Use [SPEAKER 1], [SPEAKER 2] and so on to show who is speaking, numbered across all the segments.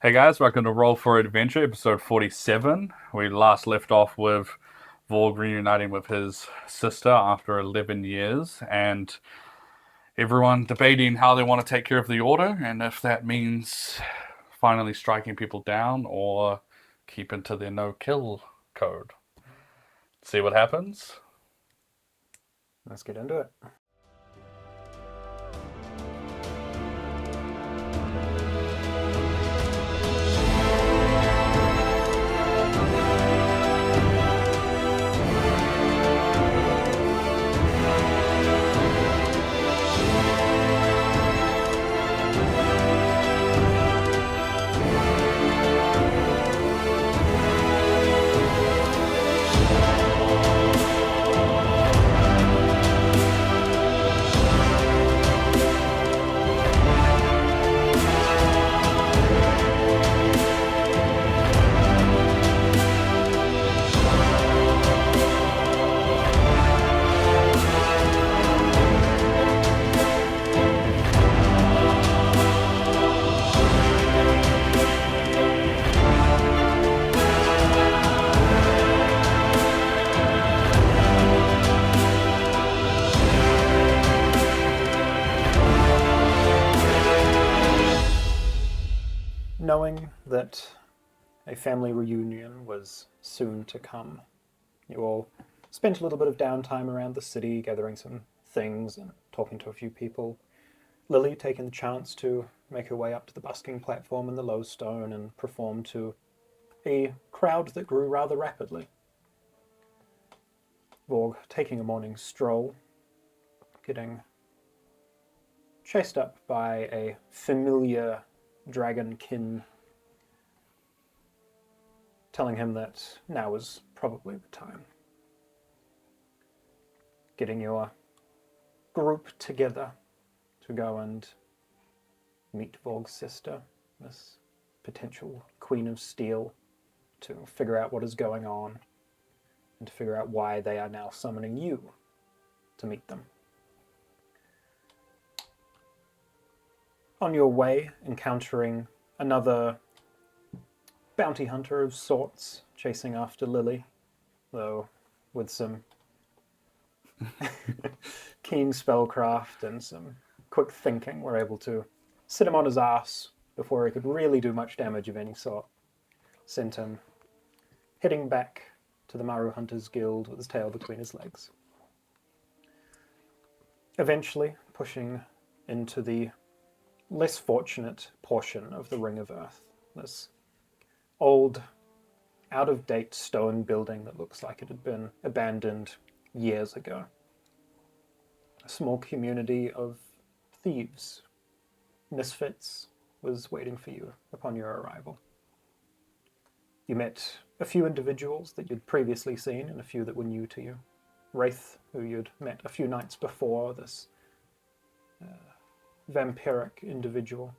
[SPEAKER 1] Hey guys, welcome to Roll for Adventure, episode 47. We last left off with Vorg reuniting with his sister after 11 years, and everyone debating how they want to take care of the Order, and if that means finally striking people down or keeping to their no-kill code. See what happens?
[SPEAKER 2] Let's get into it. Knowing that a family reunion was soon to come, you all spent a little bit of downtime around the city, gathering some things and talking to a few people. Lily taking the chance to make her way up to the busking platform in the Lowstone and perform to a crowd that grew rather rapidly. Vorg taking a morning stroll, getting chased up by a familiar dragonkin, telling him that now is probably the time. Getting your group together to go and meet Vorg's sister, this potential Queen of Steel, to figure out what is going on and to figure out why they are now summoning you to meet them. On your way, encountering another bounty hunter of sorts, chasing after Lily, though with some keen spellcraft and some quick thinking, we're able to sit him on his ass before he could really do much damage of any sort. Sent him heading back to the Maru Hunters Guild with his tail between his legs. Eventually, pushing into the less fortunate portion of the Ring of Earth, this old, out-of-date stone building that looks like it had been abandoned years ago. A small community of thieves, misfits, was waiting for you upon your arrival. You met a few individuals that you'd previously seen and a few that were new to you. Wraith, who you'd met a few nights before, this vampiric individual.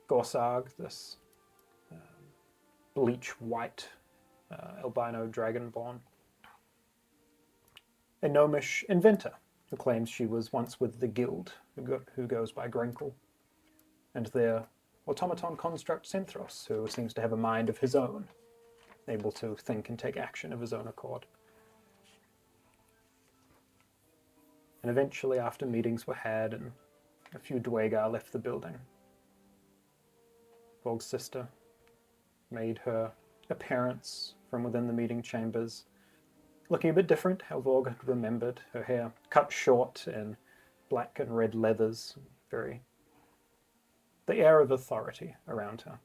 [SPEAKER 2] Gorsarg, this bleach white albino dragonborn. A gnomish inventor who claims she was once with the guild, who goes by Grenkle. And their automaton construct Synthros, who seems to have a mind of his own, able to think and take action of his own accord. And eventually, after meetings were had and a few Dwagar left the building, Vorg's sister made her appearance from within the meeting chambers, looking a bit different, how Vorg had remembered. Her hair cut short in black and red leathers, the air of authority around her.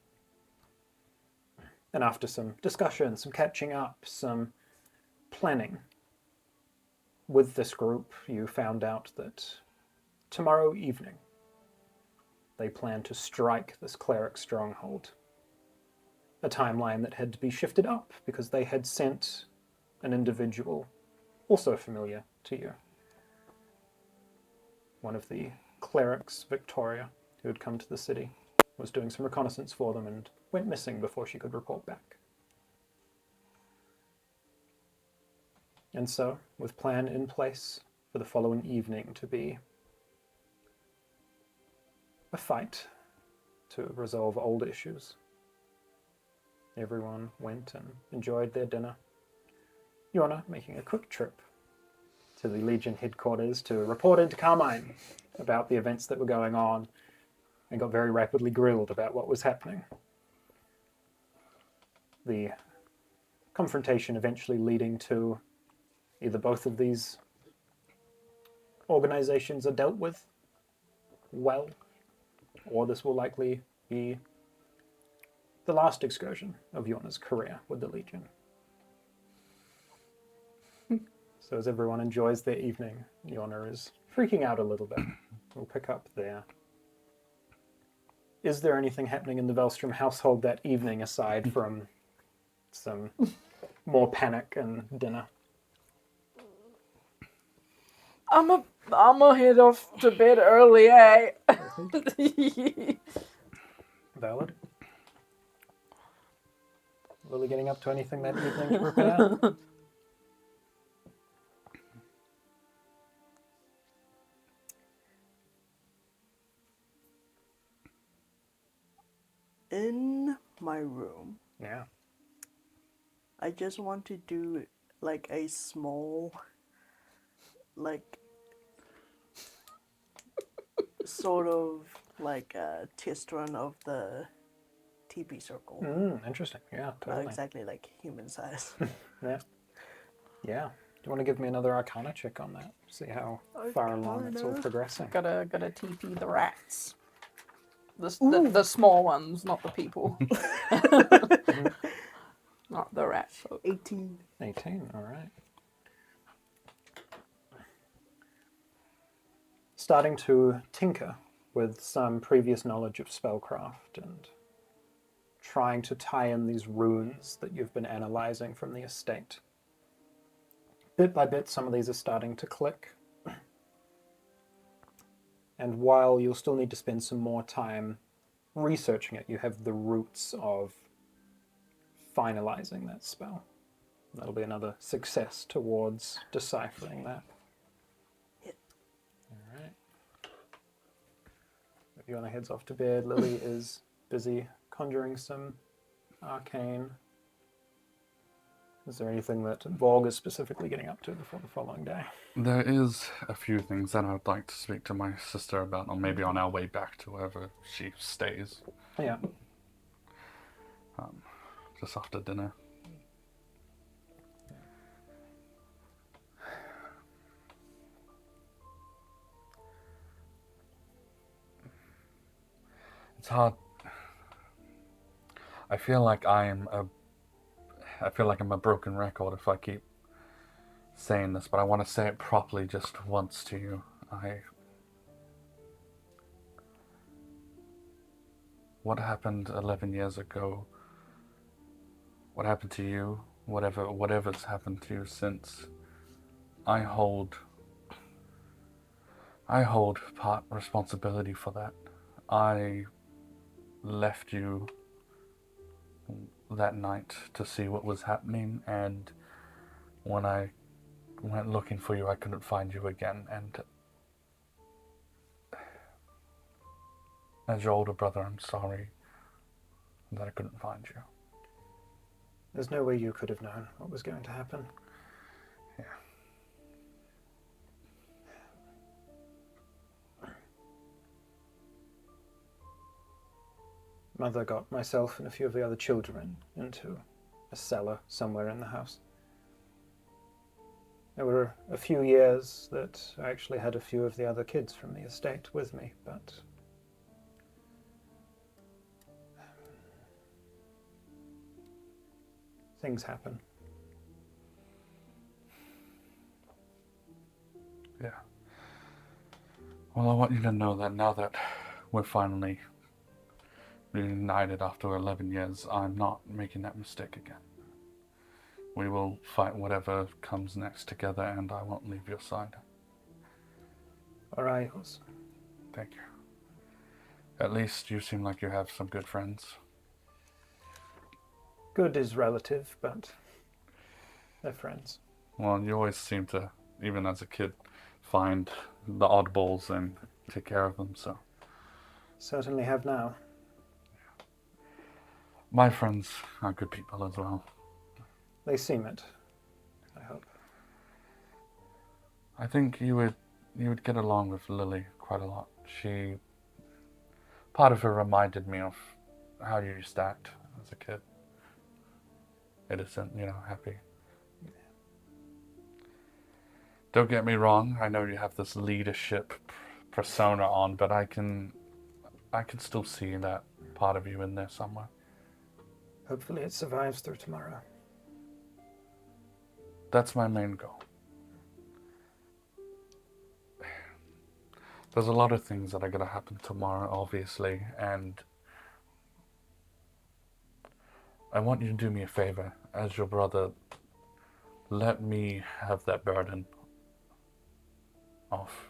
[SPEAKER 2] And after some discussion, some catching up, some planning with this group, you found out that tomorrow evening they plan to strike this cleric stronghold. A timeline that had to be shifted up because they had sent an individual also familiar to you. One of the clerics, Victoria, who had come to the city, was doing some reconnaissance for them and went missing before she could report back. And so, with plan in place for the following evening to be a fight to resolve old issues, everyone went and enjoyed their dinner. Yorna making a quick trip to the Legion headquarters to report into Carmine about the events that were going on and got very rapidly grilled about what was happening. The confrontation eventually leading to either both of these organizations are dealt with well, or this will likely be the last excursion of Yorna's career with the Legion. So as everyone enjoys their evening, Yorna is freaking out a little bit. We'll pick up there. Is there anything happening in the Velstrom household that evening aside from some more panic and dinner?
[SPEAKER 3] I'ma head off to bed early, eh?
[SPEAKER 2] Valid. Lily getting up to anything that evening to prepare?
[SPEAKER 4] In my room,
[SPEAKER 2] Yeah.
[SPEAKER 4] I just want to do like a small, like, sort of like a test run of the TP circle.
[SPEAKER 2] Interesting. Yeah,
[SPEAKER 4] Not
[SPEAKER 2] totally.
[SPEAKER 4] exactly like human size.
[SPEAKER 2] Yeah. Yeah. Do you want to give me another Arcana check on that? See how far along it's all
[SPEAKER 4] Arcana.
[SPEAKER 2] progressing.
[SPEAKER 3] gotta TP the rats. The small ones, not the people. Not the rat folk.
[SPEAKER 4] 18.
[SPEAKER 2] 18, all right. Starting to tinker with some previous knowledge of spellcraft and trying to tie in these runes that you've been analyzing from the estate. Bit by bit, some of these are starting to click. And while you'll still need to spend some more time researching it, you have the roots of finalizing that spell. That'll be another success towards deciphering that.
[SPEAKER 4] Yep.
[SPEAKER 2] All right. Yorna heads off to bed. Lily is busy conjuring some arcane. Is there anything that Vorg is specifically getting up to before the following day?
[SPEAKER 1] There is a few things that I would like to speak to my sister about, or maybe on our way back to wherever she stays,
[SPEAKER 2] Yeah.
[SPEAKER 1] just after dinner. It's hard. I feel like I'm a broken record if I keep saying this, but I want to say it properly just once to you. What happened 11 years ago? What happened to you? Whatever's happened to you since, I hold part responsibility for that. I left you that night to see what was happening, and when I went looking for you, I couldn't find you again, and as your older brother, I'm sorry that I couldn't find you.
[SPEAKER 2] There's no way you could have known what was going to happen.
[SPEAKER 1] Yeah.
[SPEAKER 2] Mother got myself and a few of the other children into a cellar somewhere in the house. There were a few years that I actually had a few of the other kids from the estate with me, but things happen.
[SPEAKER 1] Yeah. Well, I want you to know that now that we're finally reunited after 11 years, I'm not making that mistake again. We will fight whatever comes next together, and I won't leave your side.
[SPEAKER 2] All right, hijos.
[SPEAKER 1] Thank you. At least you seem like you have some good friends.
[SPEAKER 2] Good is relative, but they're friends.
[SPEAKER 1] Well, you always seem to, even as a kid, find the oddballs and take care of them, so.
[SPEAKER 2] Certainly have now.
[SPEAKER 1] My friends are good people as well.
[SPEAKER 2] They seem it, I hope.
[SPEAKER 1] I think you would get along with Lily quite a lot. Part of her reminded me of how you used to act as a kid. Innocent, happy. Don't get me wrong, I know you have this leadership persona on, but I can still see that part of you in there somewhere.
[SPEAKER 2] Hopefully it survives through tomorrow.
[SPEAKER 1] That's my main goal. There's a lot of things that are going to happen tomorrow, obviously, and I want you to do me a favor. As your brother, let me have that burden of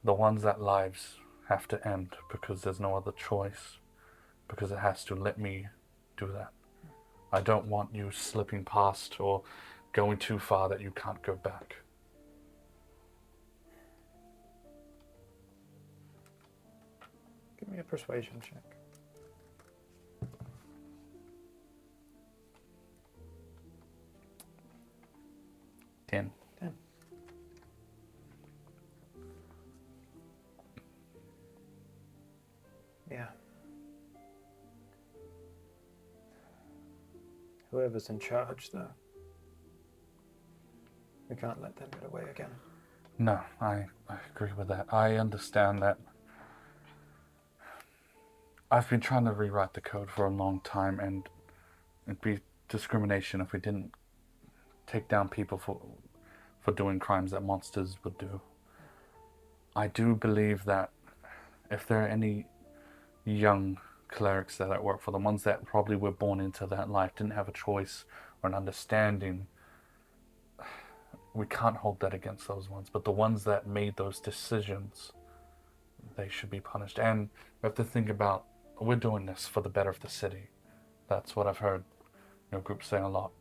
[SPEAKER 1] the ones that lives have to end because there's no other choice, because it has to. Let me do that. I don't want you slipping past or going too far that you can't go back.
[SPEAKER 2] Give me a persuasion check.
[SPEAKER 1] Ten.
[SPEAKER 2] 10. Yeah. Whoever's in charge, though. We can't let them get away again.
[SPEAKER 1] No, I agree with that. I understand that. I've been trying to rewrite the code for a long time, and it'd be discrimination if we didn't take down people for doing crimes that monsters would do. I do believe that if there are any young clerics that work for the ones that probably were born into that life, didn't have a choice or an understanding, we can't hold that against those ones. But the ones that made those decisions, they should be punished. And we have to think about, we're doing this for the better of the city. That's what I've heard your group say a lot.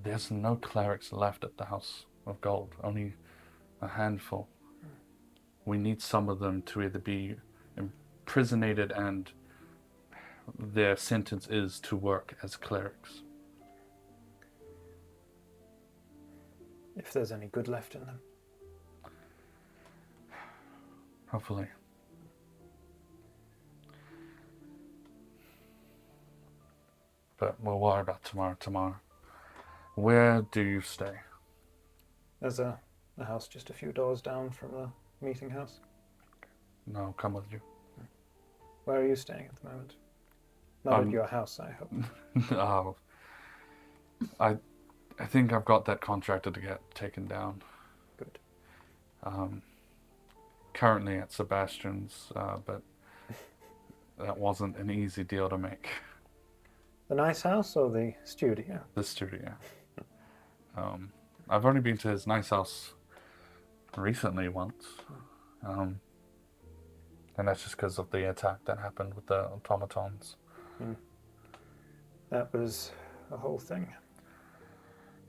[SPEAKER 1] There's no clerics left at the House of Gold, only a handful. We need some of them to either be imprisonated and their sentence is to work as clerics.
[SPEAKER 2] If there's any good left in them.
[SPEAKER 1] Hopefully. But we'll worry about tomorrow. Where do you stay?
[SPEAKER 2] There's a house just a few doors down from the meeting house.
[SPEAKER 1] No, I'll come with you.
[SPEAKER 2] Where are you staying at the moment? Not at your house, I hope.
[SPEAKER 1] Oh, I think I've got that contractor to get taken down.
[SPEAKER 2] Good.
[SPEAKER 1] Currently at Sebastian's, but that wasn't an easy deal to make.
[SPEAKER 2] The nice house or the studio?
[SPEAKER 1] The studio. I've only been to his nice house recently once. And that's just because of the attack that happened with the automatons.
[SPEAKER 2] That was a whole thing.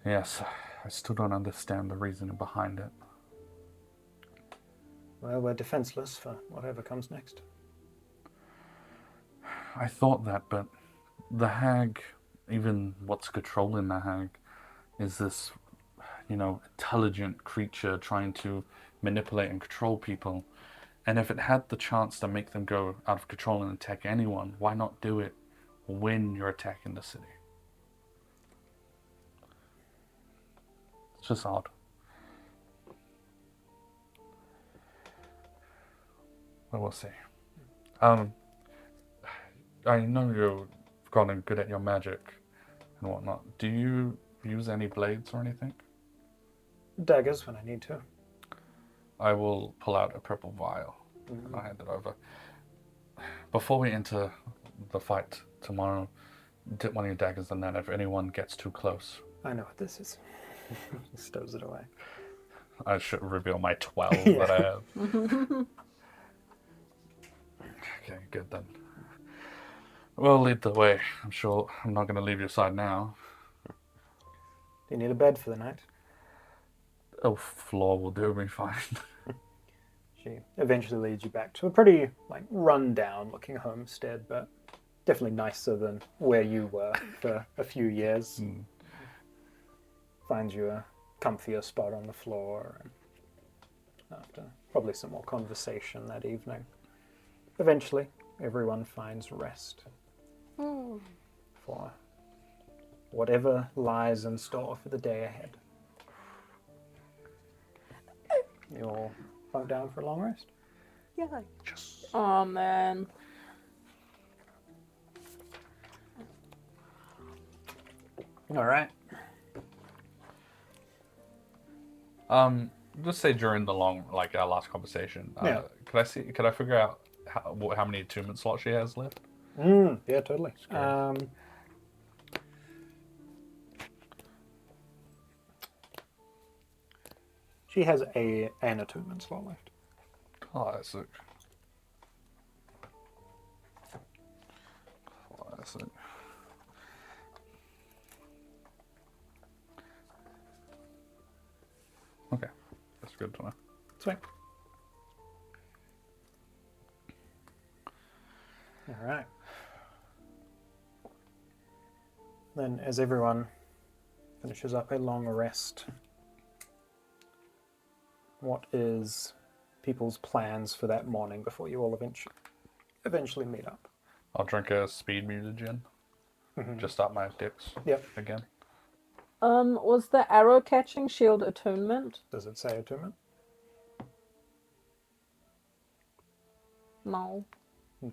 [SPEAKER 1] Yes, I still don't understand the reasoning behind it.
[SPEAKER 2] Well, we're defenseless for whatever comes next.
[SPEAKER 1] I thought that, but the hag, even what's controlling the hag, is this, intelligent creature trying to manipulate and control people. And if it had the chance to make them go out of control and attack anyone, why not do it when you're attacking the city? It's just odd. But we'll see. I know you've gotten good at your magic and whatnot. Do you use any blades or anything?
[SPEAKER 2] Daggers when I need to.
[SPEAKER 1] I will pull out a purple vial and I'll hand it over. Before we enter the fight tomorrow, dip one of your daggers in that if anyone gets too close.
[SPEAKER 2] I know what this is. Stows it away.
[SPEAKER 1] I should reveal my 12
[SPEAKER 2] Yeah.
[SPEAKER 1] that I have. Okay, good then. Well, lead the way. I'm sure I'm not going to leave your side now.
[SPEAKER 2] Do you need a bed for the night?
[SPEAKER 1] Oh, floor will do me fine.
[SPEAKER 2] She eventually leads you back to a pretty, run-down looking homestead, but definitely nicer than where you were for a few years. Finds you a comfier spot on the floor. And after probably some more conversation that evening, eventually everyone finds rest for whatever lies in store for the day ahead. You all bunk down for a long rest?
[SPEAKER 4] Yeah.
[SPEAKER 3] Oh man.
[SPEAKER 2] All right.
[SPEAKER 1] Just say during the long, like our last conversation,
[SPEAKER 2] Yeah.
[SPEAKER 1] could I figure out how many attunement slots she has left?
[SPEAKER 2] Yeah, totally. She has an attunement slot left.
[SPEAKER 1] Oh, that's sick. Classic. Okay, that's good to know.
[SPEAKER 2] Sweet. All right. Then, as everyone finishes up a long rest, what is people's plans for that morning before you all eventually meet up?
[SPEAKER 1] I'll drink a speed mutagen. Just up my dicks.
[SPEAKER 2] Yep.
[SPEAKER 1] Again.
[SPEAKER 3] Was the arrow catching shield attunement?
[SPEAKER 2] Does it say attunement?
[SPEAKER 3] No.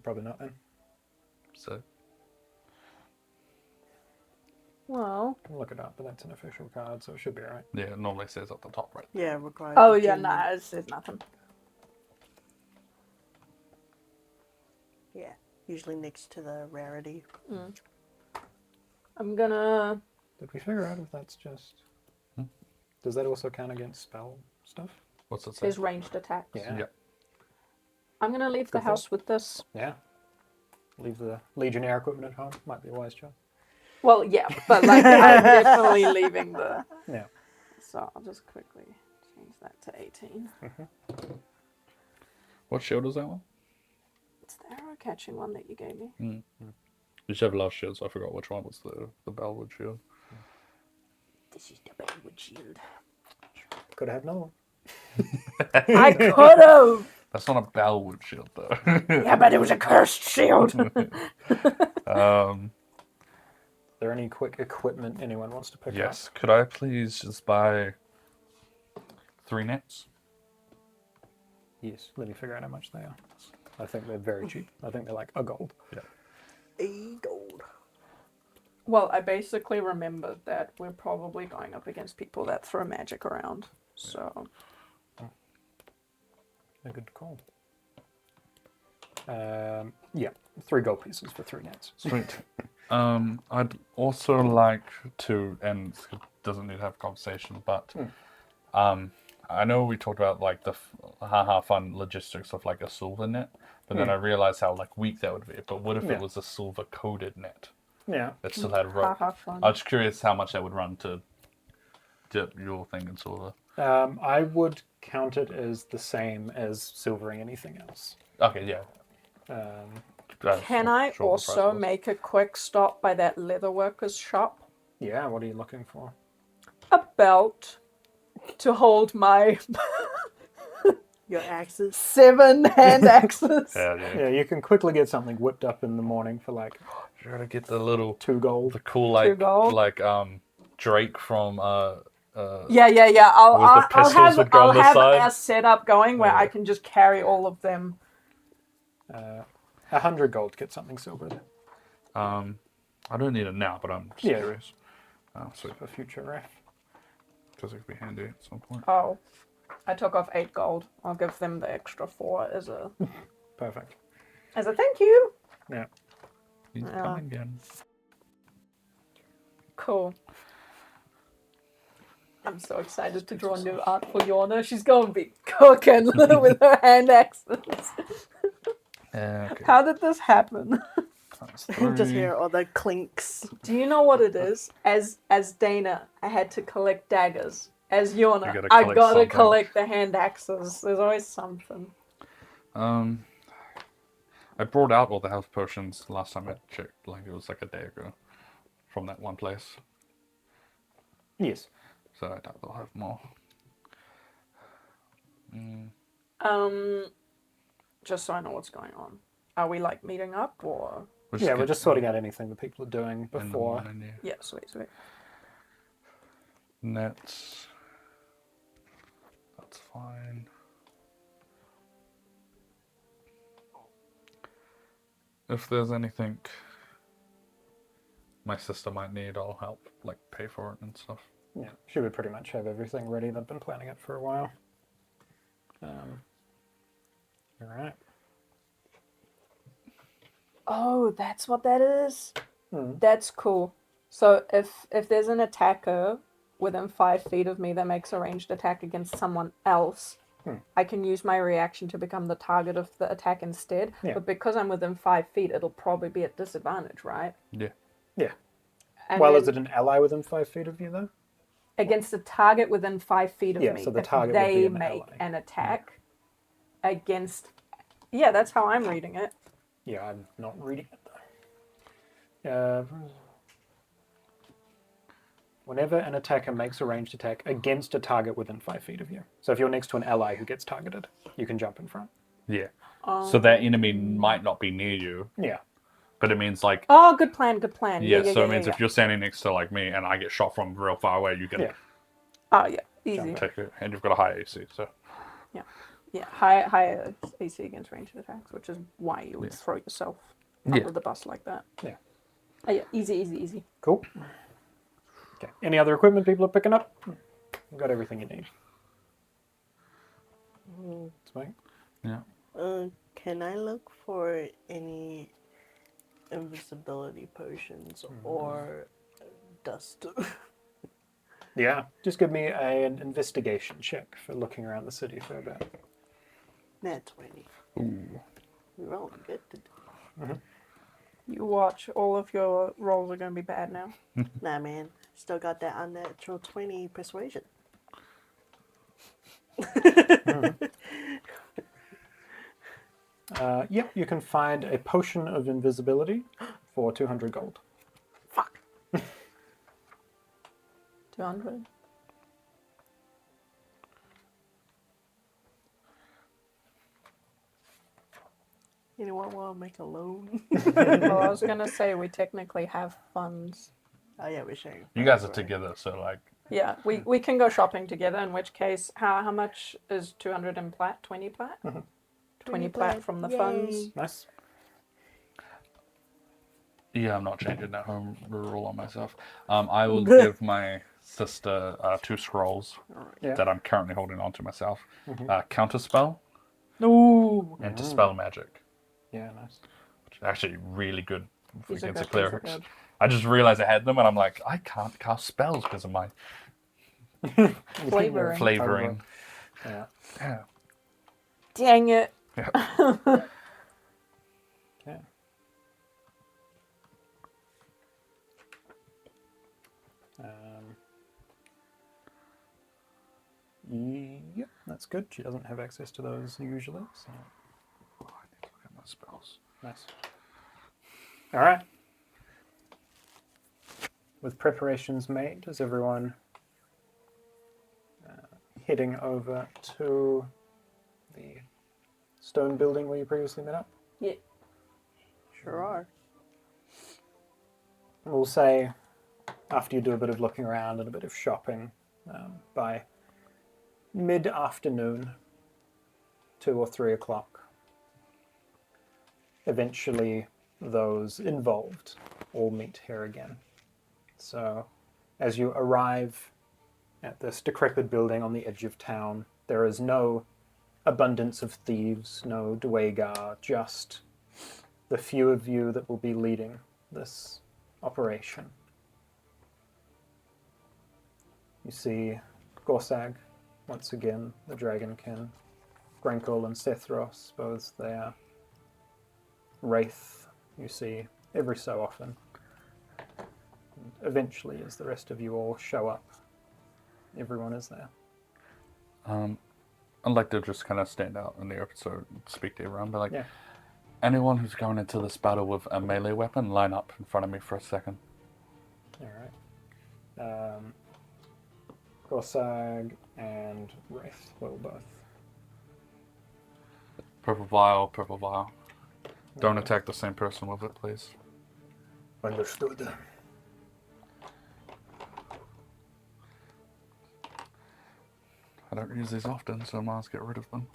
[SPEAKER 2] Probably not then.
[SPEAKER 1] So.
[SPEAKER 3] Well.
[SPEAKER 2] I'll look it up, but that's an official card, so it should be alright.
[SPEAKER 1] Yeah, it normally says at the top right.
[SPEAKER 4] Yeah, required.
[SPEAKER 3] Oh yeah,
[SPEAKER 4] attunement.
[SPEAKER 3] nah, it says nothing.
[SPEAKER 4] Yeah, usually next to the rarity.
[SPEAKER 3] I'm gonna.
[SPEAKER 2] Did we figure out if that's just... Does that also count against spell stuff?
[SPEAKER 1] What's it say?
[SPEAKER 3] Says ranged attacks.
[SPEAKER 2] Yeah.
[SPEAKER 1] Yep.
[SPEAKER 3] I'm gonna leave the
[SPEAKER 2] Good
[SPEAKER 3] house with this.
[SPEAKER 2] Yeah. Leave the Legionnaire equipment at home. Might be a wise choice.
[SPEAKER 3] Well, yeah, but like I'm definitely leaving the.
[SPEAKER 2] Yeah.
[SPEAKER 3] So I'll just quickly change that to 18.
[SPEAKER 1] What shield is that one?
[SPEAKER 3] It's the arrow catching one that you gave me.
[SPEAKER 1] You should have a lot of shields, so I forgot which one was the Bellwood shield.
[SPEAKER 3] This is the Bellwood shield.
[SPEAKER 2] Could have had another one.
[SPEAKER 3] I could have.
[SPEAKER 1] That's not a Bellwood shield, though.
[SPEAKER 3] Yeah, but it was a cursed shield.
[SPEAKER 2] Is there any quick equipment anyone wants to pick up?
[SPEAKER 1] Yes. Could I please just buy 3 nets?
[SPEAKER 2] Yes. Let me figure out how much they are. I think they're very cheap. I think they're like a gold.
[SPEAKER 1] Yeah.
[SPEAKER 4] A gold.
[SPEAKER 3] Well, I basically remembered that we're probably going up against people that throw magic around. So.
[SPEAKER 2] A good call. Yeah, 3 gold pieces for 3 nets.
[SPEAKER 1] Sweet. I'd also like to, and it doesn't need to have a conversation, but I know we talked about like the fun logistics of like a silver net, but then I realized how like weak that would be. But what if it was a silver coated net
[SPEAKER 2] Yeah.
[SPEAKER 1] that still had rope?
[SPEAKER 3] Fun.
[SPEAKER 1] I was just curious how much that would run to dip your thing in silver.
[SPEAKER 2] I would count it as the same as silvering anything else.
[SPEAKER 1] Okay, yeah.
[SPEAKER 3] Can I also make a quick stop by that leatherworker's shop?
[SPEAKER 2] Yeah, what are you looking for?
[SPEAKER 3] A belt to hold my
[SPEAKER 4] Your axes.
[SPEAKER 3] 7 hand axes.
[SPEAKER 1] Yeah.
[SPEAKER 2] Yeah, you can quickly get something whipped up in the morning for like
[SPEAKER 1] You gotta get the little
[SPEAKER 2] 2 gold.
[SPEAKER 1] the cool
[SPEAKER 3] 2 gold?
[SPEAKER 1] like Drake from
[SPEAKER 3] Yeah. I'll
[SPEAKER 1] pistols
[SPEAKER 3] have,
[SPEAKER 1] would go
[SPEAKER 3] I'll
[SPEAKER 1] on the
[SPEAKER 3] have
[SPEAKER 1] side?
[SPEAKER 3] a setup going where I can just carry all of them.
[SPEAKER 2] 100 gold to get something silver there.
[SPEAKER 1] I don't need it now, but I'm just
[SPEAKER 2] Yeah.
[SPEAKER 1] curious. So
[SPEAKER 2] For future ref.
[SPEAKER 1] because it could be handy at some point.
[SPEAKER 3] Oh, I took off 8 gold. I'll give them the extra 4 as a
[SPEAKER 2] Perfect.
[SPEAKER 3] thank you.
[SPEAKER 2] Yeah.
[SPEAKER 1] He's
[SPEAKER 3] Yeah.
[SPEAKER 1] coming again.
[SPEAKER 3] Cool. I'm so excited to draw new art for Yorna. She's going to be cooking with her hand axes.
[SPEAKER 1] Okay.
[SPEAKER 3] How did this happen?
[SPEAKER 1] That's
[SPEAKER 4] Just
[SPEAKER 1] 3.
[SPEAKER 4] hear all the clinks.
[SPEAKER 3] Do you know what it is? As Dana, I had to collect daggers. As Yorna,
[SPEAKER 1] gotta
[SPEAKER 3] I
[SPEAKER 1] collect
[SPEAKER 3] gotta
[SPEAKER 1] something.
[SPEAKER 3] collect the hand axes. There's always something.
[SPEAKER 1] I brought out all the health potions last time I checked. Like, it was like a day ago from that one place.
[SPEAKER 2] Yes.
[SPEAKER 1] So I doubt they'll have more.
[SPEAKER 3] Just so I know what's going on. Are we like meeting up or?
[SPEAKER 2] We're just sorting out anything that people are doing
[SPEAKER 1] in the
[SPEAKER 2] before.
[SPEAKER 1] morning, yeah.
[SPEAKER 3] Yeah, sweet.
[SPEAKER 1] That's fine. If there's anything my sister might need, I'll help, like, pay for it and stuff.
[SPEAKER 2] Yeah, she would pretty much have everything ready. They've been planning it for a while. All right.
[SPEAKER 3] Oh, that's what that is? That's cool. So if there's an attacker within 5 feet of me that makes a ranged attack against someone else, I can use my reaction to become the target of the attack instead.
[SPEAKER 2] Yeah.
[SPEAKER 3] But because I'm within 5 feet, it'll probably be at disadvantage, right?
[SPEAKER 1] Yeah.
[SPEAKER 2] Yeah.
[SPEAKER 3] And
[SPEAKER 2] Well,
[SPEAKER 3] then
[SPEAKER 2] is it an ally within 5 feet of you, though?
[SPEAKER 3] against a target within 5 feet of
[SPEAKER 2] Yeah,
[SPEAKER 3] me,
[SPEAKER 2] so the
[SPEAKER 3] if
[SPEAKER 2] target would be
[SPEAKER 3] they
[SPEAKER 2] an
[SPEAKER 3] make
[SPEAKER 2] ally.
[SPEAKER 3] an attack against... Yeah, that's how I'm reading it.
[SPEAKER 2] Yeah, I'm not reading it, though. Whenever an attacker makes a ranged attack against a target within 5 feet of you. So if you're next to an ally who gets targeted, you can jump in front.
[SPEAKER 1] Yeah. So that enemy might not be near you,
[SPEAKER 2] Yeah.
[SPEAKER 1] but it means, like...
[SPEAKER 3] Oh, good plan.
[SPEAKER 1] Yeah, so it means if you're standing next to, like, me and I get shot from real far away, you can
[SPEAKER 2] Yeah.
[SPEAKER 3] Oh, yeah. Easy.
[SPEAKER 1] take it. And you've got a high AC, so...
[SPEAKER 3] Yeah, higher AC against ranged attacks, which is why you would throw yourself under the bus like that.
[SPEAKER 2] Yeah.
[SPEAKER 3] Oh, yeah, easy.
[SPEAKER 2] Cool. Okay. Any other equipment people are picking up? You've got everything you need. Sweet.
[SPEAKER 1] Yeah.
[SPEAKER 4] Can I look for any invisibility potions or dust?
[SPEAKER 2] Yeah. Just give me an investigation check for looking around the city for a bit.
[SPEAKER 4] Nat 20.
[SPEAKER 1] Ooh.
[SPEAKER 4] We rolling good today.
[SPEAKER 3] You watch, all of your rolls are going to be bad now.
[SPEAKER 4] Nah, man. Still got that unnatural 20 persuasion.
[SPEAKER 2] Yep, you can find a potion of invisibility for 200 gold.
[SPEAKER 4] Fuck.
[SPEAKER 3] 200.
[SPEAKER 4] Anyone want to make a loan?
[SPEAKER 3] Well, I was going to say we technically have funds.
[SPEAKER 4] Oh, yeah, we're sharing.
[SPEAKER 1] You guys are together, so, like...
[SPEAKER 3] Yeah, we can go shopping together, in which case, how much is 200 in plat? 20 plat? 20 plat from the funds.
[SPEAKER 2] Nice.
[SPEAKER 1] Yeah, I'm not changing that home rule on myself. I will give my sister 2 scrolls
[SPEAKER 2] Yeah.
[SPEAKER 1] that I'm currently holding on to myself. Counterspell
[SPEAKER 3] Ooh.
[SPEAKER 1] and Dispel Magic.
[SPEAKER 2] Yeah, nice.
[SPEAKER 1] Which are actually really good
[SPEAKER 3] These are
[SPEAKER 1] against
[SPEAKER 3] good, these are
[SPEAKER 1] clerics.
[SPEAKER 3] good.
[SPEAKER 1] I just realized I had them and I'm like, I can't cast spells because of my
[SPEAKER 3] Flavoring.
[SPEAKER 1] flavoring.
[SPEAKER 2] Yeah.
[SPEAKER 1] Yeah.
[SPEAKER 3] Dang it.
[SPEAKER 1] Yeah.
[SPEAKER 2] Okay. Yep, that's good. She doesn't have access to those usually, so
[SPEAKER 1] Oh, I need to look at my spells.
[SPEAKER 2] nice. All right. With preparations made, is everyone heading over to the stone building where you previously met up?
[SPEAKER 3] Yeah.
[SPEAKER 4] Sure are.
[SPEAKER 2] We'll say after you do a bit of looking around and a bit of shopping, by mid-afternoon, 2 or 3 o'clock, eventually those involved all meet here again. So as you arrive at this decrepit building on the edge of town, there is no abundance of thieves, no Dwagar, just the few of you that will be leading this operation. You see Gorsag, once again, the Dragonkin, Grankle and Sethros, both there. Wraith, you see every so often. And eventually, as the rest of you all show up, everyone is there.
[SPEAKER 1] I'd like to just kind of stand out in the open, so speak to everyone, but like,
[SPEAKER 2] Yeah.
[SPEAKER 1] Anyone who's going into this battle with a melee weapon, line up in front of me for a second.
[SPEAKER 2] Alright. Gorsag and Wraith will both.
[SPEAKER 1] Purple vial, purple vial. Don't
[SPEAKER 2] Okay.
[SPEAKER 1] attack the same person with it, please.
[SPEAKER 2] Understood.
[SPEAKER 1] I don't use these often, so I might as well get rid of them.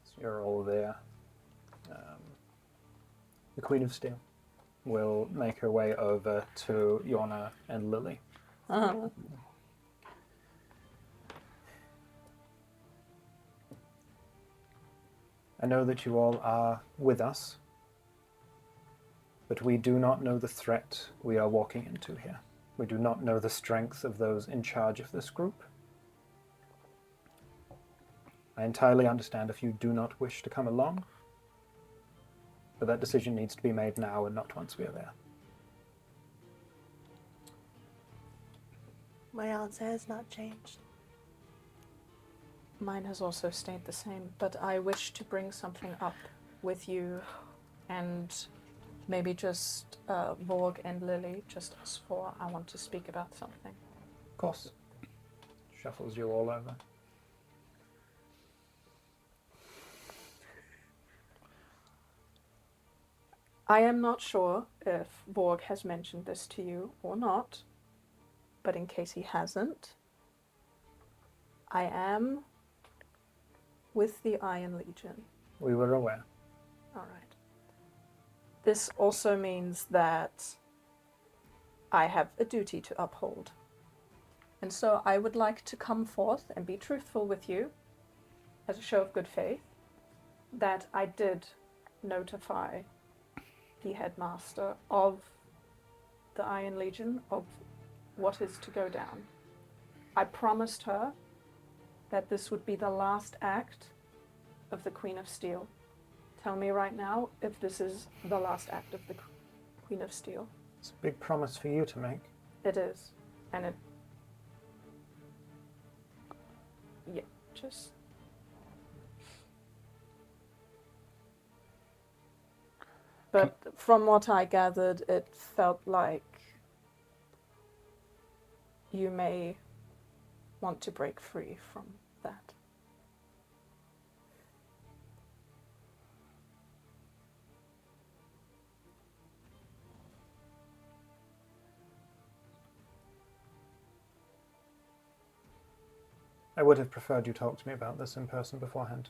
[SPEAKER 2] So you're all there. The Queen of Steel will make her way over to Yorna and Lily.
[SPEAKER 3] Uh-huh.
[SPEAKER 2] I know that you all are with us, but we do not know the threat we are walking into here. We do not know the strength of those in charge of this group. I entirely understand if you do not wish to come along, but that decision needs to be made now and not once we are there.
[SPEAKER 4] My answer has not changed.
[SPEAKER 3] Mine has also stayed the same, but I wish to bring something up with you and maybe just Vorg and Lily, just us four. I want to speak about something.
[SPEAKER 2] Of course. Shuffles you all over.
[SPEAKER 3] I am not sure if Vorg has mentioned this to you or not, but in case he hasn't, I am with the Iron Legion.
[SPEAKER 2] We were aware.
[SPEAKER 3] All right. This also means that I have a duty to uphold. And so I would like to come forth and be truthful with you as a show of good faith that I did notify the headmaster of the Iron Legion of what is to go down. I promised her that this would be the last act of the Queen of Steel. Tell me right now if this is the last act of the Queen of Steel.
[SPEAKER 2] It's a big promise for you to make.
[SPEAKER 3] It is. And it... Yeah, just... But from what I gathered, it felt like you may want to break free from that.
[SPEAKER 2] I would have preferred you talk to me about this in person beforehand.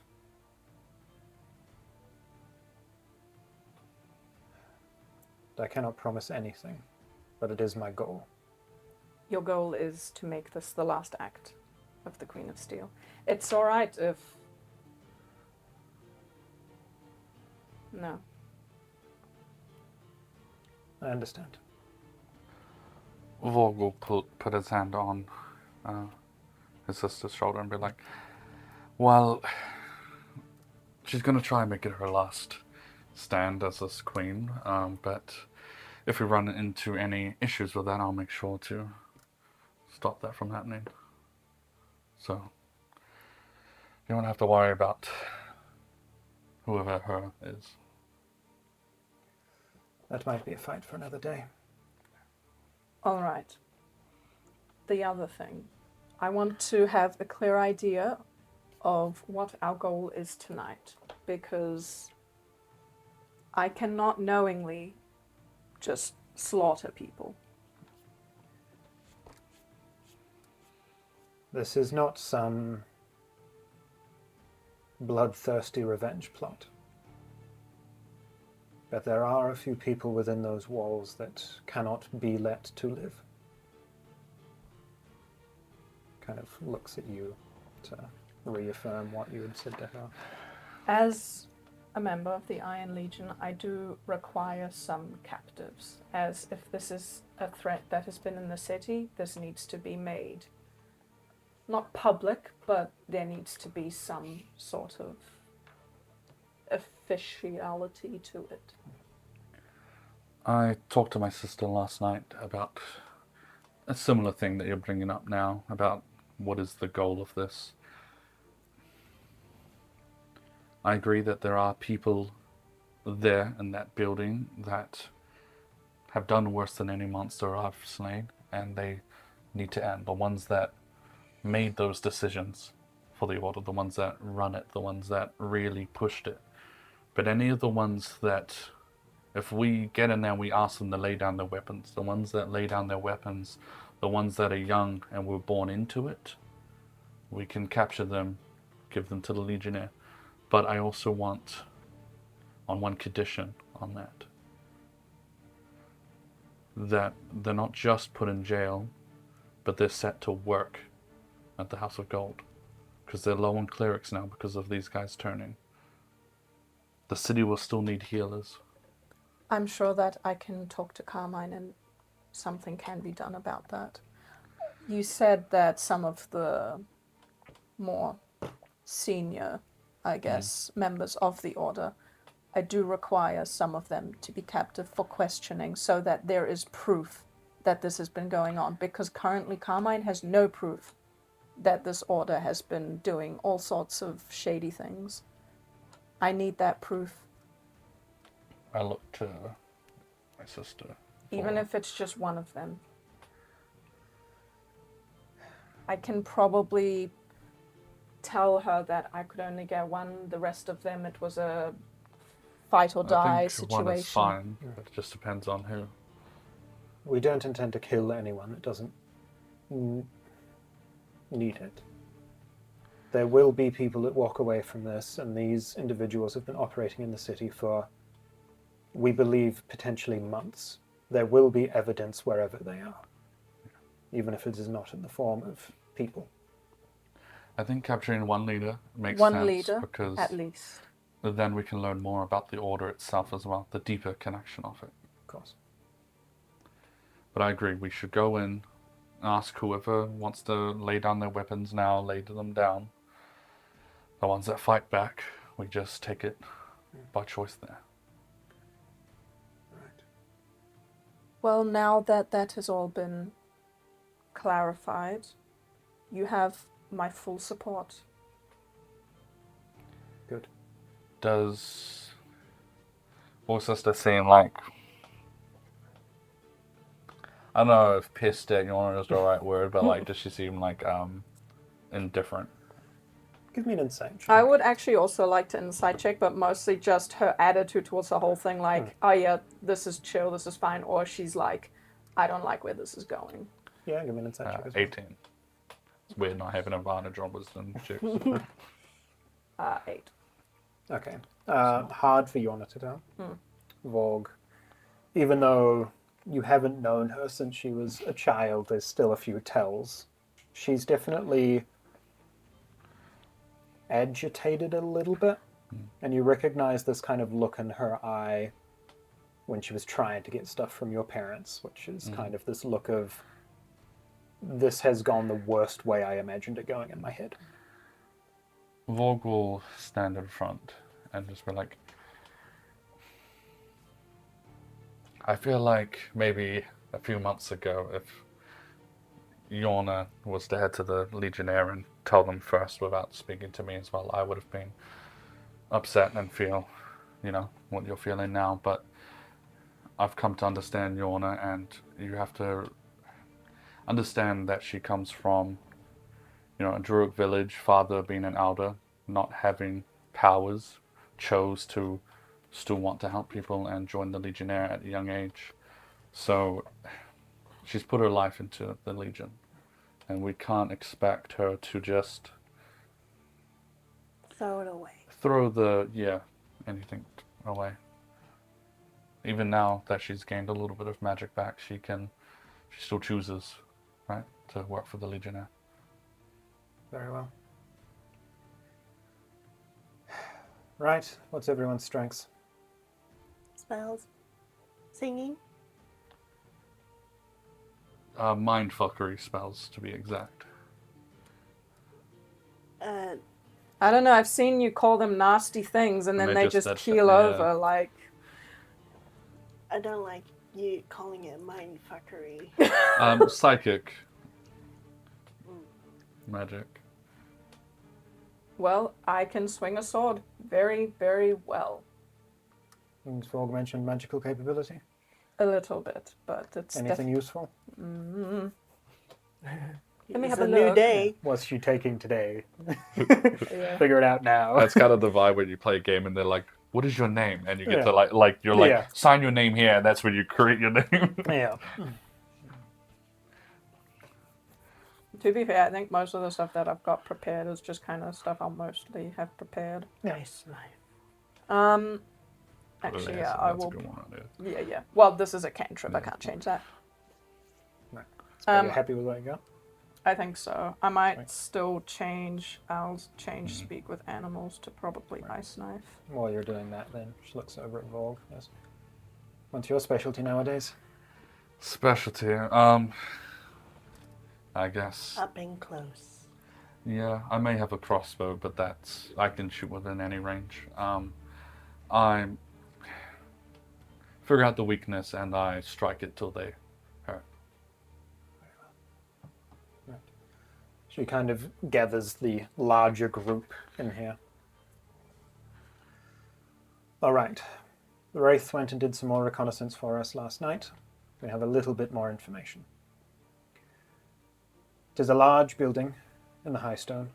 [SPEAKER 2] I cannot promise anything, but it is my goal.
[SPEAKER 3] Your goal is to make this the last act of the Queen of Steel. It's alright if... No.
[SPEAKER 2] I understand.
[SPEAKER 1] Vorg will put his hand on his sister's shoulder and be like, well, she's going to try and make it her last stand as this queen, but if we run into any issues with that, I'll make sure to stop that from happening. So you don't have to worry about whoever her is.
[SPEAKER 2] That might be a fight for another day.
[SPEAKER 3] Alright. The other thing. I want to have a clear idea of what our goal is tonight, because I cannot knowingly just slaughter people.
[SPEAKER 2] This is not some bloodthirsty revenge plot. But there are a few people within those walls that cannot be let to live. Kind of looks at you to reaffirm what you had said to her.
[SPEAKER 3] As a member of the Iron Legion, I do require some captives, as if this is a threat that has been in the city, this needs to be made not public, but there needs to be some sort of officiality to it.
[SPEAKER 1] I talked to my sister last night about a similar thing that you're bringing up now, about what is the goal of this. I agree that there are people there in that building that have done worse than any monster I've slain, and they need to end. The ones that made those decisions for the Order, the ones that run it, the ones that really pushed it. But any of the ones that, if we get in there and we ask them to lay down their weapons, the ones that lay down their weapons, the ones that are young and were born into it, we can capture them, give them to the Legionnaire. But I also want, on one condition on that they're not just put in jail, but they're set to work at the House of Gold. Because they're low on clerics now because of these guys turning. The city will still need healers.
[SPEAKER 3] I'm sure that I can talk to Carmine and something can be done about that. You said that some of the more senior, I guess, members of the Order, I do require some of them to be captive for questioning so that there is proof that this has been going on. Because currently Carmine has no proof that this Order has been doing all sorts of shady things. I need that proof.
[SPEAKER 1] I look to my sister.
[SPEAKER 3] Even if it's just one of them. I can probably tell her that I could only get one. The rest of them, it was a fight or die
[SPEAKER 1] I think
[SPEAKER 3] situation.
[SPEAKER 1] one is fine. It just depends on who.
[SPEAKER 2] We don't intend to kill anyone that doesn't need it. There will be people that walk away from this, and these individuals have been operating in the city for, we believe, potentially months. There will be evidence wherever they are, even if it is not in the form of people.
[SPEAKER 1] I think capturing one leader makes
[SPEAKER 3] one
[SPEAKER 1] sense
[SPEAKER 3] leader,
[SPEAKER 1] because
[SPEAKER 3] at least.
[SPEAKER 1] then we can learn more about the Order itself as well, the deeper connection of it.
[SPEAKER 2] Of course.
[SPEAKER 1] But I agree, we should go in, ask whoever wants to lay down their weapons now, lay them down. The ones that fight back, we just take it by choice there.
[SPEAKER 2] Right.
[SPEAKER 3] Well, now that that has all been clarified, you have my full support.
[SPEAKER 2] Good.
[SPEAKER 1] Does your sister seem like, I don't know if pissed at Yorna is the right word, but like, does she seem like indifferent?
[SPEAKER 2] Give me an insight check.
[SPEAKER 3] I would actually also like to insight check, but mostly just her attitude towards the whole thing, like, oh yeah, this is chill, this is fine, or she's like, I don't like where this is going.
[SPEAKER 2] Yeah, give me an insight check as well.
[SPEAKER 1] 18. It's weird not having advantage on wisdom checks.
[SPEAKER 3] 8.
[SPEAKER 2] Okay. Hard for Yorna to tell. Vorg, even though you haven't known her since she was a child, there's still a few tells. She's definitely agitated a little bit, and you recognize this kind of look in her eye when she was trying to get stuff from your parents, which is kind of this look of, this has gone the worst way I imagined it going in my head.
[SPEAKER 1] Vorg will stand in front and just be like, I feel like maybe a few months ago, if Yorna was to head to the Legionnaire and tell them first without speaking to me as well, I would have been upset and feel, what you're feeling now. But I've come to understand Yorna, and you have to understand that she comes from, a Druid village, father being an elder, not having powers, chose to still want to help people and join the Legionnaire at a young age. So she's put her life into the Legion, and we can't expect her to just
[SPEAKER 4] throw it away.
[SPEAKER 1] Anything away. Even now that she's gained a little bit of magic back, she still chooses, right, to work for the Legionnaire.
[SPEAKER 2] Very well. Right, what's everyone's strengths?
[SPEAKER 4] Spells. Singing.
[SPEAKER 1] Mindfuckery spells, to be exact.
[SPEAKER 3] I don't know, I've seen you call them nasty things and then they just keel over, like...
[SPEAKER 4] I don't like you calling it mindfuckery.
[SPEAKER 1] Psychic. Magic.
[SPEAKER 3] Well, I can swing a sword. very, very well.
[SPEAKER 2] And Vorg mentioned magical capability.
[SPEAKER 3] A little bit, but it's
[SPEAKER 2] Anything useful?
[SPEAKER 3] Let me
[SPEAKER 4] It's
[SPEAKER 3] have
[SPEAKER 4] a
[SPEAKER 3] a
[SPEAKER 4] new
[SPEAKER 3] look.
[SPEAKER 4] day.
[SPEAKER 2] What's she taking today?
[SPEAKER 3] Yeah.
[SPEAKER 2] Figure it out now.
[SPEAKER 1] That's kind of the vibe when you play a game and they're like, "What is your name?" And you get
[SPEAKER 2] Yeah.
[SPEAKER 1] to you're like,
[SPEAKER 2] Yeah.
[SPEAKER 1] sign your name here, and that's when you create your name.
[SPEAKER 2] Yeah.
[SPEAKER 3] To be fair, I think most of the stuff that I've got prepared is just kind of stuff I'll mostly have prepared.
[SPEAKER 4] Nice knife.
[SPEAKER 3] Actually,
[SPEAKER 1] That's
[SPEAKER 3] yeah, I
[SPEAKER 1] a
[SPEAKER 3] will.
[SPEAKER 1] good one right there.
[SPEAKER 3] Yeah, yeah. Well, this is a cantrip. I can't change that.
[SPEAKER 2] Right. So you're happy with what you got?
[SPEAKER 3] I think so. I might
[SPEAKER 2] Right.
[SPEAKER 3] still change. I'll change speak with animals to probably ice knife.
[SPEAKER 2] While you're doing that, then she looks over at Vorg. Yes. What's your specialty nowadays?
[SPEAKER 1] Specialty. I guess.
[SPEAKER 4] Up and close.
[SPEAKER 1] Yeah, I may have a crossbow, but I can shoot within any range. I figure out the weakness and I strike it till they hurt.
[SPEAKER 2] Right. She kind of gathers the larger group in here. All right. The Wraith went and did some more reconnaissance for us last night. We have a little bit more information. It is a large building in the High Stone.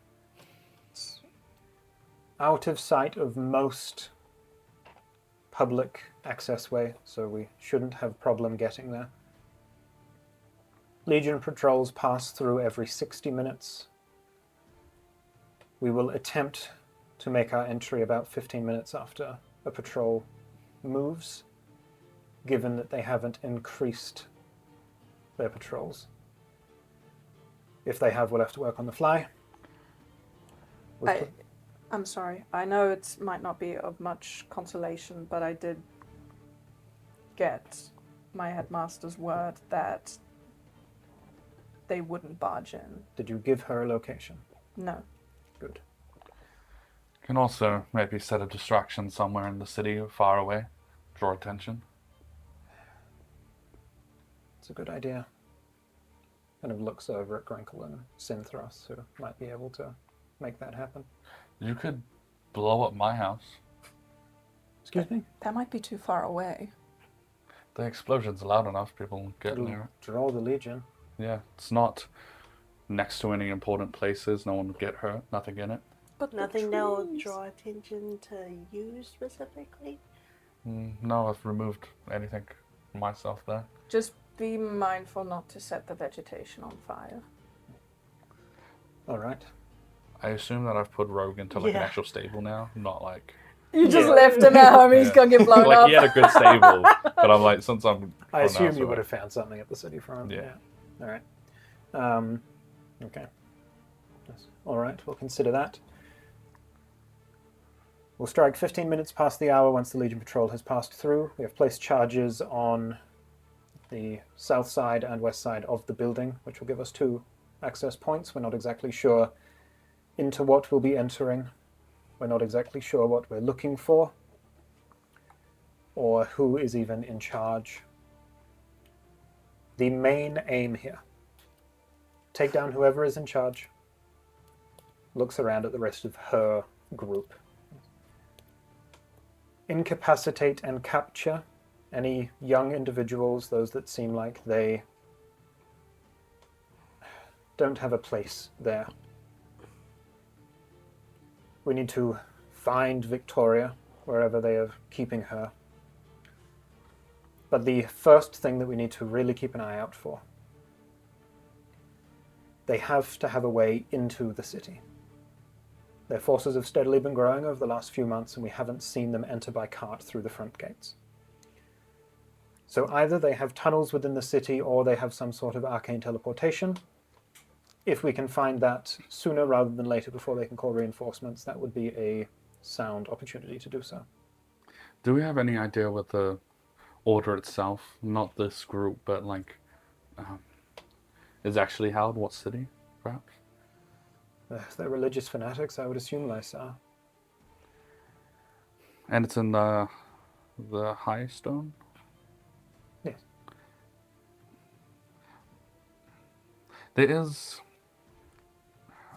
[SPEAKER 2] It's out of sight of most public access way, so we shouldn't have problem getting there. Legion patrols pass through every 60 minutes. We will attempt to make our entry about 15 minutes after a patrol moves, given that they haven't increased their patrols. If they have, we'll have to work on the fly.
[SPEAKER 3] I'm sorry. I know it might not be of much consolation, but I did get my headmaster's word that they wouldn't barge in.
[SPEAKER 2] Did you give her a location?
[SPEAKER 3] No.
[SPEAKER 2] Good.
[SPEAKER 1] Can also maybe set a distraction somewhere in the city, far away, draw attention.
[SPEAKER 2] It's a good idea. Kind of looks over at Grinkle and Synthros, who might be able to make that happen.
[SPEAKER 1] You could blow up my house.
[SPEAKER 2] Excuse me?
[SPEAKER 3] That might be too far away.
[SPEAKER 1] The explosion's loud enough, people won't get
[SPEAKER 2] It'll
[SPEAKER 1] near it.
[SPEAKER 2] draw the Legion.
[SPEAKER 1] Yeah, it's not next to any important places, no one would get hurt, nothing in it.
[SPEAKER 3] But
[SPEAKER 4] Nothing that will draw attention to you specifically?
[SPEAKER 1] No, I've removed anything from myself there.
[SPEAKER 3] Just be mindful not to set the vegetation on fire.
[SPEAKER 2] All right.
[SPEAKER 1] I assume that I've put Rogue into like an
[SPEAKER 4] Yeah.
[SPEAKER 1] actual stable now, not like...
[SPEAKER 3] You just
[SPEAKER 2] Yeah.
[SPEAKER 3] left him at home, he's
[SPEAKER 1] Yeah.
[SPEAKER 3] gonna get blown
[SPEAKER 1] like
[SPEAKER 3] up.
[SPEAKER 1] he had a good stable, but I'm like, since I'm...
[SPEAKER 2] I assume you
[SPEAKER 1] so
[SPEAKER 2] would have found something at the city front.
[SPEAKER 1] Yeah.
[SPEAKER 2] All right. Okay. Yes. All right, we'll consider that. We'll strike 15 minutes past the hour once the Legion Patrol has passed through. We have placed charges on the south side and west side of the building, which will give us 2 access points. We're not exactly sure into what we'll be entering. We're not exactly sure what we're looking for, or who is even in charge. The main aim here: take down whoever is in charge. Looks around at the rest of her group. Incapacitate and capture any young individuals, those that seem like they don't have a place there. We need to find Victoria, wherever they are keeping her. But the first thing that we need to really keep an eye out for, they have to have a way into the city. Their forces have steadily been growing over the last few months, and we haven't seen them enter by cart through the front gates. So either they have tunnels within the city, or they have some sort of arcane teleportation. If we can find that sooner rather than later before they can call reinforcements, that would be a sound opportunity to do so.
[SPEAKER 1] Do we have any idea what the order itself, not this group, but like, is actually held? What city, perhaps?
[SPEAKER 2] If they're religious fanatics, I would assume Lysa.
[SPEAKER 1] And it's in the High Stone?
[SPEAKER 2] Yes.
[SPEAKER 1] There is...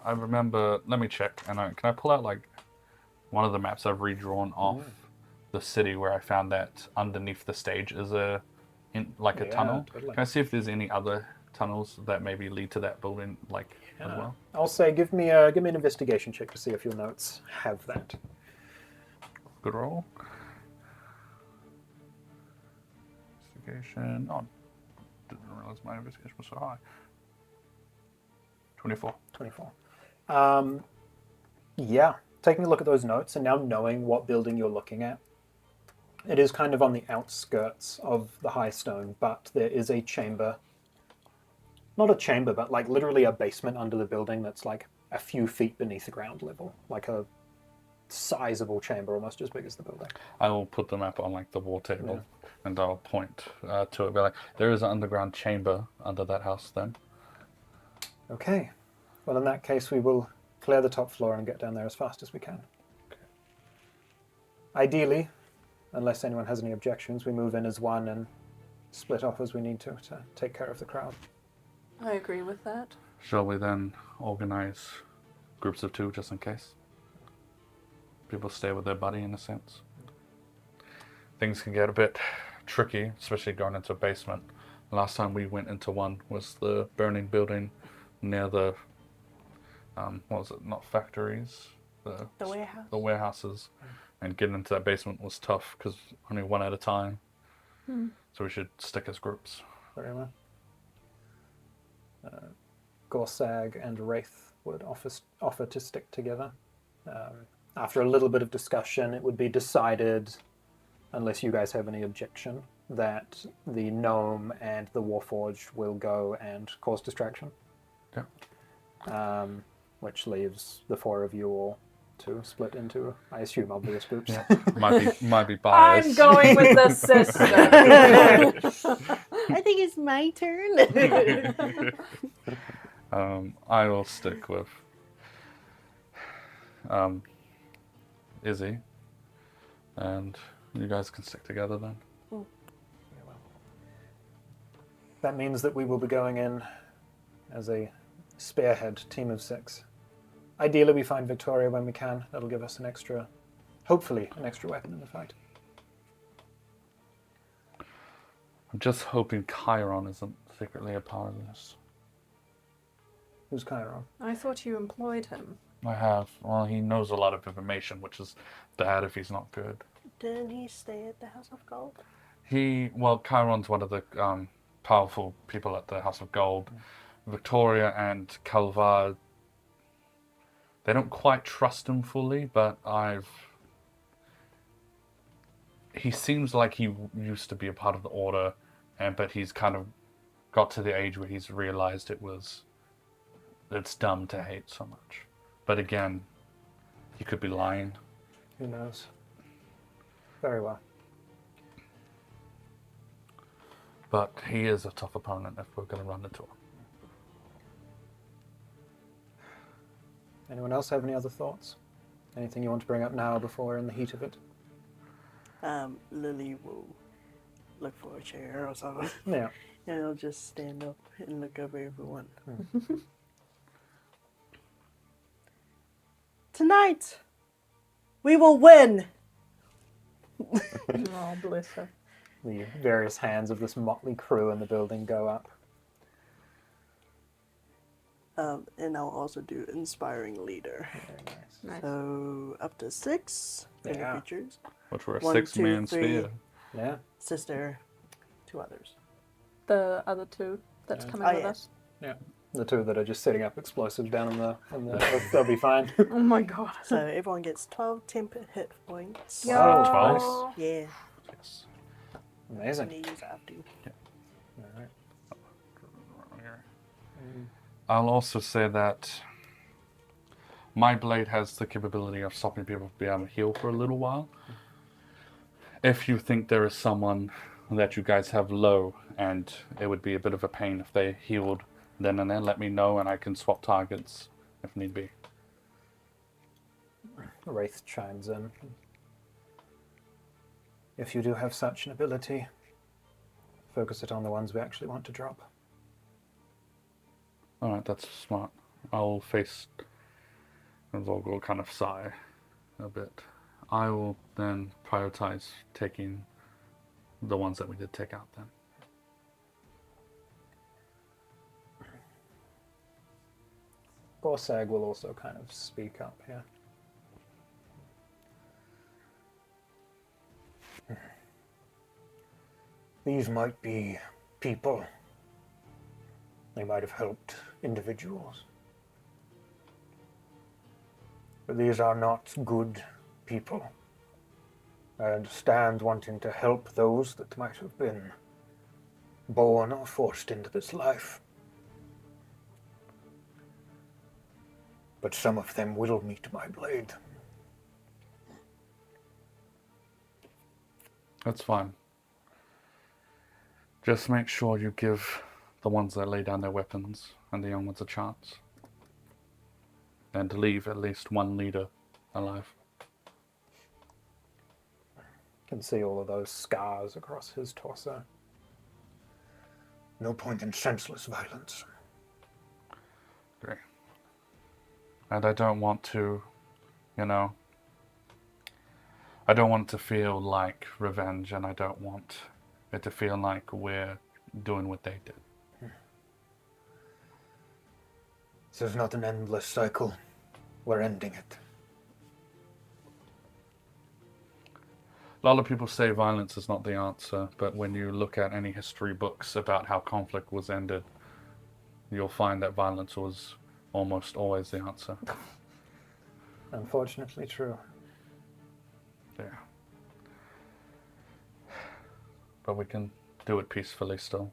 [SPEAKER 1] I remember... Let me check. And can I pull out, like, one of the maps I've redrawn off the city where I found that underneath the stage is a tunnel.
[SPEAKER 2] Totally.
[SPEAKER 1] Can I see if there's any other tunnels that maybe lead to that building as well?
[SPEAKER 2] I'll say give me an investigation check to see if your notes have that.
[SPEAKER 1] Good roll. Investigation. Oh, didn't realize my investigation was so high. 24.
[SPEAKER 2] 24. Yeah, taking a look at those notes and now knowing what building you're looking at, it is kind of on the outskirts of the high stone, but there is a chamber. Not a chamber, but like literally a basement under the building that's like a few feet beneath the ground level. Like a sizable chamber, almost as big as the building.
[SPEAKER 1] I will put the map on like the war table and I'll point to it. Be like, there is an underground chamber under that house then.
[SPEAKER 2] Okay. Well, in that case, we will clear the top floor and get down there as fast as we can.
[SPEAKER 1] Okay.
[SPEAKER 2] Ideally, unless anyone has any objections, we move in as one and split off as we need to take care of the crowd.
[SPEAKER 3] I agree with that.
[SPEAKER 1] Shall we then organize groups of 2 just in case? People stay with their buddy in a sense. Things can get a bit tricky, especially going into a basement. Last time we went into one was the burning building near the, what was it, not factories?
[SPEAKER 4] The warehouse.
[SPEAKER 1] The warehouses. And getting into that basement was tough because only one at a time. So we should stick as groups.
[SPEAKER 2] Very well. Gorsag and Wraith would offer to stick together. After a little bit of discussion, it would be decided, unless you guys have any objection, that the gnome and the Warforged will go and cause distraction.
[SPEAKER 1] Yeah.
[SPEAKER 2] Which leaves the 4 of you all to split into, I assume, obvious groups.
[SPEAKER 1] Yeah. might be biased.
[SPEAKER 3] I'm going with the sister.
[SPEAKER 4] I think it's my turn.
[SPEAKER 1] I will stick with Izzy, and you guys can stick together then.
[SPEAKER 2] That means that we will be going in as a spearhead team of 6. Ideally, we find Victoria when we can. That'll give us hopefully an extra weapon in the fight.
[SPEAKER 1] I'm just hoping Chiron isn't secretly a part of this.
[SPEAKER 2] Who's Chiron?
[SPEAKER 3] I thought you employed him.
[SPEAKER 1] I have. Well, he knows a lot of information, which is bad if he's not good.
[SPEAKER 4] Didn't he stay at the House of Gold?
[SPEAKER 1] Chiron's one of the powerful people at the House of Gold. Victoria and Calvar, they don't quite trust him fully, but he seems like he used to be a part of the Order, but he's kind of got to the age where he's realized it's dumb to hate so much. But again, he could be lying.
[SPEAKER 2] Who knows? Very well.
[SPEAKER 1] But he is a tough opponent if we're going to run into him.
[SPEAKER 2] Anyone else have any other thoughts? Anything you want to bring up now before we're in the heat of it?
[SPEAKER 4] Lily will look for a chair or something.
[SPEAKER 2] Yeah.
[SPEAKER 4] And I'll just stand up and look over everyone. Tonight, we will win!
[SPEAKER 3] Oh, bless her.
[SPEAKER 2] The various hands of this motley crew in the building go up.
[SPEAKER 4] And I'll also do Inspiring Leader.
[SPEAKER 2] Very nice.
[SPEAKER 3] Nice.
[SPEAKER 4] So, up to 6 in the
[SPEAKER 2] Yeah.
[SPEAKER 4] creatures.
[SPEAKER 1] Which were a
[SPEAKER 4] 1,
[SPEAKER 1] 6-man
[SPEAKER 4] 2, 3.
[SPEAKER 1] spear.
[SPEAKER 2] Yeah.
[SPEAKER 4] Sister, 2 others.
[SPEAKER 3] The other 2 that's
[SPEAKER 2] Yeah.
[SPEAKER 3] coming
[SPEAKER 4] Oh,
[SPEAKER 3] with
[SPEAKER 4] yeah.
[SPEAKER 3] us.
[SPEAKER 2] Yeah. The 2 that are just setting up explosives down in the they'll be fine.
[SPEAKER 3] Oh my god.
[SPEAKER 4] So, everyone gets 12 temper hit points.
[SPEAKER 3] Yo.
[SPEAKER 2] Oh,
[SPEAKER 1] 12?
[SPEAKER 4] Yeah.
[SPEAKER 1] Yes.
[SPEAKER 2] Amazing.
[SPEAKER 4] These I have to.
[SPEAKER 2] All right.
[SPEAKER 1] I'll also say that my blade has the capability of stopping people from being able to heal for a little while. If you think there is someone that you guys have low and it would be a bit of a pain if they healed then and there, let me know and I can swap targets if need be.
[SPEAKER 2] Wraith chimes in. If you do have such an ability, focus it on the ones we actually want to drop.
[SPEAKER 1] Alright, that's smart. I'll face... And Vorg will kind of sigh a bit. I will then prioritize taking the ones that we did take out then.
[SPEAKER 2] Gorsag will also kind of speak up here. These might be people. They might have helped individuals. But these are not good people. I understand wanting to help those that might have been born or forced into this life. But some of them will meet my blade.
[SPEAKER 1] That's fine. Just make sure you give the ones that lay down their weapons and the young ones a chance. And to leave at least one leader alive.
[SPEAKER 2] Can see all of those scars across his torso. No point in senseless violence.
[SPEAKER 1] Great. And I don't want to, I don't want it to feel like revenge, and I don't want it to feel like we're doing what they did.
[SPEAKER 2] This is not an endless cycle. We're ending it.
[SPEAKER 1] A lot of people say violence is not the answer, but when you look at any history books about how conflict was ended, you'll find that violence was almost always the answer.
[SPEAKER 2] Unfortunately true.
[SPEAKER 1] Yeah. But we can do it peacefully still.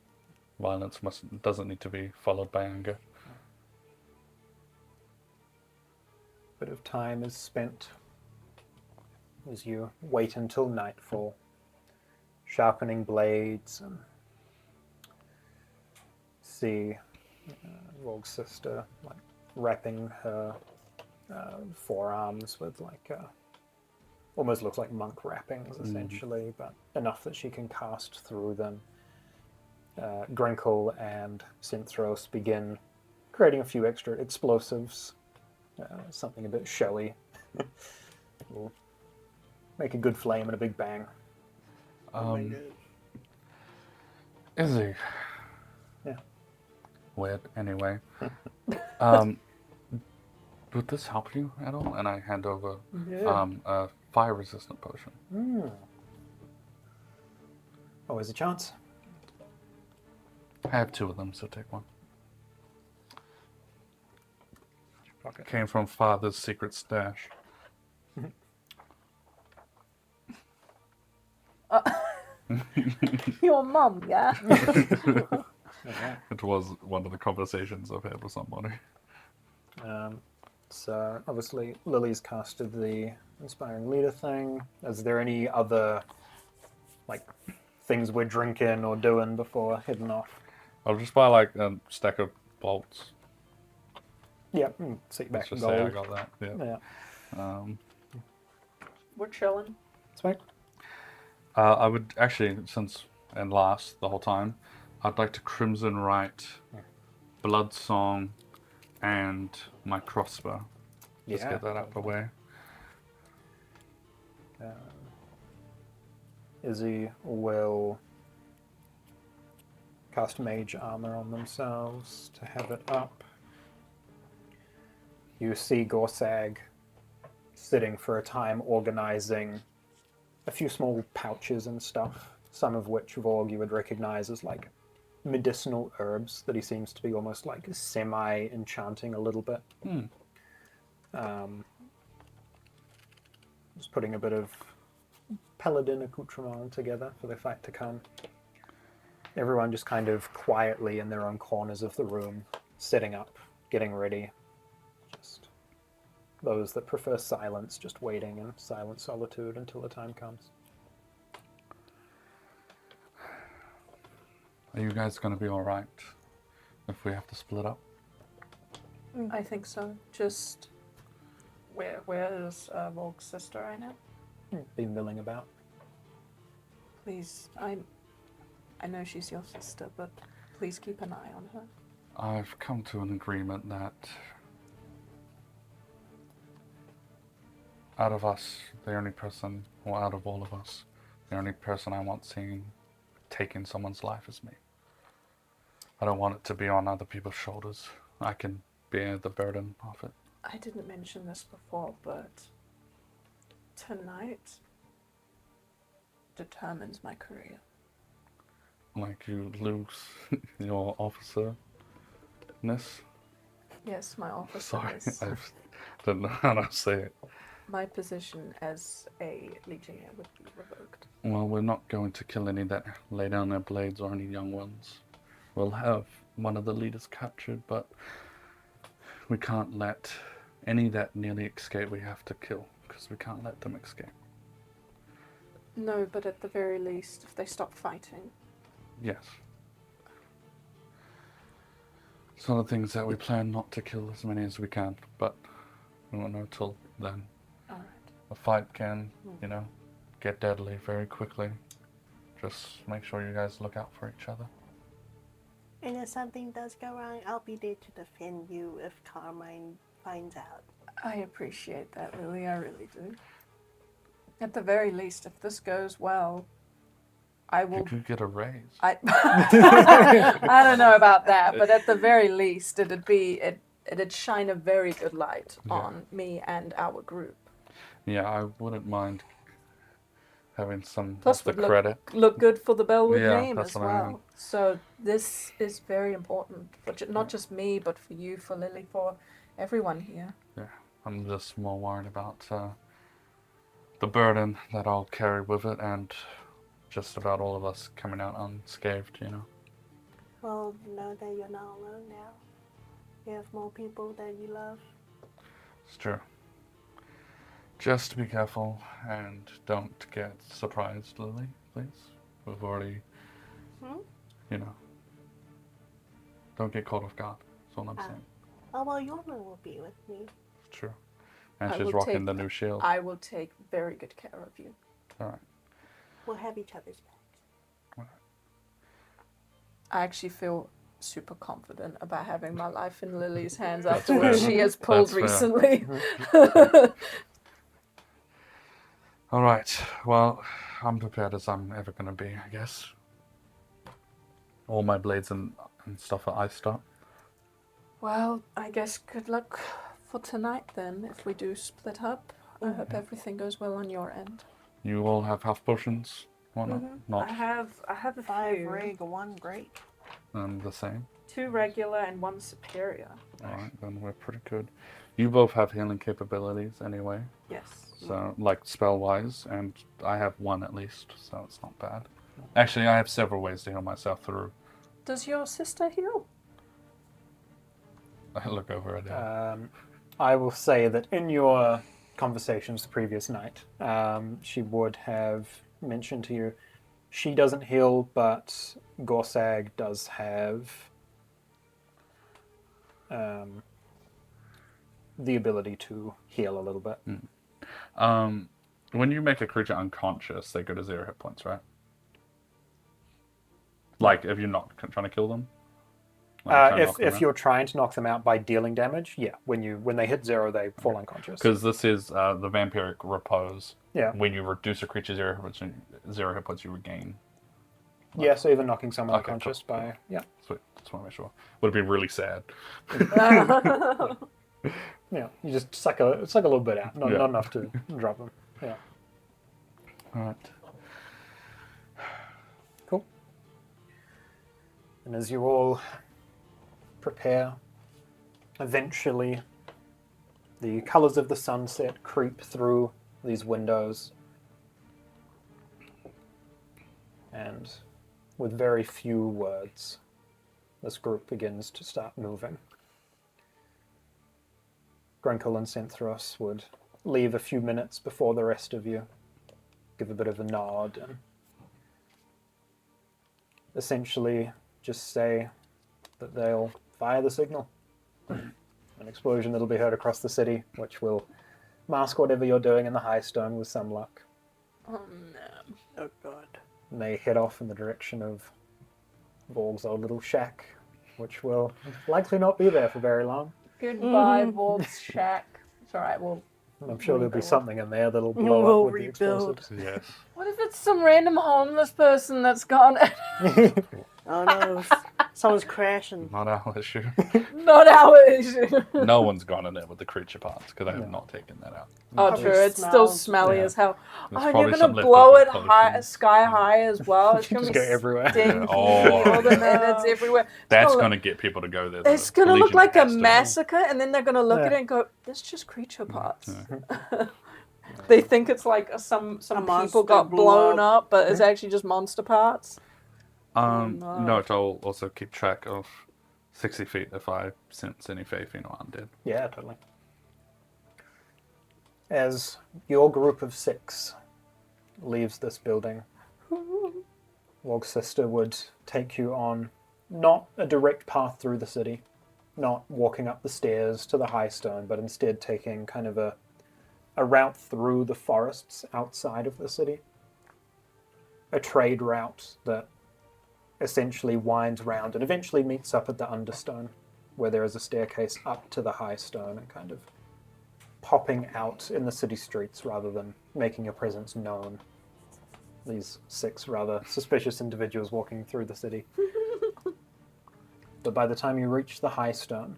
[SPEAKER 1] Violence doesn't need to be followed by anger.
[SPEAKER 2] Bit of time is spent as you wait until nightfall, sharpening blades, and see Vorg's sister like wrapping her forearms with almost looks like monk wrappings essentially, but enough that she can cast through them. Grinkle and Synthros begin creating a few extra explosives, something a bit showy. Will make a good flame and a big bang.
[SPEAKER 1] Izzy.
[SPEAKER 2] Yeah.
[SPEAKER 1] Weird, anyway. Would this help you at all? And I hand over a fire-resistant potion.
[SPEAKER 2] Always a chance.
[SPEAKER 1] I have 2 of them, so take one.
[SPEAKER 2] Pocket.
[SPEAKER 1] Came from Father's secret stash.
[SPEAKER 3] Your mum, yeah?
[SPEAKER 1] It was one of the conversations I've had with somebody.
[SPEAKER 2] So obviously Lily's casted the inspiring leader thing. Is there any other things we're drinking or doing before heading off?
[SPEAKER 1] I'll just buy a stack of bolts.
[SPEAKER 2] Yeah, seat back
[SPEAKER 1] Let's just
[SPEAKER 2] gold.
[SPEAKER 1] say I got that. Yeah.
[SPEAKER 2] Yeah.
[SPEAKER 3] We're chilling.
[SPEAKER 2] Sweet.
[SPEAKER 1] I would actually, and last the whole time, I'd like to Crimson Rite, Blood Song, and my crossbow. Just get that out of the way.
[SPEAKER 2] Izzy will cast Mage Armor on themselves to have it up. You see Gorsag sitting for a time organizing a few small pouches and stuff, some of which Vorg you would recognize as medicinal herbs that he seems to be almost semi-enchanting a little bit. Just putting a bit of paladin accoutrement together for the fight to come. Everyone just kind of quietly in their own corners of the room, setting up, getting ready. Just those that prefer silence, just waiting in silent solitude until the time comes.
[SPEAKER 1] Are you guys going to be alright if we have to split up?
[SPEAKER 3] I think so. Just where is Vorg's sister right now?
[SPEAKER 2] Been milling about.
[SPEAKER 3] Please, I know she's your sister, but please keep an eye on her.
[SPEAKER 1] I've come to an agreement that out of us, the only person, or out of all of us, the only person I want seeing taking someone's life is me. I don't want it to be on other people's shoulders. I can bear the burden of it.
[SPEAKER 3] I didn't mention this before, but tonight determines my career.
[SPEAKER 1] Like you lose your officerness.
[SPEAKER 3] Yes, my officer
[SPEAKER 1] Sorry,
[SPEAKER 3] is.
[SPEAKER 1] I don't know how to say it.
[SPEAKER 3] My position as a legionnaire would be revoked.
[SPEAKER 1] Well, we're not going to kill any that lay down their blades or any young ones. We'll have one of the leaders captured, but we can't let any that nearly escape. We have to kill, because we can't let them escape.
[SPEAKER 3] No, but at the very least, if they stop fighting.
[SPEAKER 1] Yes. It's one of the things that we plan not to kill as many as we can, but we won't know till then.
[SPEAKER 3] Alright.
[SPEAKER 1] A fight can, get deadly very quickly. Just make sure you guys look out for each other.
[SPEAKER 4] And if something does go wrong, I'll be there to defend you if Carmine finds out.
[SPEAKER 3] I appreciate that, Lily. I really do. At the very least, if this goes well, I will.
[SPEAKER 1] You could get a raise.
[SPEAKER 3] I don't know about that, but at the very least, it'd shine a very good light on me and our group.
[SPEAKER 1] Yeah, I wouldn't mind having some
[SPEAKER 3] Plus,
[SPEAKER 1] of the
[SPEAKER 3] would
[SPEAKER 1] credit.
[SPEAKER 3] look good for the Bellwood
[SPEAKER 1] Yeah,
[SPEAKER 3] name
[SPEAKER 1] that's
[SPEAKER 3] as
[SPEAKER 1] what I
[SPEAKER 3] well.
[SPEAKER 1] mean.
[SPEAKER 3] So this is very important for not just me, but for you, for Lily, for everyone here.
[SPEAKER 1] Yeah, I'm just more worried about the burden that I'll carry with it, and just about all of us coming out unscathed,
[SPEAKER 4] Well, know that you're not alone now. You have more people that you love.
[SPEAKER 1] It's true. Just be careful and don't get surprised, Lily, please. We've already, don't get caught off guard. That's all I'm saying.
[SPEAKER 4] Oh, well, Yorna will be with me.
[SPEAKER 1] It's true. And
[SPEAKER 3] I
[SPEAKER 1] she's
[SPEAKER 3] will
[SPEAKER 1] rocking the new shield.
[SPEAKER 3] I will take very good care of you.
[SPEAKER 1] All right.
[SPEAKER 4] We'll have each other's backs.
[SPEAKER 3] I actually feel super confident about having my life in Lily's hands after what she has pulled
[SPEAKER 1] That's fair.
[SPEAKER 3] recently.
[SPEAKER 1] All right. Well, I'm prepared as I'm ever going to be, I guess. All my blades and stuff are iced up.
[SPEAKER 3] Well, I guess good luck for tonight then, if we do split up. I hope everything goes well on your end.
[SPEAKER 1] You all have health potions? Whatnot? Not
[SPEAKER 3] I have a
[SPEAKER 4] 5
[SPEAKER 3] few.
[SPEAKER 4] rig, 1 great.
[SPEAKER 1] the same.
[SPEAKER 3] 2 regular and 1 superior.
[SPEAKER 1] All right, then we're pretty good. You both have healing capabilities anyway.
[SPEAKER 3] Yes.
[SPEAKER 1] So, like spell-wise, and I have 1 at least, so it's not bad. Actually, I have several ways to heal myself through.
[SPEAKER 3] Does your sister heal?
[SPEAKER 1] I look over at her.
[SPEAKER 2] I will say that in your conversations the previous night, she would have mentioned to you she doesn't heal, but Gorsag does have the ability to heal a little bit.
[SPEAKER 1] When you make a creature unconscious, they go to 0 hit points, right? Like, if you're not trying to kill them?
[SPEAKER 2] If you're trying to knock them out by dealing damage, yeah. When they hit 0, they fall unconscious.
[SPEAKER 1] Because this is the vampiric repose.
[SPEAKER 2] Yeah.
[SPEAKER 1] When you reduce a creature 0 hit points, you regain.
[SPEAKER 2] Yeah, so even knocking someone
[SPEAKER 1] Okay,
[SPEAKER 2] unconscious
[SPEAKER 1] cool.
[SPEAKER 2] by... Yeah.
[SPEAKER 1] Sweet. Just want to make sure. Would have been really sad.
[SPEAKER 2] Yeah, you just suck a little bit out. Not enough to drop them. Yeah.
[SPEAKER 1] All right.
[SPEAKER 2] Cool. And as you all prepare, eventually the colors of the sunset creep through these windows, and with very few words, this group begins to start moving. Grunkle and Synthros would leave a few minutes before the rest of you, give a bit of a nod, and essentially just say that they'll fire the signal. An explosion that'll be heard across the city, which will mask whatever you're doing in the High Stone with some luck.
[SPEAKER 3] Oh no.
[SPEAKER 4] Oh, God.
[SPEAKER 2] And they head off in the direction of Vorg's old little shack, which will likely not be there for very long.
[SPEAKER 3] Goodbye, Vorg's shack. It's alright, we'll
[SPEAKER 2] I'm sure there'll be
[SPEAKER 3] Rebuild.
[SPEAKER 2] something in there that'll blow
[SPEAKER 4] We'll
[SPEAKER 2] up with
[SPEAKER 4] rebuild.
[SPEAKER 2] the explosives.
[SPEAKER 1] Yes.
[SPEAKER 3] What if it's some random homeless person that's gone?
[SPEAKER 4] Oh no, someone's crashing.
[SPEAKER 1] Not our issue.
[SPEAKER 3] Not our issue.
[SPEAKER 1] No one's gone in there with the creature parts because I have not taken that out.
[SPEAKER 3] Oh,
[SPEAKER 4] Probably
[SPEAKER 3] true. It's still
[SPEAKER 4] smells.
[SPEAKER 3] smelly
[SPEAKER 2] Yeah.
[SPEAKER 3] as hell.
[SPEAKER 1] There's
[SPEAKER 3] Oh, and
[SPEAKER 1] probably
[SPEAKER 3] you're
[SPEAKER 1] some
[SPEAKER 3] gonna blow it
[SPEAKER 1] leftover
[SPEAKER 3] high,
[SPEAKER 1] potions.
[SPEAKER 3] sky high as well. It's gonna
[SPEAKER 2] Just
[SPEAKER 3] be
[SPEAKER 2] go everywhere.
[SPEAKER 3] stinky.
[SPEAKER 1] Oh.
[SPEAKER 3] All the minutes everywhere.
[SPEAKER 1] That's
[SPEAKER 3] gonna
[SPEAKER 1] going to get people to go there. though.
[SPEAKER 3] It's gonna
[SPEAKER 1] The
[SPEAKER 3] look
[SPEAKER 1] Legion
[SPEAKER 3] like a
[SPEAKER 1] has to.
[SPEAKER 3] massacre, and then they're gonna look at
[SPEAKER 2] Yeah.
[SPEAKER 3] it and go, "It's just creature parts." They think it's like some
[SPEAKER 4] monster
[SPEAKER 3] people got
[SPEAKER 4] blew
[SPEAKER 3] blown
[SPEAKER 4] up.
[SPEAKER 3] up, but it's actually just monster parts. no.
[SPEAKER 1] Note, I'll also keep track of 60 feet if I sense any faith in or undead.
[SPEAKER 2] Yeah, totally. As your group of 6 leaves this building, Vorg's sister would take you on not a direct path through the city, not walking up the stairs to the High Stone, but instead taking kind of a route through the forests outside of the city. A trade route that essentially winds round and eventually meets up at the Understone, where there is a staircase up to the High Stone and kind of popping out in the city streets rather than making your presence known. These 6 rather suspicious individuals walking through the city. But by the time you reach the High Stone,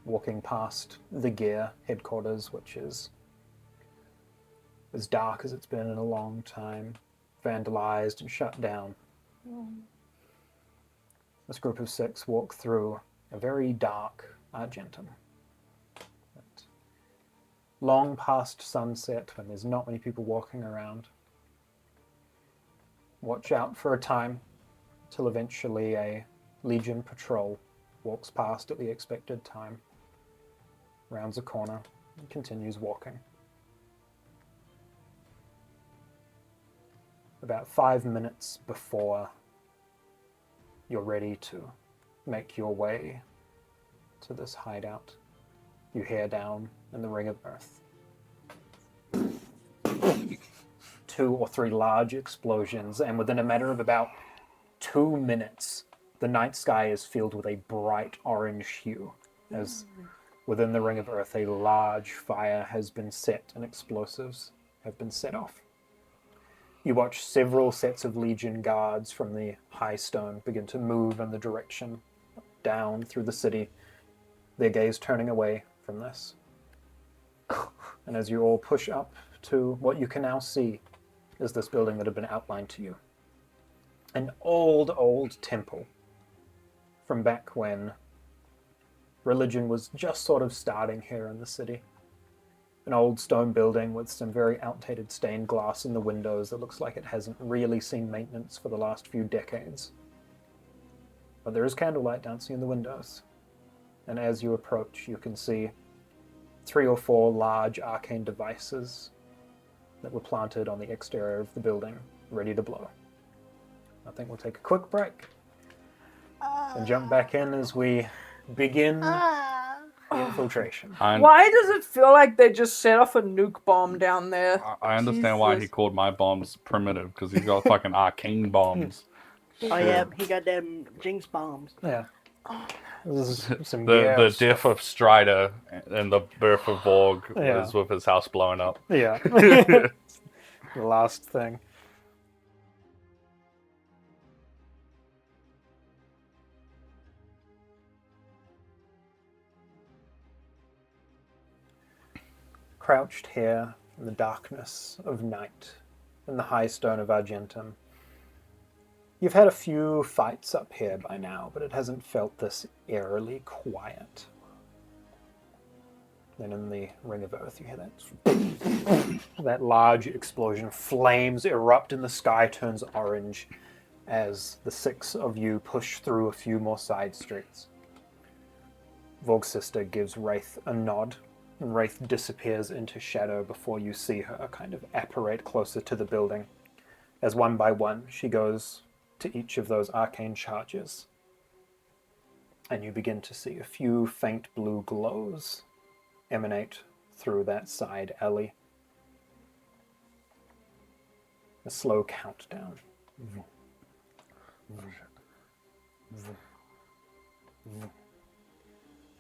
[SPEAKER 2] walking past the Gear headquarters, which is as dark as it's been in a long time, vandalized and shut down, this group of 6 walk through a very dark Argentum. Long past sunset, when there's not many people walking around. Watch out for a time, till eventually a Legion patrol walks past at the expected time, rounds a corner, and continues walking. About 5 minutes before you're ready to make your way to this hideout, you hear down in the Ring of Earth 2 or 3 large explosions, and within a matter of about 2 minutes, the night sky is filled with a bright orange hue, as within the Ring of Earth a large fire has been set and explosives have been set off. You watch several sets of Legion guards from the High Stone begin to move in the direction down through the city, their gaze turning away from this. And as you all push up to what you can now see is this building that had been outlined to you. An old temple from back when religion was just sort of starting here in the city. An old stone building with some very outdated stained glass in the windows that looks like it hasn't really seen maintenance for the last few decades. But there is candlelight dancing in the windows. And as you approach, you can see 3 or 4 large arcane devices that were planted on the exterior of the building, ready to blow. I think we'll take a quick break and jump back in as we begin the infiltration.
[SPEAKER 3] Why does it feel like they just set off a nuke bomb down there?
[SPEAKER 1] I understand why he
[SPEAKER 3] Jesus.
[SPEAKER 1] called my bombs primitive, because he's got fucking arcane bombs.
[SPEAKER 4] Oh yeah, he got them Jinx bombs.
[SPEAKER 2] Yeah. This is some
[SPEAKER 1] The death of Strider and the birth of Vorg
[SPEAKER 2] Yeah.
[SPEAKER 1] is with his house blowing up.
[SPEAKER 2] Yeah. The last thing. Crouched here in the darkness of night, in the High Stone of Argentum. You've had a few fights up here by now, but it hasn't felt this eerily quiet. Then in the Ring of Earth, you hear that large explosion. Flames erupt and the sky turns orange as the 6 of you push through a few more side streets. Vorg's sister gives Wraith a nod, and Wraith disappears into shadow before you see her kind of apparate closer to the building. As one by one, she goes to each of those arcane charges. And you begin to see a few faint blue glows emanate through that side alley. A slow countdown.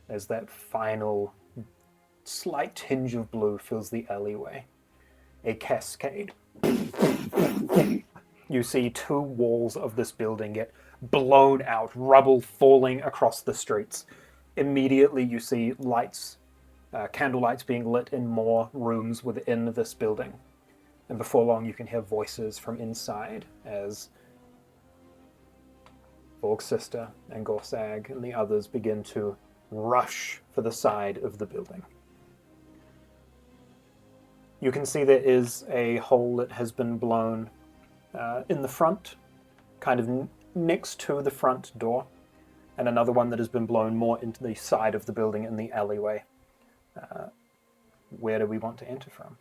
[SPEAKER 2] As that final slight tinge of blue fills the alleyway. A cascade. You see 2 walls of this building get blown out, rubble falling across the streets. Immediately you see lights, candle lights being lit in more rooms within this building. And before long you can hear voices from inside as Vorg's sister and Gorsag and the others begin to rush for the side of the building. You can see there is a hole that has been blown in the front, kind of next to the front door, and another one that has been blown more into the side of the building in the alleyway. Where do we want to enter from?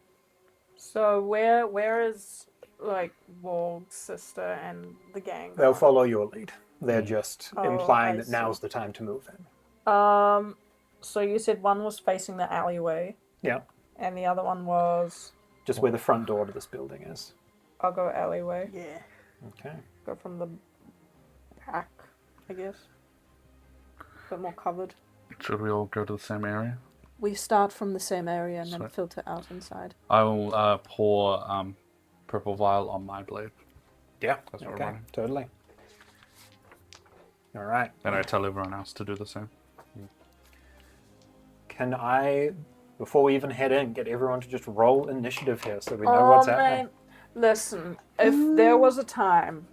[SPEAKER 3] So where is like Vorg's sister and the gang?
[SPEAKER 2] They'll follow your lead. They're just implying
[SPEAKER 3] I
[SPEAKER 2] that
[SPEAKER 3] see.
[SPEAKER 2] now's the time to move in.
[SPEAKER 3] So you said one was facing the alleyway,
[SPEAKER 2] Yeah,
[SPEAKER 3] and the other one was.
[SPEAKER 2] just where the front door to this building is.
[SPEAKER 3] I'll go alleyway.
[SPEAKER 4] Yeah.
[SPEAKER 2] Okay.
[SPEAKER 3] Go from the back, I guess. A bit more covered.
[SPEAKER 1] Should we all go to the same area?
[SPEAKER 3] We start from the same area and then
[SPEAKER 1] Sweet.
[SPEAKER 3] filter out inside.
[SPEAKER 1] I will pour purple vial on my blade.
[SPEAKER 2] Yeah,
[SPEAKER 1] That's what we're
[SPEAKER 2] okay,
[SPEAKER 1] running.
[SPEAKER 2] totally. All right.
[SPEAKER 1] And I tell everyone else to do the same.
[SPEAKER 2] Can I, before we even head in, get everyone to just roll initiative here so we know what's happening?
[SPEAKER 3] Listen, if there was a time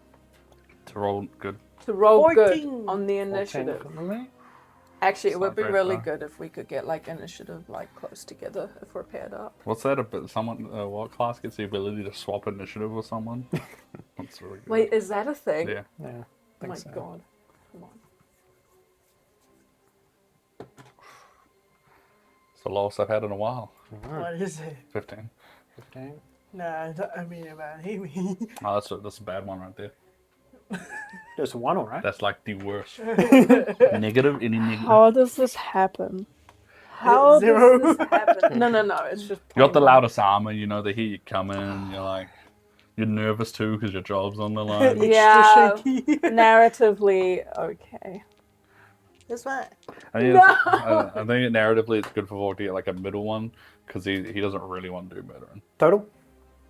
[SPEAKER 1] To roll good.
[SPEAKER 3] to roll
[SPEAKER 4] 14.
[SPEAKER 3] good on the
[SPEAKER 2] 14
[SPEAKER 3] initiative,
[SPEAKER 2] for Lily.
[SPEAKER 3] actually, it
[SPEAKER 1] It's
[SPEAKER 3] would
[SPEAKER 1] not
[SPEAKER 3] be
[SPEAKER 1] very
[SPEAKER 3] really
[SPEAKER 1] far.
[SPEAKER 3] good if we could get like initiative like close together if we're paired up.
[SPEAKER 1] What's that? Someone, what class gets the ability to swap initiative with someone? That's really good.
[SPEAKER 3] Wait, is that a thing?
[SPEAKER 1] Yeah.
[SPEAKER 2] Yeah, I
[SPEAKER 3] Oh
[SPEAKER 2] think
[SPEAKER 3] my
[SPEAKER 2] so.
[SPEAKER 3] god. Come on.
[SPEAKER 1] It's the lowest I've had in a while.
[SPEAKER 4] What is it?
[SPEAKER 1] 15.
[SPEAKER 2] 15.
[SPEAKER 4] Nah, I mean about him.
[SPEAKER 1] Oh, that's a bad one right there.
[SPEAKER 2] Just one, all right?
[SPEAKER 1] That's like the worst. Negative? Any negative?
[SPEAKER 3] How does this happen? How
[SPEAKER 4] Zero.
[SPEAKER 3] does this happen? No. It's just.
[SPEAKER 1] You got the
[SPEAKER 3] plain
[SPEAKER 1] loudest armor, you know, they hear you coming, you're like, you're nervous too because your job's on the line.
[SPEAKER 4] Extra
[SPEAKER 3] Yeah.
[SPEAKER 4] shaky.
[SPEAKER 3] Narratively, okay.
[SPEAKER 4] That's right.
[SPEAKER 1] I think, I think narratively it's good for Vorg to get like a middle one because he doesn't really want to do murdering.
[SPEAKER 2] Total?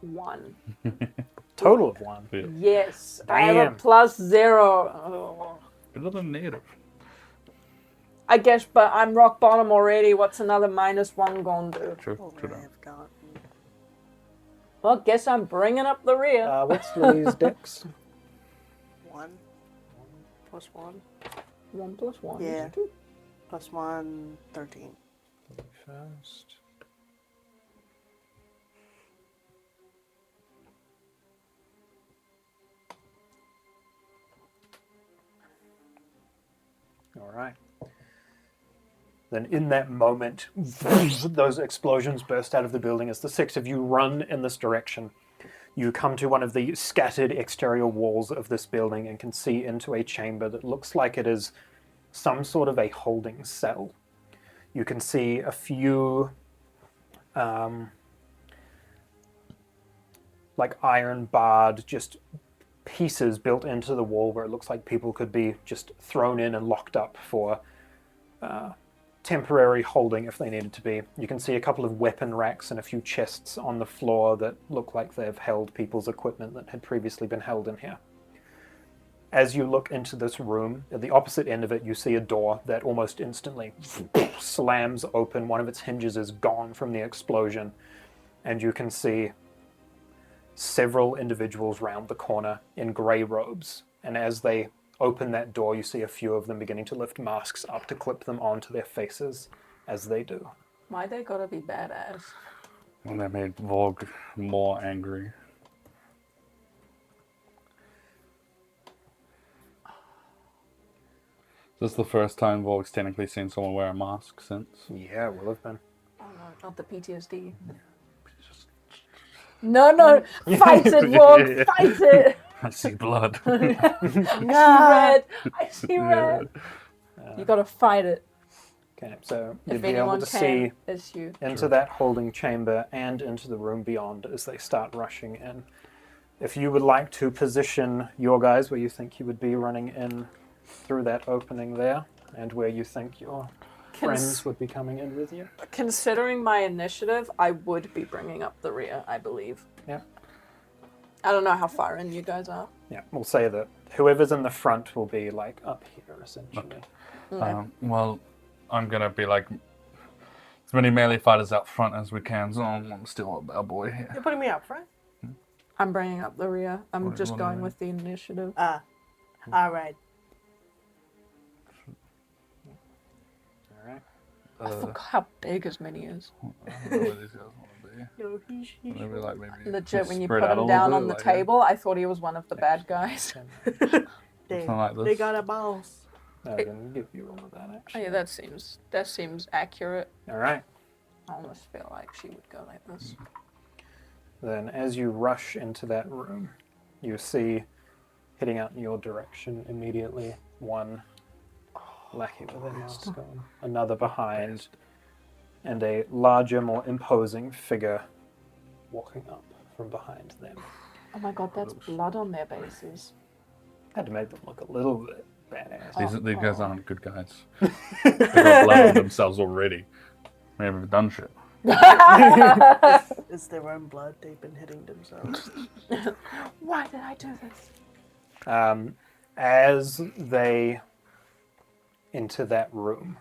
[SPEAKER 3] 1.
[SPEAKER 2] Total of 1.
[SPEAKER 1] Yeah.
[SPEAKER 3] Yes. I have a
[SPEAKER 2] Damn.
[SPEAKER 3] +0. Oh.
[SPEAKER 1] Better than negative.
[SPEAKER 3] I guess, but I'm rock bottom already. What's another -1 gonna do?
[SPEAKER 1] True,
[SPEAKER 4] What
[SPEAKER 1] true.
[SPEAKER 4] would I have gotten?
[SPEAKER 3] Well, guess I'm bringing up the rear.
[SPEAKER 2] What's Lily's dex?
[SPEAKER 4] 1 plus 1.
[SPEAKER 3] 1 + 1
[SPEAKER 4] Yeah.
[SPEAKER 3] is 2.
[SPEAKER 4] Plus 1, 13.
[SPEAKER 2] First. All right. Then in that moment, those explosions burst out of the building as the 6 of you run in this direction. You come to one of the scattered exterior walls of this building and can see into a chamber that looks like it is some sort of a holding cell. You can see a few like iron barred just pieces built into the wall where it looks like people could be just thrown in and locked up for temporary holding if they needed to be. You can see a couple of weapon racks and a few chests on the floor that look like they've held people's equipment that had previously been held in here. As you look into this room, at the opposite end of it, you see a door that almost instantly slams open. One of its hinges is gone from the explosion, and you can see several individuals round the corner in grey robes. And as they open that door, you see a few of them beginning to lift masks up to clip them onto their faces as they do.
[SPEAKER 3] Why they gotta be badass?
[SPEAKER 1] And that made Vorg more angry. This is the first time Vorg's technically seen someone wear a mask since.
[SPEAKER 2] Yeah, will have been.
[SPEAKER 3] Oh no, not the PTSD. No, fight it, Vorg, fight it!
[SPEAKER 1] I see blood.
[SPEAKER 3] I see red. You gotta fight it.
[SPEAKER 2] Okay, so
[SPEAKER 3] If
[SPEAKER 2] you'd be able
[SPEAKER 3] anyone
[SPEAKER 2] to
[SPEAKER 3] can,
[SPEAKER 2] see
[SPEAKER 3] it's you.
[SPEAKER 2] into that holding chamber and into the room beyond as they start rushing in. If you would like to position your guys where you think you would be running in through that opening there, and where you think your friends would be coming in with you.
[SPEAKER 3] Considering my initiative, I would be bringing up the rear, I believe.
[SPEAKER 2] Yeah.
[SPEAKER 3] I don't know how far in you guys are.
[SPEAKER 2] Yeah, we'll say that whoever's in the front will be like up here essentially.
[SPEAKER 1] Well, I'm gonna be like as many melee fighters out front as we can, so I'm still a boy here.
[SPEAKER 4] You're putting me up front?
[SPEAKER 3] I'm bringing up the rear. I'm
[SPEAKER 1] What do you
[SPEAKER 3] just
[SPEAKER 1] wanna
[SPEAKER 3] going
[SPEAKER 1] do?
[SPEAKER 3] with the initiative.
[SPEAKER 4] All right.
[SPEAKER 2] All right.
[SPEAKER 3] I forgot how big his mini is.
[SPEAKER 1] I don't know where these guys want to be.
[SPEAKER 4] No, he's
[SPEAKER 1] Maybe
[SPEAKER 3] Legit, when you
[SPEAKER 1] spread
[SPEAKER 3] put
[SPEAKER 1] out a
[SPEAKER 3] him
[SPEAKER 1] little
[SPEAKER 3] down
[SPEAKER 1] bit,
[SPEAKER 3] on the
[SPEAKER 1] like,
[SPEAKER 3] table, I thought he was one of the bad guys.
[SPEAKER 4] they,
[SPEAKER 1] Something like
[SPEAKER 4] they
[SPEAKER 1] this.
[SPEAKER 4] got a boss.
[SPEAKER 2] I can give you all of that
[SPEAKER 3] Oh,
[SPEAKER 2] actually.
[SPEAKER 3] yeah, that seems accurate.
[SPEAKER 2] All right.
[SPEAKER 3] I almost feel like she would go like this.
[SPEAKER 2] Then as you rush into that room, you see heading out in your direction immediately one lackey with a mask on, another behind, and a larger, more imposing figure walking up from behind them.
[SPEAKER 3] Oh my god, that's blood on their bases.
[SPEAKER 2] Had to make them look a little bit badass.
[SPEAKER 1] These guys aren't good guys. They've got blood on themselves already. They haven't done shit.
[SPEAKER 4] It's their own blood. They've been hitting themselves.
[SPEAKER 3] Why did I do this?
[SPEAKER 2] As they enter that room,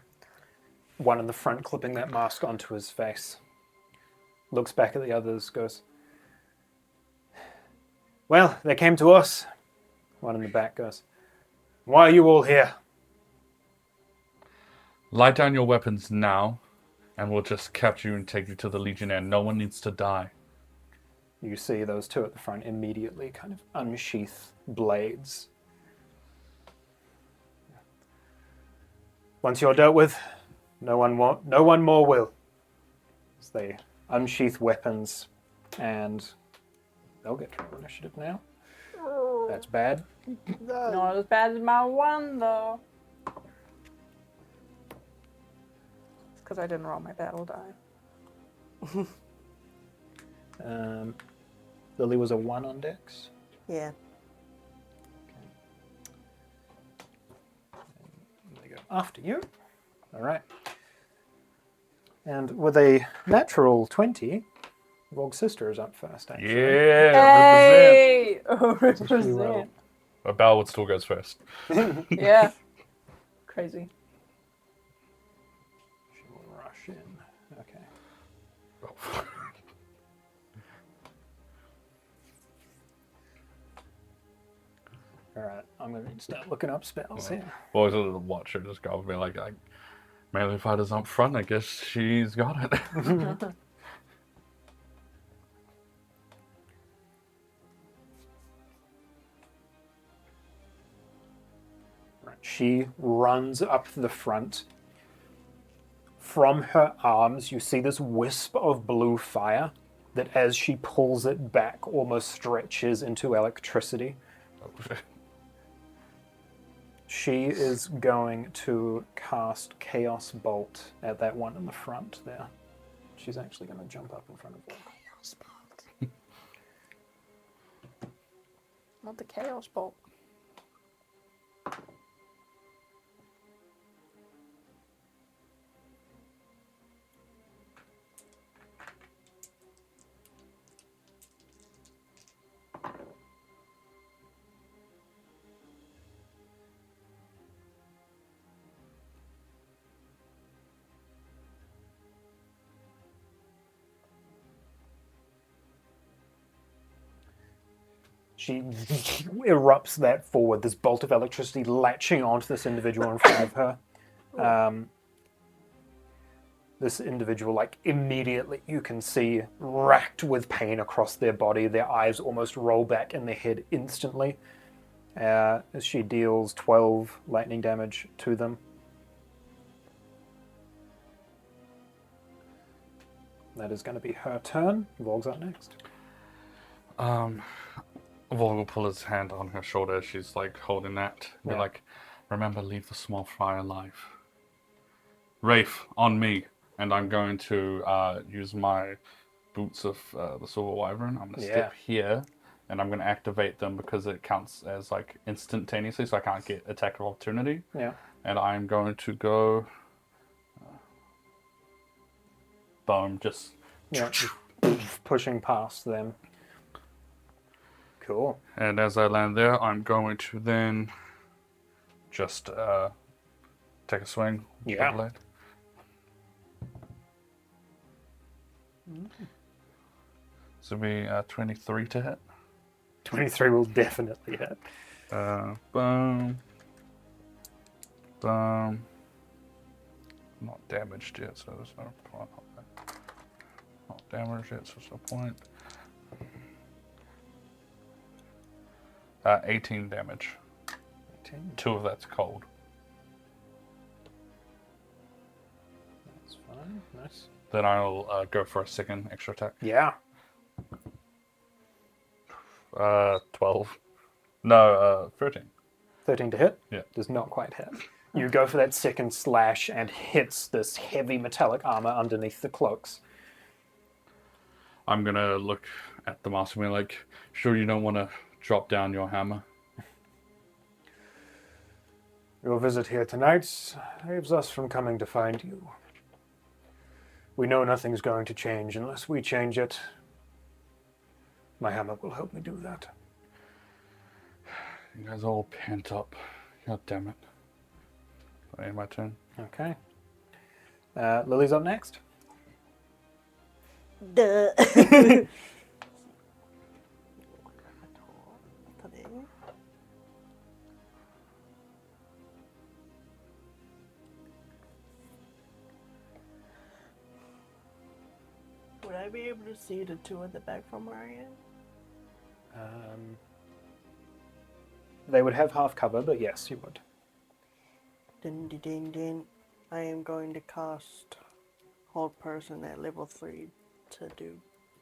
[SPEAKER 2] one in the front clipping that mask onto his face, looks back at the others, goes, "Well, they came to us." One in the back goes, "Why are you all here?"
[SPEAKER 1] Light down your weapons now, and we'll just capture you and take you to the Legionnaire. No one needs to die.
[SPEAKER 2] You see those two at the front immediately kind of unsheath blades. Once you're dealt with, no one more will. As they unsheath weapons, and they'll get to roll initiative now. That's bad.
[SPEAKER 3] Not as bad as my one, though. It's because I didn't roll my battle die.
[SPEAKER 2] Lily was a 1 on Dex.
[SPEAKER 4] Yeah.
[SPEAKER 2] They go after you. All right. And with a natural 20, Vorg's sister is up first, actually.
[SPEAKER 1] Yeah,
[SPEAKER 3] Hey! Oh,
[SPEAKER 2] She will,
[SPEAKER 3] represent.
[SPEAKER 1] But Bellwood still goes first.
[SPEAKER 3] Yeah. Crazy.
[SPEAKER 2] she will rush in. Okay. All right. I'm going to start looking up spells here.
[SPEAKER 1] Well, as a little watcher, just go with me like melee fighters up front. I guess she's got it.
[SPEAKER 2] Right. She runs up the front. From her arms, you see this wisp of blue fire that, as she pulls it back, almost stretches into electricity. She is going to cast Chaos Bolt at that one in the front there. She's actually going to jump up in front of Vorg.
[SPEAKER 4] Chaos Bolt.
[SPEAKER 3] Not the Chaos Bolt.
[SPEAKER 2] She erupts that forward, this bolt of electricity latching onto this individual in front of her. This individual, like, immediately you can see racked with pain across their body. Their eyes almost roll back in their head instantly as she deals 12 lightning damage to them. That is going to be her turn. Vorg's up next.
[SPEAKER 1] Vorg will pull his hand on her shoulder. She's like holding that. Be
[SPEAKER 2] Yeah.
[SPEAKER 1] like, remember, leave the small fry alive. Rafe, on me. And I'm going to use my boots of the Silver Wyvern. I'm going to step here, and I'm going to activate them because it counts as like instantaneously, so I can't get attack of opportunity.
[SPEAKER 2] Yeah.
[SPEAKER 1] And I'm going to go boom, just
[SPEAKER 2] Yeah, just pushing past them. Cool.
[SPEAKER 1] and as I land there, I'm going to then just take a swing with
[SPEAKER 2] Yeah.
[SPEAKER 1] the blade. So it'll be 23 to hit.
[SPEAKER 2] 23 will definitely hit.
[SPEAKER 1] Boom. Boom. Not damaged yet, so there's no point on that. Not damaged yet, so there's no point. 18 damage.
[SPEAKER 2] 18.
[SPEAKER 1] 2 of that's cold.
[SPEAKER 2] That's fine. Nice.
[SPEAKER 1] Then I'll go for a second extra attack.
[SPEAKER 2] Yeah.
[SPEAKER 1] 12. No, 13.
[SPEAKER 2] 13 to hit?
[SPEAKER 1] Yeah.
[SPEAKER 2] Does not quite hit. You go for that second slash and hits this heavy metallic armor underneath the cloaks.
[SPEAKER 1] I'm gonna look at the master and be like, sure you don't want to drop down your hammer?
[SPEAKER 2] Your visit here tonight saves us from coming to find you. We know nothing's going to change unless we change it. My hammer will help me do that.
[SPEAKER 1] You guys are all pent up. God damn it. End my turn.
[SPEAKER 2] Okay. Lily's up next.
[SPEAKER 4] Duh. Would I be able to see the two at the back from Merion?
[SPEAKER 2] They would have half cover, but yes, you would.
[SPEAKER 4] Ding, ding, ding, ding. I am going to cast Hold Person at level 3 to do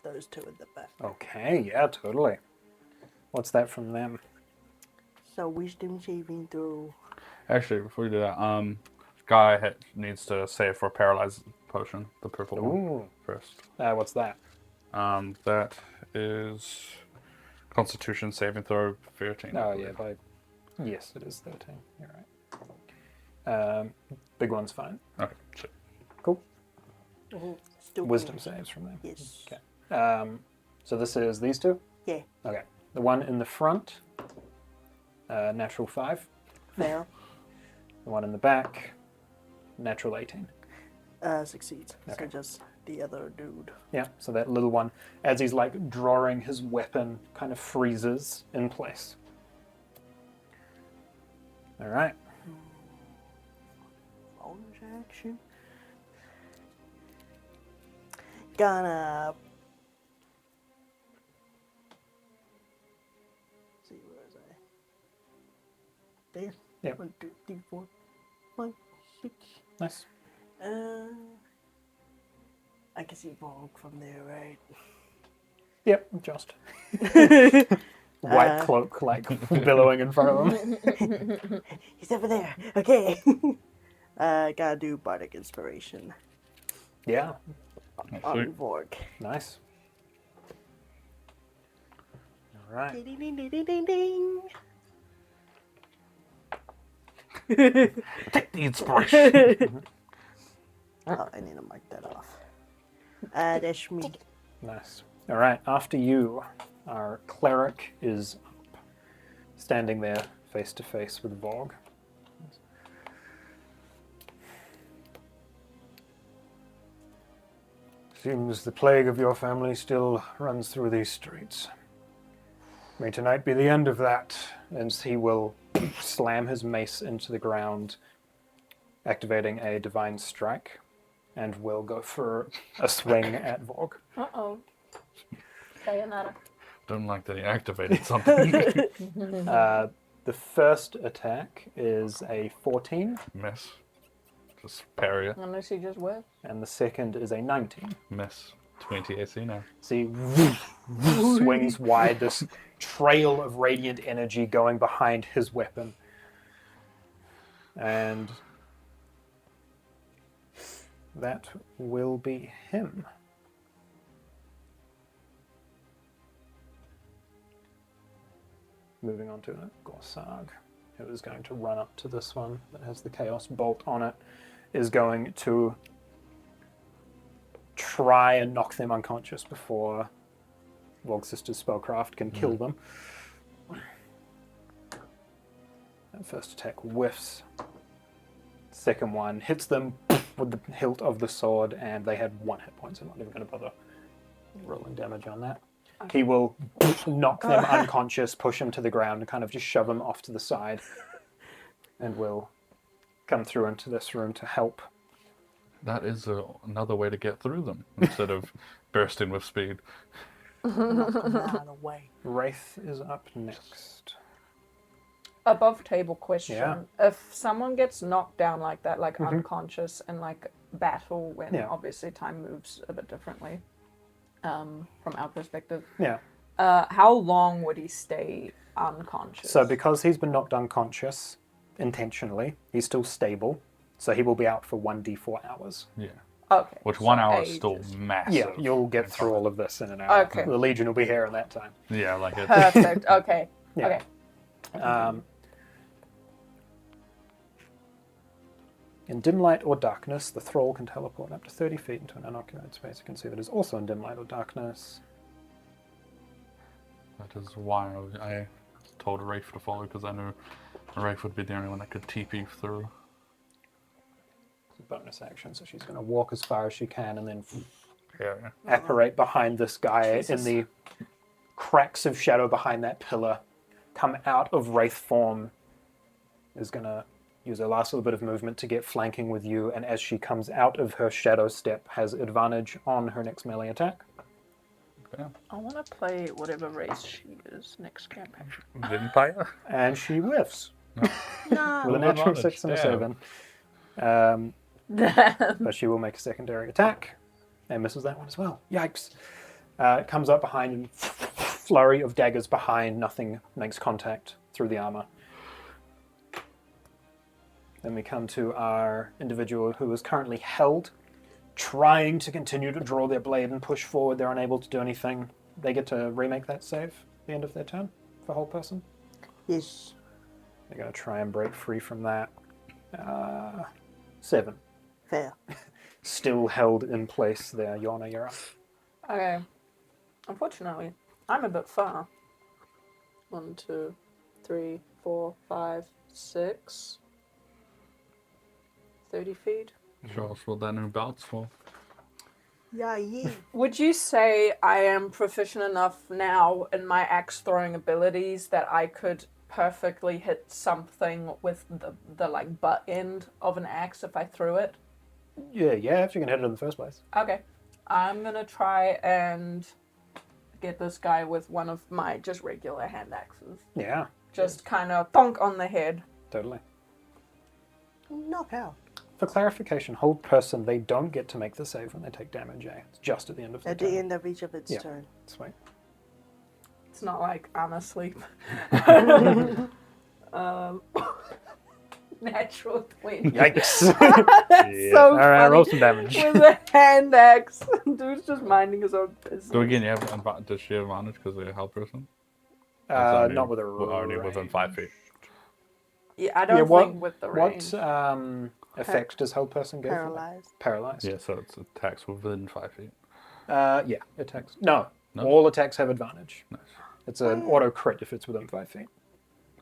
[SPEAKER 4] those two at the back.
[SPEAKER 2] Okay, yeah, totally. What's that from them?
[SPEAKER 4] So Wisdom saving throw.
[SPEAKER 1] Actually, before we do that, guy needs to save for paralyzed potion, the purple one,
[SPEAKER 2] Ooh.
[SPEAKER 1] first.
[SPEAKER 2] What's that?
[SPEAKER 1] That is Constitution saving throw 13. I
[SPEAKER 2] Oh,
[SPEAKER 1] believe.
[SPEAKER 2] yeah, yes, it is 13. You're right. Big one's fine.
[SPEAKER 1] Okay, so
[SPEAKER 2] Cool.
[SPEAKER 4] Still
[SPEAKER 2] Wisdom
[SPEAKER 4] close.
[SPEAKER 2] saves from them.
[SPEAKER 4] Yes.
[SPEAKER 2] Okay. So this is these two?
[SPEAKER 4] Yeah.
[SPEAKER 2] Okay. The one in the front, natural 5.
[SPEAKER 4] Fail.
[SPEAKER 2] The one in the back, natural 18.
[SPEAKER 4] Succeeds.
[SPEAKER 2] Okay.
[SPEAKER 4] So just the other dude.
[SPEAKER 2] Yeah, so that little one, as he's like drawing his weapon, kind of freezes in place. All right.
[SPEAKER 4] Bonus action. Gonna. See, where is I? There.
[SPEAKER 2] Yep.
[SPEAKER 4] 1, 2, 3, 4, 5, 6.
[SPEAKER 2] Nice.
[SPEAKER 4] I can see Vorg from there, right?
[SPEAKER 2] Yep, just. White cloak, like, billowing in front of him.
[SPEAKER 4] He's over there. Okay. Gotta do Bardic Inspiration
[SPEAKER 2] Yeah,
[SPEAKER 4] on Vorg.
[SPEAKER 2] nice. All right.
[SPEAKER 4] Ding, ding, ding, ding, ding, ding.
[SPEAKER 1] take the inspiration.
[SPEAKER 4] Oh, I need to mark that off. That's me.
[SPEAKER 2] Nice. All right, after you, our cleric is up, standing there face to face with Vorg. Seems the plague of your family still runs through these streets. May tonight be the end of that, and he will slam his mace into the ground, activating a divine strike, and will go for a swing at Vorg.
[SPEAKER 3] Uh-oh. Sayonara.
[SPEAKER 1] Don't like that he activated something.
[SPEAKER 2] The first attack is a 14,
[SPEAKER 1] Miss. Just parry it.
[SPEAKER 3] Unless he just whipped.
[SPEAKER 2] and the second is a 19.
[SPEAKER 1] Miss. 20 AC now.
[SPEAKER 2] So he swings wide, this trail of radiant energy going behind his weapon. And that will be him. Moving on to Gorsag, who is going to run up to this one that has the Chaos Bolt on it, is going to try and knock them unconscious before Vorg's sister's spellcraft can kill them. That first attack whiffs. Second one hits them with the hilt of the sword, and they had 1 hit point, so I'm not even going to bother rolling damage on that. He will knock them unconscious, push them to the ground, and kind of just shove them off to the side, and will come through into this room to help.
[SPEAKER 1] That is another way to get through them instead of bursting with speed.
[SPEAKER 4] Knock them out of the way.
[SPEAKER 2] Wraith is up next.
[SPEAKER 3] Above table question.
[SPEAKER 2] Yeah.
[SPEAKER 3] If someone gets knocked down like that, like unconscious in like battle, when obviously time moves a bit differently from our perspective, how long would he stay unconscious?
[SPEAKER 2] So because he's been knocked unconscious intentionally, he's still stable, so he will be out for 1d4 hours.
[SPEAKER 1] Yeah.
[SPEAKER 3] Okay.
[SPEAKER 1] Which
[SPEAKER 3] so
[SPEAKER 1] 1 hour is
[SPEAKER 3] ages.
[SPEAKER 1] still massive.
[SPEAKER 2] Yeah, you'll get through all of this in an hour.
[SPEAKER 3] Okay.
[SPEAKER 2] The Legion will be here in that time.
[SPEAKER 1] Yeah, like it's...
[SPEAKER 3] Perfect. Okay.
[SPEAKER 2] Yeah.
[SPEAKER 3] Okay.
[SPEAKER 2] In dim light or darkness, the thrall can teleport up to 30 feet into an unoccupied space. You can see that is also in dim light or darkness.
[SPEAKER 1] That is why I told Rafe to follow, because I knew Rafe would be the only one that could TP through.
[SPEAKER 2] It's a bonus action, so she's going to walk as far as she can and then
[SPEAKER 1] Yeah.
[SPEAKER 2] apparate behind this guy in the cracks of shadow behind that pillar. Come out of Wraith form. Is going to use her last little bit of movement to get flanking with you, and as she comes out of her shadow step, has advantage on her next melee attack.
[SPEAKER 1] Okay.
[SPEAKER 3] I want to play whatever race she is next campaign.
[SPEAKER 1] Vampire?
[SPEAKER 2] And she whiffs.
[SPEAKER 4] No.
[SPEAKER 2] With a natural
[SPEAKER 1] advantage,
[SPEAKER 2] 6 and a
[SPEAKER 1] damn.
[SPEAKER 2] 7. But she will make a secondary attack and misses that one as well. Yikes. It comes up behind and flurry of daggers behind. Nothing makes contact through the armor. Then we come to our individual who is currently held, trying to continue to draw their blade and push forward. They're unable to do anything. They get to remake that save at the end of their turn for whole person.
[SPEAKER 4] Yes.
[SPEAKER 2] They're going to try and break free from that. 7.
[SPEAKER 4] Fair.
[SPEAKER 2] Still held in place there. Yorna, you're up.
[SPEAKER 3] Okay. Unfortunately, I'm a bit far. 1, 2, 3, 4, 5, 6. 30 feet.
[SPEAKER 1] Show us what that new belt's for.
[SPEAKER 4] Yeah.
[SPEAKER 3] Would you say I am proficient enough now in my axe throwing abilities that I could perfectly hit something with the like butt end of an axe if I threw it?
[SPEAKER 2] Yeah, if you can hit it in the first place.
[SPEAKER 3] Okay. I'm gonna try and get this guy with one of my just regular hand axes.
[SPEAKER 2] Yeah,
[SPEAKER 3] Just kind of thunk on the head.
[SPEAKER 2] totally.
[SPEAKER 4] Knock out.
[SPEAKER 2] For clarification, hold person, they don't get to make the save when they take damage, eh? It's just at the end of the
[SPEAKER 4] At
[SPEAKER 2] turn.
[SPEAKER 4] the end of each of its
[SPEAKER 2] Yeah.
[SPEAKER 4] turn.
[SPEAKER 2] Sweet.
[SPEAKER 3] It's not like I'm asleep. Natural 20.
[SPEAKER 2] Yikes.
[SPEAKER 3] That's so
[SPEAKER 2] All right,
[SPEAKER 3] funny.
[SPEAKER 2] roll some damage.
[SPEAKER 3] With a hand axe. Dude's just minding his own business.
[SPEAKER 1] So again, you have does she have advantage because they're a health person?
[SPEAKER 2] Not with a
[SPEAKER 1] Only within 5 feet.
[SPEAKER 3] Yeah, I don't think with the range.
[SPEAKER 2] What effect does hold person get?
[SPEAKER 4] Paralyzed.
[SPEAKER 2] Paralyzed.
[SPEAKER 1] Yeah, so it's attacks within 5 feet.
[SPEAKER 2] Yeah, attacks. No, all attacks have advantage.
[SPEAKER 1] Nice.
[SPEAKER 2] It's an auto crit if it's within 5 feet.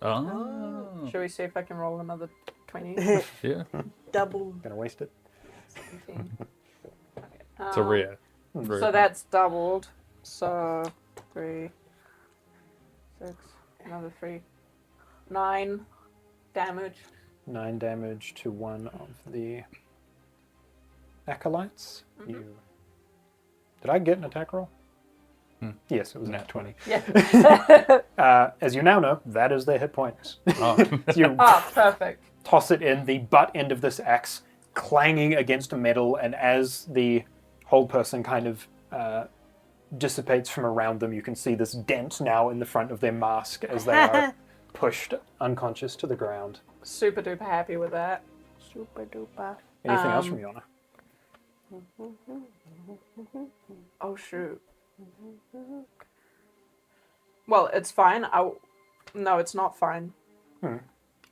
[SPEAKER 1] Oh.
[SPEAKER 3] Should we see if I can roll another 20?
[SPEAKER 1] Yeah.
[SPEAKER 4] Double.
[SPEAKER 2] Gonna waste it.
[SPEAKER 3] 17.
[SPEAKER 1] It's a rare.
[SPEAKER 3] So that's doubled. So 3, 6, another 3. 9 damage.
[SPEAKER 2] 9 damage to one of the acolytes. You. Did I get an attack roll? Yes, it was a nat 20.
[SPEAKER 3] Yeah.
[SPEAKER 2] As you now know, that is their hit points.
[SPEAKER 1] Oh.
[SPEAKER 2] You
[SPEAKER 3] Perfect.
[SPEAKER 2] toss it in, the butt end of this axe clanging against metal, and as the whole person kind of dissipates from around them, you can see this dent now in the front of their mask as they are pushed unconscious to the ground.
[SPEAKER 3] Super duper happy with that.
[SPEAKER 4] Super duper.
[SPEAKER 2] Anything else from Yorna?
[SPEAKER 3] Oh shoot. Well, it's fine. No, it's not fine.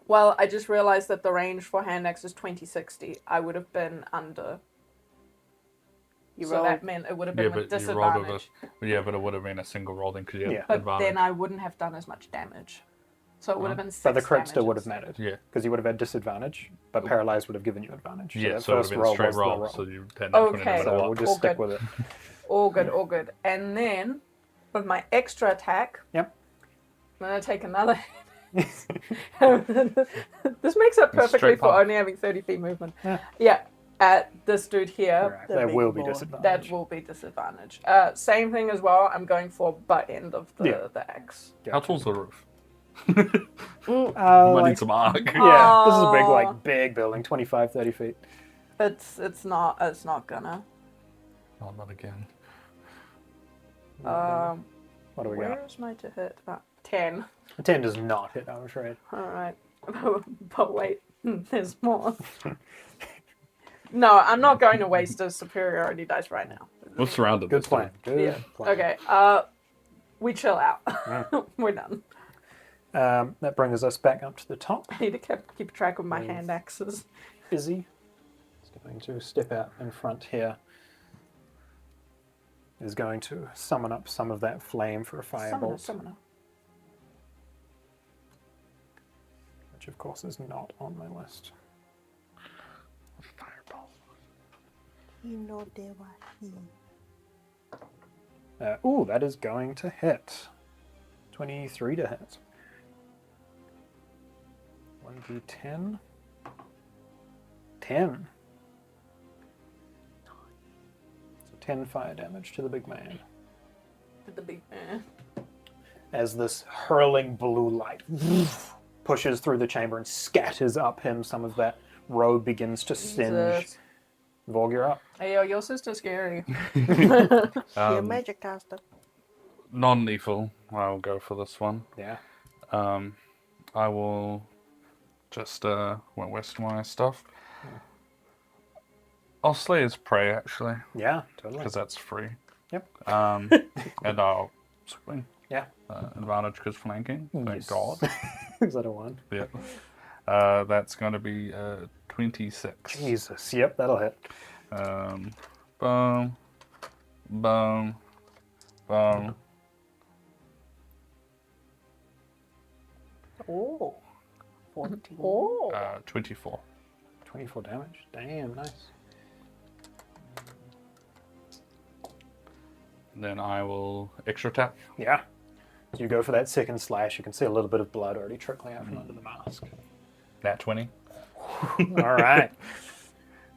[SPEAKER 3] Well, I just realized that the range for hand axe is 2060. I would have been under.
[SPEAKER 4] You
[SPEAKER 3] so
[SPEAKER 4] rolled.
[SPEAKER 3] that meant it would have been
[SPEAKER 1] Yeah,
[SPEAKER 3] with
[SPEAKER 1] but you rolled with
[SPEAKER 3] disadvantage.
[SPEAKER 1] but it would have been a single roll then because you had
[SPEAKER 2] Yeah.
[SPEAKER 3] But
[SPEAKER 1] advantage.
[SPEAKER 3] then I wouldn't have done as much damage. So it would have been 6
[SPEAKER 2] But the crit still
[SPEAKER 3] damage
[SPEAKER 2] would have
[SPEAKER 3] instead.
[SPEAKER 2] mattered.
[SPEAKER 1] Yeah.
[SPEAKER 2] Because you would have had disadvantage, but paralyzed would have given you advantage.
[SPEAKER 1] Yeah,
[SPEAKER 2] that
[SPEAKER 1] so it would have
[SPEAKER 2] first
[SPEAKER 1] been a
[SPEAKER 2] roll
[SPEAKER 1] straight
[SPEAKER 2] was the
[SPEAKER 1] roll,
[SPEAKER 2] roll.
[SPEAKER 1] so you had that 20 no
[SPEAKER 3] Okay.
[SPEAKER 1] matter
[SPEAKER 2] So
[SPEAKER 1] what.
[SPEAKER 2] we'll just
[SPEAKER 3] All
[SPEAKER 2] stick
[SPEAKER 3] good.
[SPEAKER 2] with it.
[SPEAKER 3] All good, all good. And then, with my extra attack,
[SPEAKER 2] Yep.
[SPEAKER 3] I'm going to take another This makes up perfectly
[SPEAKER 1] straight
[SPEAKER 3] for
[SPEAKER 1] path.
[SPEAKER 3] only having 30 feet movement.
[SPEAKER 2] Yeah.
[SPEAKER 3] Yeah, at this dude here,
[SPEAKER 2] Right.
[SPEAKER 4] The
[SPEAKER 2] There
[SPEAKER 4] big
[SPEAKER 2] will be
[SPEAKER 4] boy.
[SPEAKER 2] disadvantage.
[SPEAKER 3] that will be disadvantage. Same thing as well. I'm going for butt end of the axe.
[SPEAKER 1] How tall's the roof?
[SPEAKER 2] Uh,
[SPEAKER 1] Might
[SPEAKER 2] like,
[SPEAKER 1] need some arc.
[SPEAKER 2] yeah, this is a big,
[SPEAKER 3] Aw.
[SPEAKER 2] big building, 25, 30 feet.
[SPEAKER 3] It's not gonna.
[SPEAKER 1] Oh, not again.
[SPEAKER 2] What do we got?
[SPEAKER 3] Where's my to hit? 10.
[SPEAKER 2] A 10 does not hit, I'm afraid.
[SPEAKER 3] All right, but wait, there's more. No, I'm not going to waste a superiority dice right now.
[SPEAKER 1] We're surrounded.
[SPEAKER 2] Good
[SPEAKER 1] this
[SPEAKER 2] plan.
[SPEAKER 1] time.
[SPEAKER 2] Good
[SPEAKER 3] Yeah.
[SPEAKER 2] plan.
[SPEAKER 3] Okay. We chill out. We're done.
[SPEAKER 2] That brings us back up to the top.
[SPEAKER 3] I need to keep track of my hand axes.
[SPEAKER 2] Izzy is going to step out in front here. Is going to summon up some of that flame for a firebolt,
[SPEAKER 3] Summoner.
[SPEAKER 2] which of course is not on my list.
[SPEAKER 1] Fireball.
[SPEAKER 4] You know they were he.
[SPEAKER 2] Ooh, that is going to hit. 23 to hit. 1d10. 10. So 10 fire damage to the big man.
[SPEAKER 3] The big man.
[SPEAKER 2] As this hurling blue light pushes through the chamber and scatters up him, some of that robe begins to singe.
[SPEAKER 3] Jesus.
[SPEAKER 2] Vorg, you're up.
[SPEAKER 3] Hey, yo, your sister's scary.
[SPEAKER 4] You're a magic caster.
[SPEAKER 1] Non-lethal. I'll go for this one.
[SPEAKER 2] Yeah.
[SPEAKER 1] I will just west my stuff. I'll slay his prey actually,
[SPEAKER 2] Yeah, totally.
[SPEAKER 1] because that's free.
[SPEAKER 2] Yep.
[SPEAKER 1] And I'll swing.
[SPEAKER 2] Yeah.
[SPEAKER 1] Advantage because flanking. Thank
[SPEAKER 2] Yes.
[SPEAKER 1] God.
[SPEAKER 2] Is that a 1?
[SPEAKER 1] Yeah. That's going to be 26.
[SPEAKER 2] Jesus. Yep, that'll hit.
[SPEAKER 1] Boom. Boom. Boom.
[SPEAKER 4] Oh. 14.
[SPEAKER 3] Oh.
[SPEAKER 1] 24.
[SPEAKER 2] 24 damage. Damn, nice.
[SPEAKER 1] Then I will extra attack.
[SPEAKER 2] Yeah. You go for that second slash. You can see a little bit of blood already trickling out from under the mask.
[SPEAKER 1] Nat 20.
[SPEAKER 2] All right.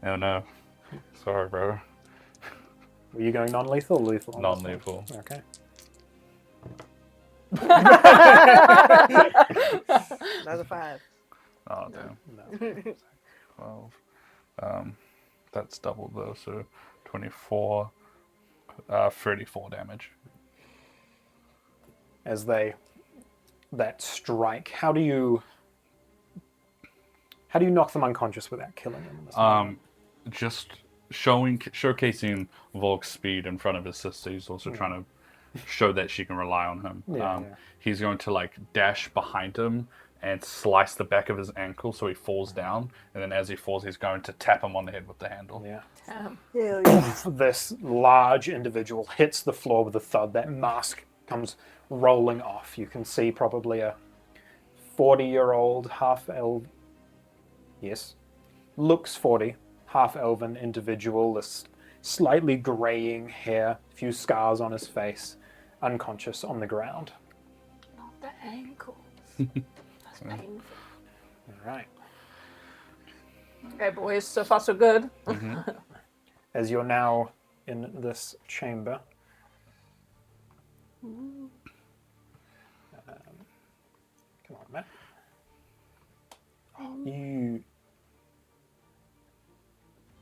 [SPEAKER 1] Oh no. Sorry, bro.
[SPEAKER 2] Were you going non-lethal or lethal? on this one?
[SPEAKER 1] Non-lethal.
[SPEAKER 2] Okay.
[SPEAKER 4] That's a 5.
[SPEAKER 1] Oh, damn.
[SPEAKER 2] No.
[SPEAKER 1] 12. That's double though, so 24. 34 damage.
[SPEAKER 2] As that strike, how do you knock them unconscious without killing them? in this moment?
[SPEAKER 1] Just showcasing Vorg's speed in front of his sister. He's also trying to show that she can rely on him.
[SPEAKER 2] Yeah.
[SPEAKER 1] He's going to like dash behind him and slice the back of his ankle so he falls down. And then as he falls, he's going to tap him on the head with the handle.
[SPEAKER 2] Yeah.
[SPEAKER 4] Hell yeah.
[SPEAKER 2] This large individual hits the floor with a thud. That mask comes rolling off. You can see probably a 40-year-old half-elf. Yes. Looks 40. Half-elven individual. This slightly graying hair. A few scars on his face. Unconscious on the ground.
[SPEAKER 3] Not the ankle. That's painful.
[SPEAKER 2] All right.
[SPEAKER 3] Okay, boys, so far so good.
[SPEAKER 2] As you're now in this chamber. Come on, Matt.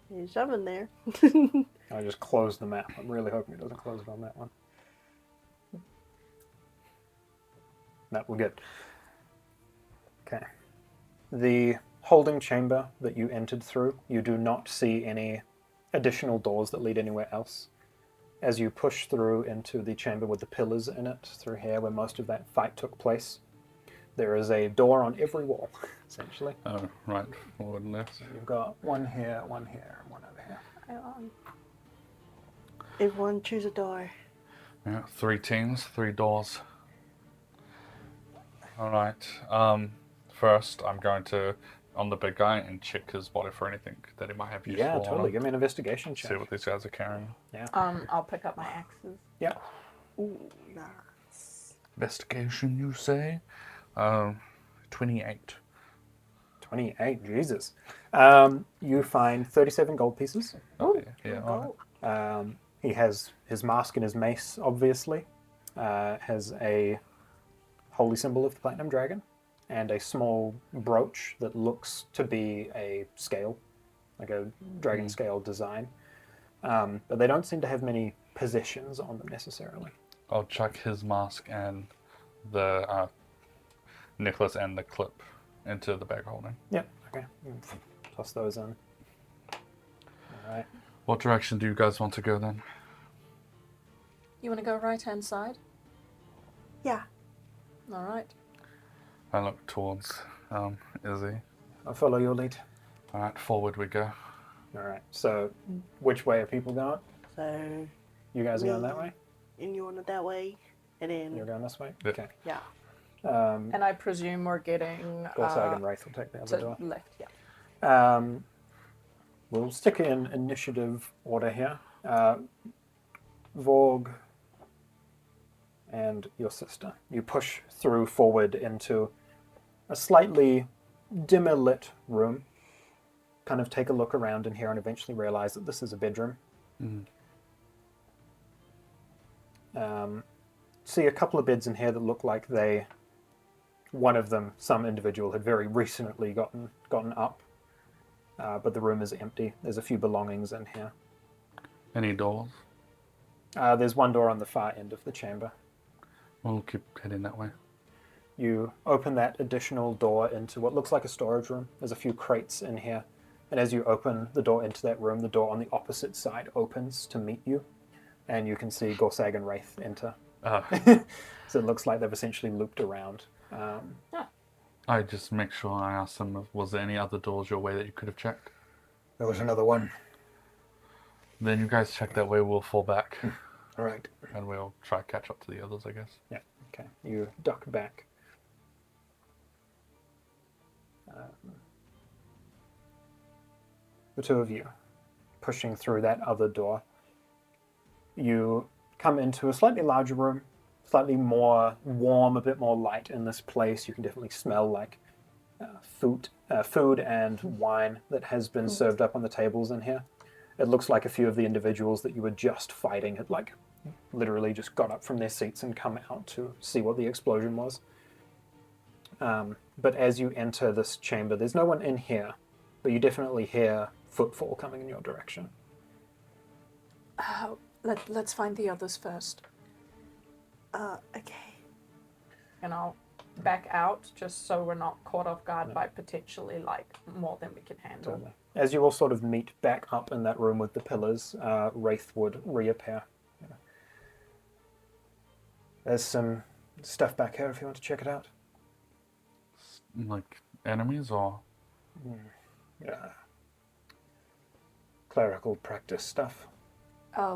[SPEAKER 4] There's something there.
[SPEAKER 2] I just closed the map. I'm really hoping it doesn't close it on that one. No, we're good. Okay. The holding chamber that you entered through, you do not see any additional doors that lead anywhere else. As you push through into the chamber with the pillars in it, through here where most of that fight took place, there is a door on every wall, essentially.
[SPEAKER 1] Oh, right. Forward and left.
[SPEAKER 2] You've got one here, and one over here.
[SPEAKER 4] Everyone choose a door.
[SPEAKER 1] Yeah, 3 teams, 3 doors. Alright. First, I'm going to, on the big guy, and check his body for anything that he might have useful
[SPEAKER 2] Yeah,
[SPEAKER 1] on
[SPEAKER 2] totally.
[SPEAKER 1] him.
[SPEAKER 2] Give me an investigation
[SPEAKER 1] See
[SPEAKER 2] check.
[SPEAKER 1] what these guys are carrying.
[SPEAKER 2] Yeah.
[SPEAKER 3] I'll pick up my axes.
[SPEAKER 2] Yeah.
[SPEAKER 4] Ooh, nice.
[SPEAKER 1] Investigation, you say? 28.
[SPEAKER 2] 28. Jesus. You find 37 gold pieces.
[SPEAKER 1] Oh, yeah.
[SPEAKER 4] Go.
[SPEAKER 2] He has his mask and his mace, obviously. Has a holy symbol of the Platinum Dragon and a small brooch that looks to be a scale, like a dragon scale design. But they don't seem to have many possessions on them necessarily.
[SPEAKER 1] I'll chuck his mask and the necklace and the clip into the bag holding.
[SPEAKER 2] Yep. Okay. Toss those in. All right.
[SPEAKER 1] What direction do you guys want to go then?
[SPEAKER 3] You want to go right-hand side?
[SPEAKER 4] Yeah.
[SPEAKER 3] All right.
[SPEAKER 1] I look towards Izzy.
[SPEAKER 2] I'll follow your lead.
[SPEAKER 1] Alright, forward we go.
[SPEAKER 2] All right. So, which way are people going?
[SPEAKER 4] So,
[SPEAKER 2] You guys are going that way?
[SPEAKER 4] and you want it that way, and then
[SPEAKER 2] You're going this way?
[SPEAKER 1] Yep.
[SPEAKER 2] Okay.
[SPEAKER 4] yeah.
[SPEAKER 3] And I presume we're getting
[SPEAKER 2] Gorsag and Wraith will take the other
[SPEAKER 3] to
[SPEAKER 2] door.
[SPEAKER 3] left. Yeah.
[SPEAKER 2] We'll stick in initiative order here. Vorg and your sister. You push through forward into a slightly dimmer lit room. Kind of take a look around in here and eventually realize that this is a bedroom. See a couple of beds in here that look like one of them, some individual had very recently gotten up. But the room is empty. There's a few belongings in here.
[SPEAKER 1] Any doors?
[SPEAKER 2] There's one door on the far end of the chamber.
[SPEAKER 1] We'll keep heading that way.
[SPEAKER 2] You open that additional door into what looks like a storage room. There's a few crates in here. And as you open the door into that room, the door on the opposite side opens to meet you. And you can see Gorsag and Wraith enter. So it looks like they've essentially looped around.
[SPEAKER 1] I just make sure I ask them, was there any other doors your way that you could have checked?
[SPEAKER 2] There was another one.
[SPEAKER 1] Then you guys check that way, we'll fall back.
[SPEAKER 2] All right.
[SPEAKER 1] And we'll try to catch up to the others, I guess.
[SPEAKER 2] Yeah, okay. You duck back. The two of you pushing through that other door. You come into a slightly larger room, slightly more warm, a bit more light in this place. You can definitely smell like food and wine that has been served up on the tables in here. It looks like a few of the individuals that you were just fighting had literally just got up from their seats and come out to see what the explosion was. But as you enter this chamber, there's no one in here, but you definitely hear footfall coming in your direction.
[SPEAKER 3] Let's find the others first.
[SPEAKER 4] Okay.
[SPEAKER 3] And I'll back out just so we're not caught off guard by potentially more than we can handle.
[SPEAKER 2] Totally. As you all sort of meet back up in that room with the pillars, Wraith would reappear. There's some stuff back here if you want to check it out.
[SPEAKER 1] Like enemies or?
[SPEAKER 2] Yeah. Clerical practice stuff.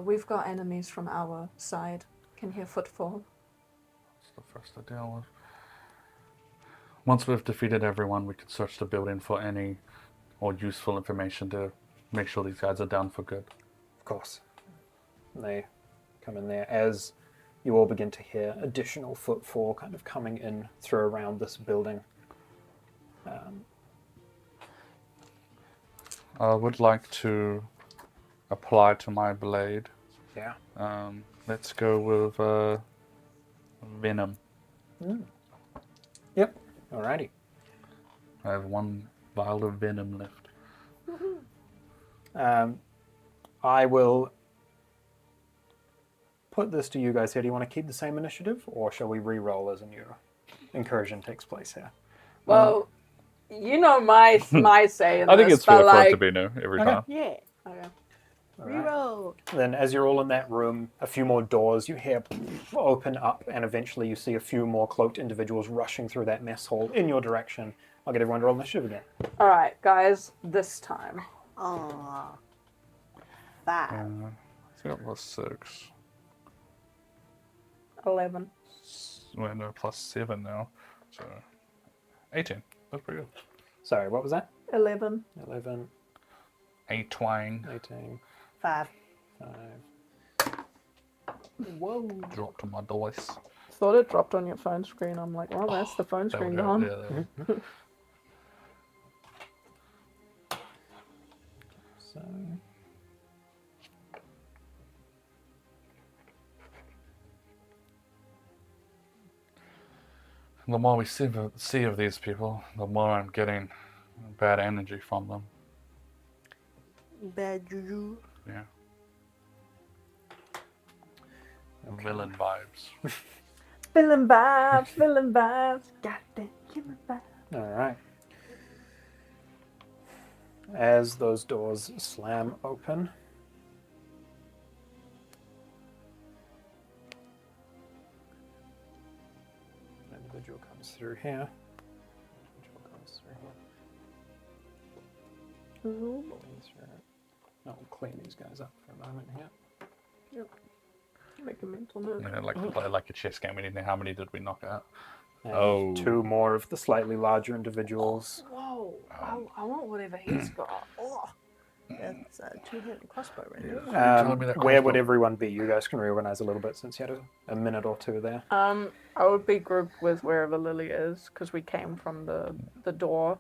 [SPEAKER 3] We've got enemies from our side. Can hear footfall.
[SPEAKER 1] It's the first to deal with. Once we've defeated everyone, we can search the building for any or useful information to make sure these guys are down for good.
[SPEAKER 2] Of course. And they come in there as you all begin to hear additional footfall kind of coming in through around this building.
[SPEAKER 1] I would like to apply to my blade.
[SPEAKER 2] Yeah.
[SPEAKER 1] Let's go with venom.
[SPEAKER 2] Yep. Alrighty.
[SPEAKER 1] I have 1 vial of venom left.
[SPEAKER 2] I will put this to you guys here. Do you want to keep the same initiative, or shall we re-roll as a new incursion takes place here?
[SPEAKER 3] Well, you know my say in
[SPEAKER 1] I think
[SPEAKER 3] this,
[SPEAKER 1] it's fair
[SPEAKER 3] but
[SPEAKER 1] for it to be new every time.
[SPEAKER 4] Yeah.
[SPEAKER 3] Okay.
[SPEAKER 4] Reroll.
[SPEAKER 2] Then as you're all in that room, a few more doors you hear open up, and eventually you see a few more cloaked individuals rushing through that mess hall in your direction. I'll get everyone to roll initiative again.
[SPEAKER 3] All right, guys. This time.
[SPEAKER 4] Aww. 5.
[SPEAKER 1] It's got plus 6.
[SPEAKER 3] 11.
[SPEAKER 1] We're no plus 7 now. So 18. That's pretty good.
[SPEAKER 2] Sorry, what was that?
[SPEAKER 3] 11.
[SPEAKER 2] 11,
[SPEAKER 1] A twang.
[SPEAKER 2] 18,
[SPEAKER 4] 5.
[SPEAKER 2] 5.
[SPEAKER 3] Whoa.
[SPEAKER 1] Dropped on my dice.
[SPEAKER 3] Thought it dropped on your phone screen. I'm like, well, that's the phone
[SPEAKER 1] There we
[SPEAKER 3] screen
[SPEAKER 1] go.
[SPEAKER 3] gone.
[SPEAKER 1] Yeah, there we go.
[SPEAKER 2] So,
[SPEAKER 1] The more we see of these people, the more I'm getting bad energy from them.
[SPEAKER 4] Bad juju.
[SPEAKER 1] Yeah. Villain vibes.
[SPEAKER 3] Villain vibes, villain vibes. Goddamn human vibes.
[SPEAKER 2] all right. As those doors slam open, an individual comes through here. Individual comes through here.
[SPEAKER 3] Ooh.
[SPEAKER 2] Clean through it. I'll clean these guys up for a moment here.
[SPEAKER 3] Yep. Make a mental note.
[SPEAKER 1] Yeah, like to play like a chess game. We didn't know how many did we knock out.
[SPEAKER 2] And
[SPEAKER 1] Oh.
[SPEAKER 2] 2 more of the slightly larger individuals.
[SPEAKER 3] Whoa. I want whatever he's got. Oh.
[SPEAKER 4] That's a 2-handed crossbow right there.
[SPEAKER 1] telling me that
[SPEAKER 2] Where would
[SPEAKER 1] crossbow-
[SPEAKER 2] everyone be? You guys can reorganize a little bit since you had a minute or two there.
[SPEAKER 3] I would be grouped with wherever Lily is because we came from the door,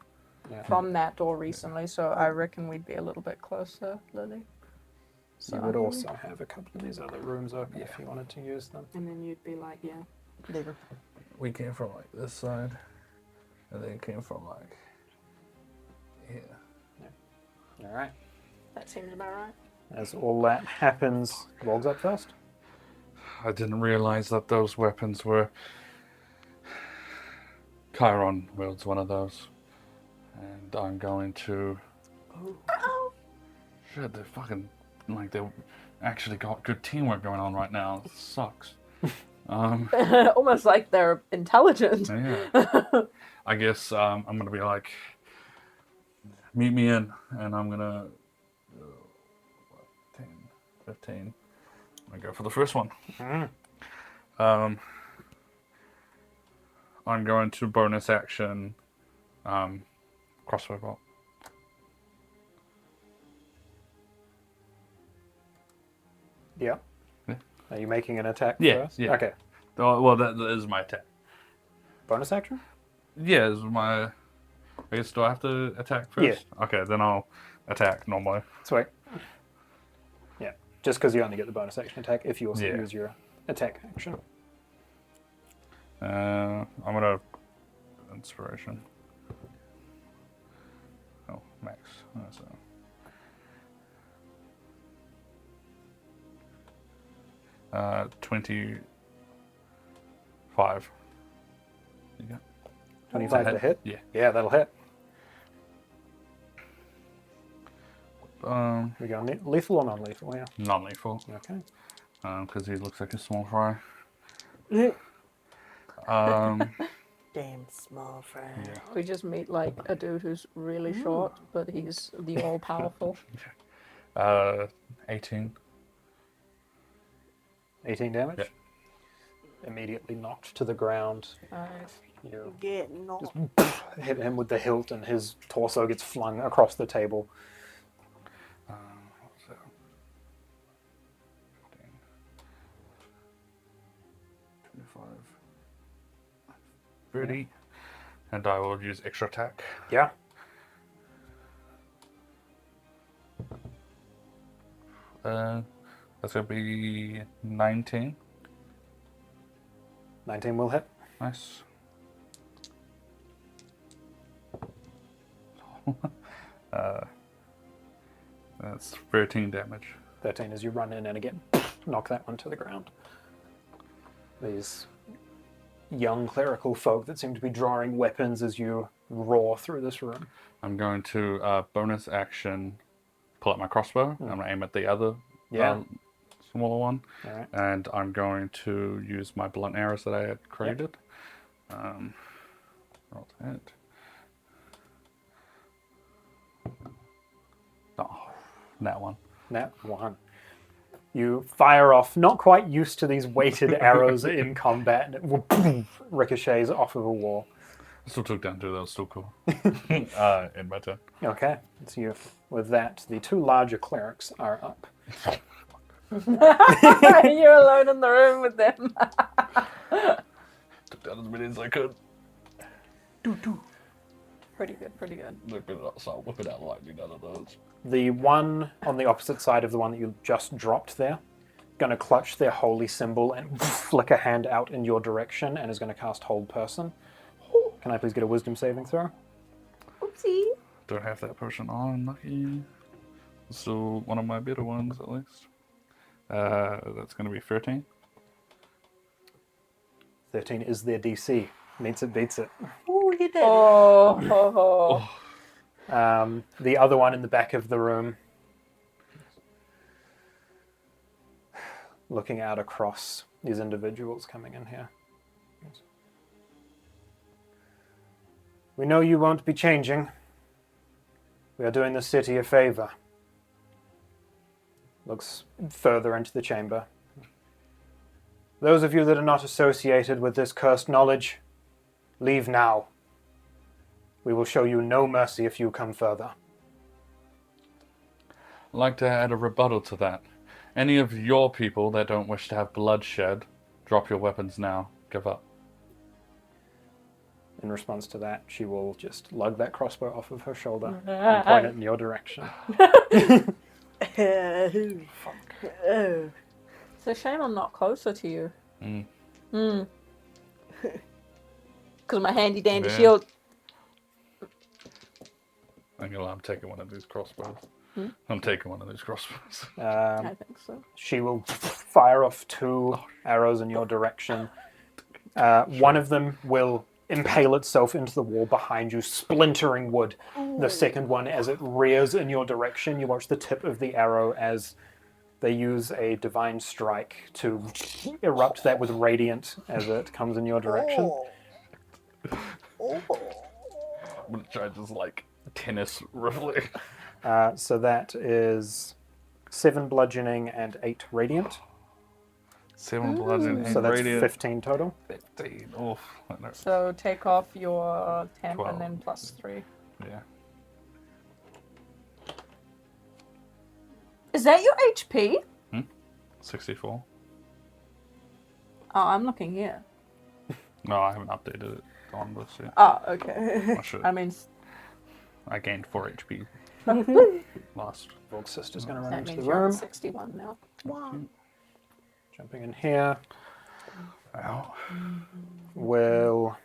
[SPEAKER 2] Yeah.
[SPEAKER 3] from that door recently. So I reckon we'd be a little bit closer, Lily.
[SPEAKER 2] You would also have a couple of these other rooms open if you wanted to use them.
[SPEAKER 3] And then you'd be like, yeah.
[SPEAKER 4] There.
[SPEAKER 1] We came from like this side, and then came from like here.
[SPEAKER 2] All right.
[SPEAKER 3] That seems about right.
[SPEAKER 2] As all that happens, Vorg's up first.
[SPEAKER 1] I didn't realize that those weapons were. Chiron wields one of those, and I'm going to.
[SPEAKER 3] Oh.
[SPEAKER 1] Shit, they're fucking like they actually got good teamwork going on right now. It sucks.
[SPEAKER 3] Almost like they're intelligent.
[SPEAKER 1] Yeah. I guess I'm gonna be like, meet me in, and I'm gonna 10, 15. I'm gonna go for the first one. I'm going to bonus action, crossbow bolt.
[SPEAKER 2] Yeah.
[SPEAKER 1] Yeah.
[SPEAKER 2] Are you making an attack
[SPEAKER 1] Yeah,
[SPEAKER 2] first?
[SPEAKER 1] yeah.
[SPEAKER 2] Okay.
[SPEAKER 1] Oh, well, that is my attack.
[SPEAKER 2] Bonus action?
[SPEAKER 1] Yeah, is my. I guess do I have to attack first?
[SPEAKER 2] Yeah.
[SPEAKER 1] Okay, then I'll attack normally.
[SPEAKER 2] Sweet. Yeah. Just because you only get the bonus action attack if you also
[SPEAKER 1] Yeah.
[SPEAKER 2] use your attack action.
[SPEAKER 1] I'm gonna inspiration. Oh, max. So. Uh, 25. You got
[SPEAKER 2] 25 to hit?
[SPEAKER 1] Yeah.
[SPEAKER 2] Yeah, that'll hit.
[SPEAKER 1] Um,
[SPEAKER 2] We go lethal or non-lethal? Yeah.
[SPEAKER 1] non-lethal.
[SPEAKER 2] Okay.
[SPEAKER 1] Because he looks like a small fry.
[SPEAKER 4] Damn small fry.
[SPEAKER 1] Yeah.
[SPEAKER 3] We just meet like a dude who's really short, but he's the all-powerful.
[SPEAKER 1] 18.
[SPEAKER 2] 18 damage.
[SPEAKER 1] Yeah.
[SPEAKER 2] Immediately knocked to the ground.
[SPEAKER 3] Nice.
[SPEAKER 2] You
[SPEAKER 4] Get knocked.
[SPEAKER 2] hit him with the hilt, and his torso gets flung across the table.
[SPEAKER 1] What's that? 15, 25, 30. And I will use extra attack.
[SPEAKER 2] Yeah.
[SPEAKER 1] That's going to be 19.
[SPEAKER 2] 19 will hit.
[SPEAKER 1] Nice. That's 13 damage.
[SPEAKER 2] 13 as you run in and again knock that one to the ground. These young clerical folk that seem to be drawing weapons as you roar through this room.
[SPEAKER 1] I'm going to bonus action pull out my crossbow. I'm going to aim at the other
[SPEAKER 2] Yeah.
[SPEAKER 1] smaller one.
[SPEAKER 2] All right.
[SPEAKER 1] And I'm going to use my blunt arrows that I had created. Roll to hit. Oh, that one.
[SPEAKER 2] Nat 1. You fire off, not quite used to these weighted arrows in combat, and it ricochets off of a wall.
[SPEAKER 1] Still took down 2, that was still cool. In my turn.
[SPEAKER 2] Okay, it's you. With that, the 2 larger clerics are up.
[SPEAKER 3] You're alone in the room with them.
[SPEAKER 1] Took down as many as I could.
[SPEAKER 3] Pretty good, pretty good.
[SPEAKER 1] Start whipping out lightning out of those.
[SPEAKER 2] The one on the opposite side of the one that you just dropped there, going to clutch their holy symbol and flick a hand out in your direction and is going to cast Hold Person. Can I please get a wisdom saving throw?
[SPEAKER 3] Oopsie.
[SPEAKER 1] Don't have that potion on, lucky. Still one of my better ones, at least. That's going to be 13.
[SPEAKER 2] 13 is their DC. Meets it, beats it.
[SPEAKER 4] Oh, you did.
[SPEAKER 3] Oh.
[SPEAKER 2] The other one in the back of the room, looking out across these individuals coming in here. We know you won't be changing. We are doing the city a favor. Looks further into the chamber. Those of you that are not associated with this cursed knowledge, leave now. We will show you no mercy if you come further.
[SPEAKER 1] I'd like to add a rebuttal to that. Any of your people that don't wish to have bloodshed, drop your weapons now. Give up.
[SPEAKER 2] In response to that, she will just lug that crossbow off of her shoulder and point it in your direction.
[SPEAKER 3] It's a shame I'm not closer to you. Because my handy dandy shield.
[SPEAKER 1] I'm taking one of these crossbows. I'm taking one of these crossbows.
[SPEAKER 3] I think so.
[SPEAKER 2] She will fire off 2 arrows in your direction. One of them will impale itself into the wall behind you, splintering wood. The second one, as it rears in your direction, you watch the tip of the arrow as they use a divine strike to erupt that with radiant as it comes in your direction.
[SPEAKER 1] I'm gonna try just like tennis Ripley.
[SPEAKER 2] So that is 7 bludgeoning and 8 radiant.
[SPEAKER 1] 7 bludgeoning, 8
[SPEAKER 2] So that's
[SPEAKER 1] radiant.
[SPEAKER 2] 15 total.
[SPEAKER 1] 15. Oh, no.
[SPEAKER 3] So take off your temp
[SPEAKER 1] 12.
[SPEAKER 3] and then plus 3.
[SPEAKER 1] Yeah.
[SPEAKER 3] Is that your HP?
[SPEAKER 1] 64.
[SPEAKER 3] Oh, I'm looking here.
[SPEAKER 1] No, I haven't updated it on this yet.
[SPEAKER 3] Oh, okay.
[SPEAKER 1] I should.
[SPEAKER 3] I mean,
[SPEAKER 1] I gained 4 HP. Last.
[SPEAKER 2] Vorg's sister's going to run
[SPEAKER 3] that
[SPEAKER 2] into
[SPEAKER 3] means
[SPEAKER 2] the
[SPEAKER 3] you're
[SPEAKER 2] room.
[SPEAKER 3] on 61 now. Wow.
[SPEAKER 2] Jumping in here.
[SPEAKER 1] Ow.
[SPEAKER 2] Will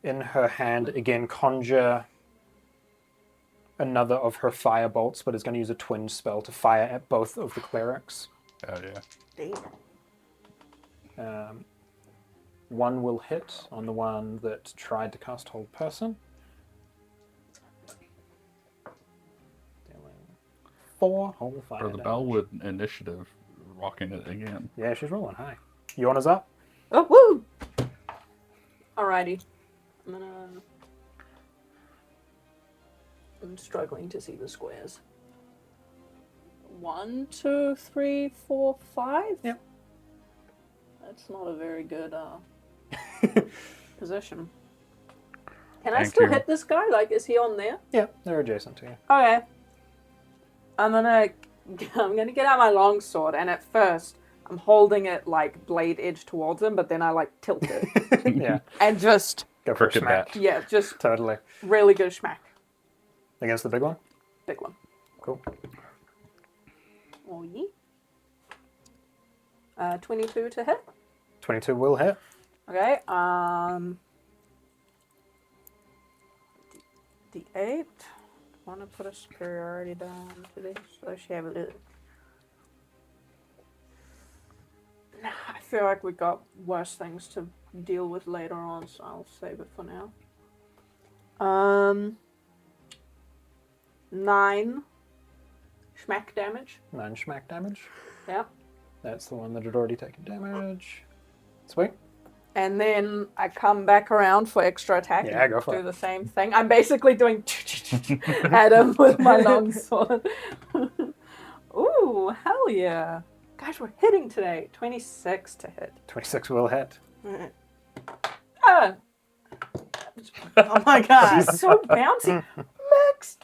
[SPEAKER 2] in her hand again conjure another of her fire bolts, but is going to use a twin spell to fire at both of the clerics.
[SPEAKER 1] Oh, yeah.
[SPEAKER 4] Damn.
[SPEAKER 2] One will hit on the one that tried to cast Hold Person. Dealing 4 whole fire
[SPEAKER 1] For the
[SPEAKER 2] damage.
[SPEAKER 1] Bellwood initiative, rocking it again.
[SPEAKER 2] Yeah, she's rolling high. Yorna's up.
[SPEAKER 3] Oh, woo! Alrighty. I'm struggling to see the squares. 1, 2, 3, 4, 5?
[SPEAKER 2] Yep.
[SPEAKER 3] That's not a very good position. Can I
[SPEAKER 1] Thank
[SPEAKER 3] still
[SPEAKER 1] you.
[SPEAKER 3] hit this guy? Like, is he on there?
[SPEAKER 2] Yeah, they're adjacent to you.
[SPEAKER 3] Okay. I'm gonna get out my longsword, and at first I'm holding it like blade edge towards him, but then I like tilt it
[SPEAKER 2] Yeah,
[SPEAKER 3] and just
[SPEAKER 2] go for a
[SPEAKER 1] Cricket
[SPEAKER 2] smack.
[SPEAKER 1] bat.
[SPEAKER 3] just
[SPEAKER 2] Totally.
[SPEAKER 3] really good smack.
[SPEAKER 2] Against the big one?
[SPEAKER 3] Big one.
[SPEAKER 2] Cool.
[SPEAKER 3] Oh yeah. 22 to hit.
[SPEAKER 2] 22 will hit.
[SPEAKER 3] Okay. D8. Want to put a superiority down to this, so she have a little. Nah, I feel like we got worse things to deal with later on, so I'll save it for now. 9 schmack damage.
[SPEAKER 2] 9 schmack damage.
[SPEAKER 3] Yeah.
[SPEAKER 2] That's the one that had already taken damage. Sweet.
[SPEAKER 3] And then I come back around for extra attack
[SPEAKER 2] Yeah,
[SPEAKER 3] and
[SPEAKER 2] go for
[SPEAKER 3] do
[SPEAKER 2] it.
[SPEAKER 3] the same thing. I'm basically doing at him with my longsword. Ooh, hell yeah. Guys, we're hitting today. 26 to hit.
[SPEAKER 2] 26 will hit.
[SPEAKER 3] Ah,
[SPEAKER 4] Oh my god.
[SPEAKER 3] she's so bouncy. Max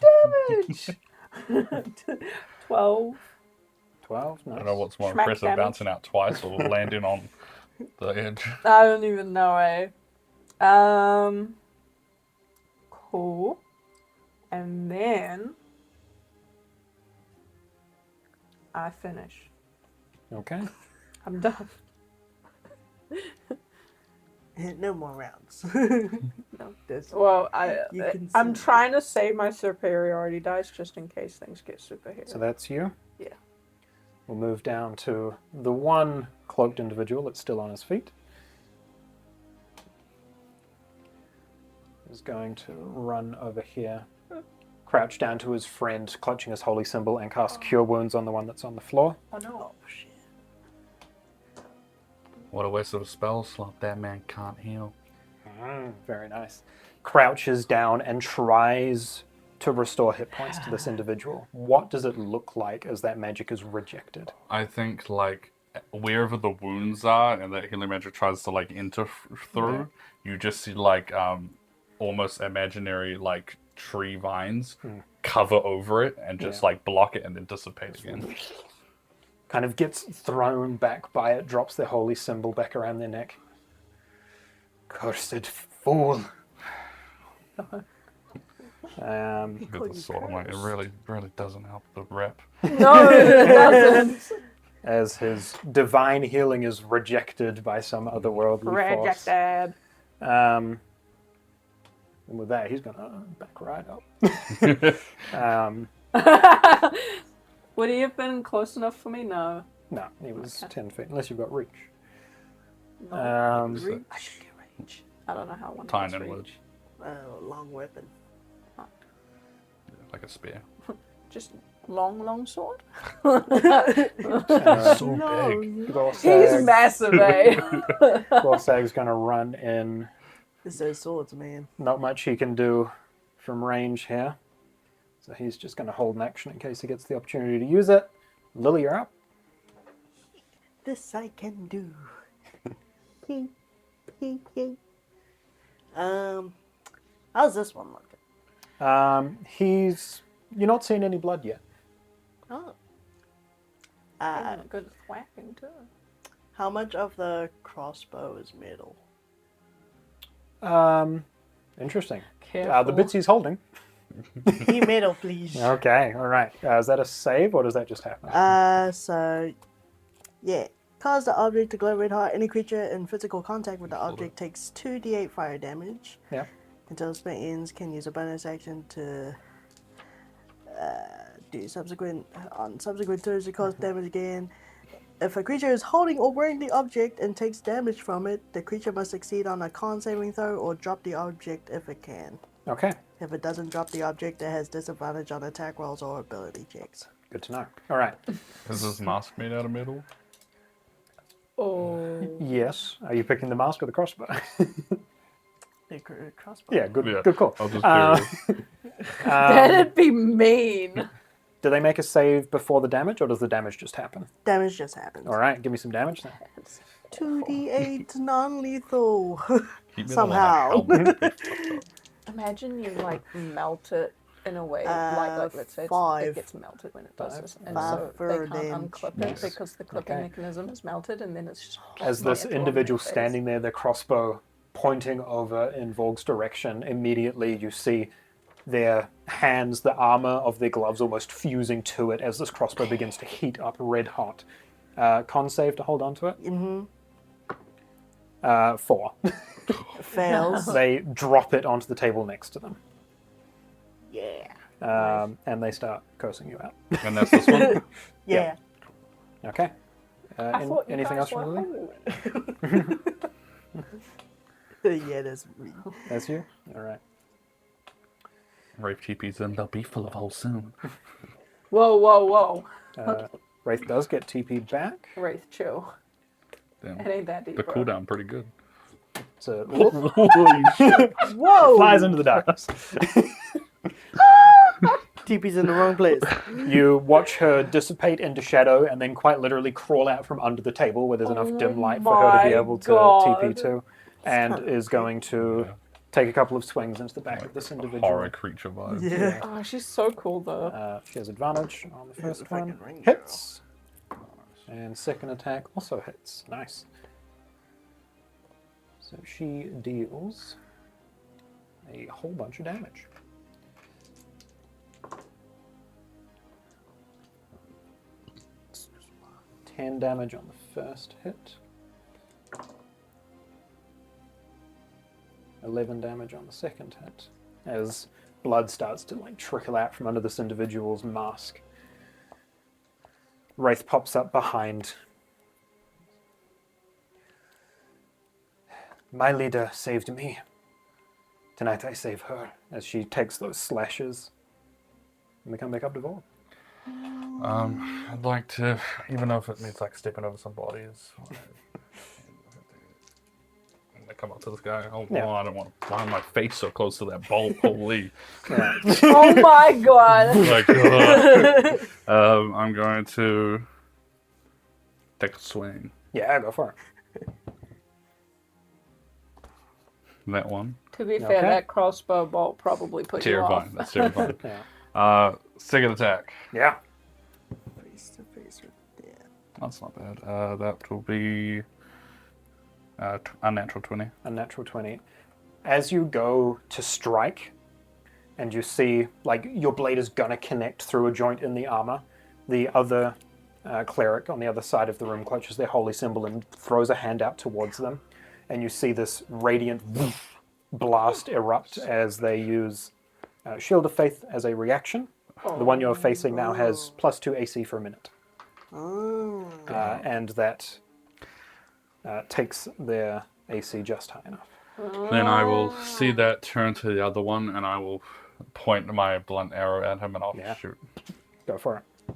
[SPEAKER 3] damage. 12.
[SPEAKER 2] 12,
[SPEAKER 1] I
[SPEAKER 2] nice.
[SPEAKER 1] don't know what's more
[SPEAKER 3] Schmack
[SPEAKER 1] impressive,
[SPEAKER 3] damage.
[SPEAKER 1] bouncing out twice or landing on the edge.
[SPEAKER 3] I don't even know, eh? Cool. And then I finish.
[SPEAKER 2] Okay.
[SPEAKER 3] I'm done.
[SPEAKER 4] No more rounds.
[SPEAKER 3] No, this. Well,
[SPEAKER 4] You can
[SPEAKER 3] I'm
[SPEAKER 4] see.
[SPEAKER 3] trying to save my superiority dice just in case things get super hairy.
[SPEAKER 2] So that's you.
[SPEAKER 3] Yeah.
[SPEAKER 2] We'll move down to the one cloaked individual that's still on his feet. Is going to run over here, crouch down to his friend, clutching his holy symbol, and cast Cure Wounds on the one that's on the floor.
[SPEAKER 3] Oh no.
[SPEAKER 4] Oh shit.
[SPEAKER 1] What a waste of a spell slot. That man can't heal.
[SPEAKER 2] Very nice. Crouches down and tries to restore hit points to this individual. What does it look like as that magic is rejected?
[SPEAKER 1] I think, like, wherever the wounds are and that healing magic tries to, like, enter through, you just see, like, almost imaginary, like, tree vines cover over it and just, like, block it and then dissipate again.
[SPEAKER 2] Kind of gets thrown back by it, drops their holy symbol back around their neck. Cursed fool.
[SPEAKER 1] Good sort of, like, it really doesn't help the rep.
[SPEAKER 3] No, it doesn't.
[SPEAKER 2] As his divine healing is rejected by some otherworldly force.
[SPEAKER 3] Rejected.
[SPEAKER 2] And with that, he's going to back right up.
[SPEAKER 3] Would he have been close enough for me? No.
[SPEAKER 2] No, he was 10 feet, unless you've got reach.
[SPEAKER 3] No.
[SPEAKER 2] Um,
[SPEAKER 4] I should get range.
[SPEAKER 3] I don't know how one
[SPEAKER 1] Tying
[SPEAKER 3] has
[SPEAKER 1] inward,
[SPEAKER 3] reach.
[SPEAKER 4] Long weapon.
[SPEAKER 1] like a spear.
[SPEAKER 3] Just long sword?
[SPEAKER 1] So
[SPEAKER 4] No.
[SPEAKER 1] big.
[SPEAKER 3] He's
[SPEAKER 2] Gorsag,
[SPEAKER 3] massive, eh?
[SPEAKER 2] Gorsag's going to run in.
[SPEAKER 4] It's those swords, man.
[SPEAKER 2] Not much he can do from range here. So he's just going to hold an action in case he gets the opportunity to use it. Lily, you're up.
[SPEAKER 4] This I can do. How's this one looking?
[SPEAKER 2] You're not seeing any blood yet.
[SPEAKER 4] Oh.
[SPEAKER 3] Good whacking, too.
[SPEAKER 4] How much of the crossbow is metal?
[SPEAKER 2] Interesting.
[SPEAKER 3] Careful.
[SPEAKER 2] The bits he's holding.
[SPEAKER 4] Be metal, please.
[SPEAKER 2] Okay, all right. Is that a save or does that just happen?
[SPEAKER 4] So, yeah. Cause the object to glow red hot. Any creature in physical contact with the object takes 2d8 fire damage.
[SPEAKER 2] Yeah.
[SPEAKER 4] Until spell ends, can use a bonus action to do subsequent turns to cause damage again. If a creature is holding or wearing the object and takes damage from it, the creature must succeed on a con saving throw or drop the object if it can.
[SPEAKER 2] Okay,
[SPEAKER 4] If it doesn't drop the object, it has disadvantage on attack rolls or ability checks.
[SPEAKER 2] good to know. All right.
[SPEAKER 1] Is this mask made out of metal?
[SPEAKER 3] Oh.
[SPEAKER 2] Yes. Are you picking the mask or the crossbow?
[SPEAKER 4] The crossbow.
[SPEAKER 2] Yeah, good,
[SPEAKER 1] Yeah.
[SPEAKER 2] good call.
[SPEAKER 1] I was just curious.
[SPEAKER 3] That'd be mean.
[SPEAKER 2] Do they make a save before the damage or does the damage just happen?
[SPEAKER 4] Damage just happens.
[SPEAKER 2] All right, give me some damage then.
[SPEAKER 4] 2d8 non-lethal.
[SPEAKER 1] Keep me
[SPEAKER 4] Somehow.
[SPEAKER 1] the helmet.
[SPEAKER 3] Imagine you, like, melt it in a way, like let's say it
[SPEAKER 4] 5.
[SPEAKER 3] gets melted when it does this. And
[SPEAKER 4] 5
[SPEAKER 3] so
[SPEAKER 4] for
[SPEAKER 3] they can't
[SPEAKER 4] damage.
[SPEAKER 3] unclip
[SPEAKER 2] Nice.
[SPEAKER 3] it because the clipping
[SPEAKER 2] Okay.
[SPEAKER 3] mechanism is melted and then it's just...
[SPEAKER 2] As this
[SPEAKER 3] metal on
[SPEAKER 2] individual
[SPEAKER 3] their face.
[SPEAKER 2] standing there, the crossbow pointing over in Vorg's direction, immediately you see their hands, the armor of their gloves almost fusing to it as this crossbow begins to heat up red hot. Con save to hold on to it? Mm-hmm. 4.
[SPEAKER 4] Fails.
[SPEAKER 2] They drop it onto the table next to them.
[SPEAKER 4] Yeah.
[SPEAKER 2] And they start cursing you out.
[SPEAKER 1] And that's this one?
[SPEAKER 4] Yeah.
[SPEAKER 2] Okay.
[SPEAKER 3] I thought you
[SPEAKER 2] Anything else
[SPEAKER 3] guys
[SPEAKER 2] from
[SPEAKER 3] were
[SPEAKER 2] Lily?
[SPEAKER 3] holy.
[SPEAKER 4] Yeah, that's me.
[SPEAKER 2] That's you? All right.
[SPEAKER 1] Rape TP's in. They'll be full of holes soon.
[SPEAKER 3] Whoa.
[SPEAKER 2] Wraith does get TP back.
[SPEAKER 3] Wraith, chill.
[SPEAKER 1] Damn.
[SPEAKER 3] It ain't that deep,
[SPEAKER 1] The
[SPEAKER 3] bro.
[SPEAKER 1] cooldown pretty good.
[SPEAKER 2] So
[SPEAKER 1] Holy shit.
[SPEAKER 4] Whoa!
[SPEAKER 2] flies into the darkness.
[SPEAKER 4] TP's in the wrong place.
[SPEAKER 2] You watch her dissipate into shadow and then quite literally crawl out from under the table where there's enough dim light for her to be
[SPEAKER 3] my
[SPEAKER 2] able to
[SPEAKER 3] God.
[SPEAKER 2] TP to, and
[SPEAKER 4] kinda
[SPEAKER 2] is going to take a couple of swings into the back of this individual.
[SPEAKER 1] Horror creature vibe.
[SPEAKER 4] Yeah.
[SPEAKER 3] Oh, she's so cool though.
[SPEAKER 2] She has advantage on the first
[SPEAKER 4] if I
[SPEAKER 2] one.
[SPEAKER 4] can ring
[SPEAKER 2] Hits. And second attack also hits. Nice. So she deals a whole bunch of damage. 10 damage on the first hit. 11 damage on the second hit. As blood starts to trickle out from under this individual's mask. Wraith pops up behind. My leader saved me. Tonight I save her, as she takes those slashes. And we come back up to Vorg.
[SPEAKER 1] I'd like to, even if it means stepping over some bodies. I come up to this guy. Oh,
[SPEAKER 2] Yeah.
[SPEAKER 1] I don't want to find my face so close to that bolt. Holy.
[SPEAKER 2] Yeah.
[SPEAKER 3] Oh my god.
[SPEAKER 1] I'm going to take a swing.
[SPEAKER 2] Yeah, go for it.
[SPEAKER 1] That one.
[SPEAKER 3] To be fair,
[SPEAKER 2] Okay.
[SPEAKER 3] that crossbow bolt probably put you off.
[SPEAKER 1] Terrifying. That's terrifying.
[SPEAKER 2] Yeah.
[SPEAKER 1] Second attack.
[SPEAKER 2] Yeah.
[SPEAKER 4] Face to face with death.
[SPEAKER 1] That's not bad. That will be unnatural 20.
[SPEAKER 2] A natural 20. As you go to strike, and you see, your blade is going to connect through a joint in the armor, the other cleric on the other side of the room clutches their holy symbol and throws a hand out towards them. And you see this radiant blast erupt as they use Shield of Faith as a reaction. The one you're facing now has +2 AC for a minute.
[SPEAKER 4] Oh.
[SPEAKER 2] And that takes their AC just high enough.
[SPEAKER 1] Then I will see that turn to the other one, and I will point my blunt arrow at him, and I'll
[SPEAKER 2] Yeah.
[SPEAKER 1] shoot.
[SPEAKER 2] Go for it.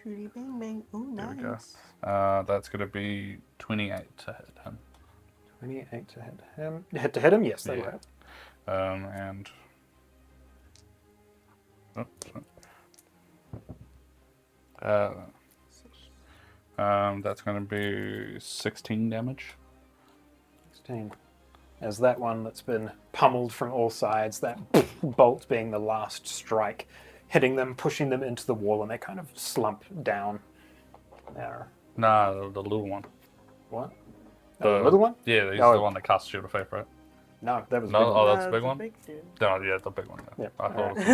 [SPEAKER 4] Shooty bang bang. Ooh,
[SPEAKER 1] There we go.
[SPEAKER 4] nice.
[SPEAKER 1] That's going to be 28 to hit him.
[SPEAKER 2] 28 to hit him. To hit him? Yes, that will
[SPEAKER 1] Yeah.
[SPEAKER 2] hit.
[SPEAKER 1] And... Oh, sorry. That's going to be 16 damage.
[SPEAKER 2] 16. As that one that's been pummeled from all sides, that bolt being the last strike, hitting them, pushing them into the wall, and they kind of slump down there.
[SPEAKER 1] Nah, the little one.
[SPEAKER 2] What?
[SPEAKER 1] The
[SPEAKER 2] The little one?
[SPEAKER 1] Yeah, he's
[SPEAKER 2] Oh.
[SPEAKER 1] the one that casts Shield of Faith, right?
[SPEAKER 2] No, that was
[SPEAKER 1] No,
[SPEAKER 2] big.
[SPEAKER 1] oh, that's the big
[SPEAKER 4] a
[SPEAKER 1] one?
[SPEAKER 4] big dude.
[SPEAKER 1] No, yeah, the big one. Yeah.
[SPEAKER 2] Yep.
[SPEAKER 1] I thought
[SPEAKER 2] Alright.
[SPEAKER 1] it was the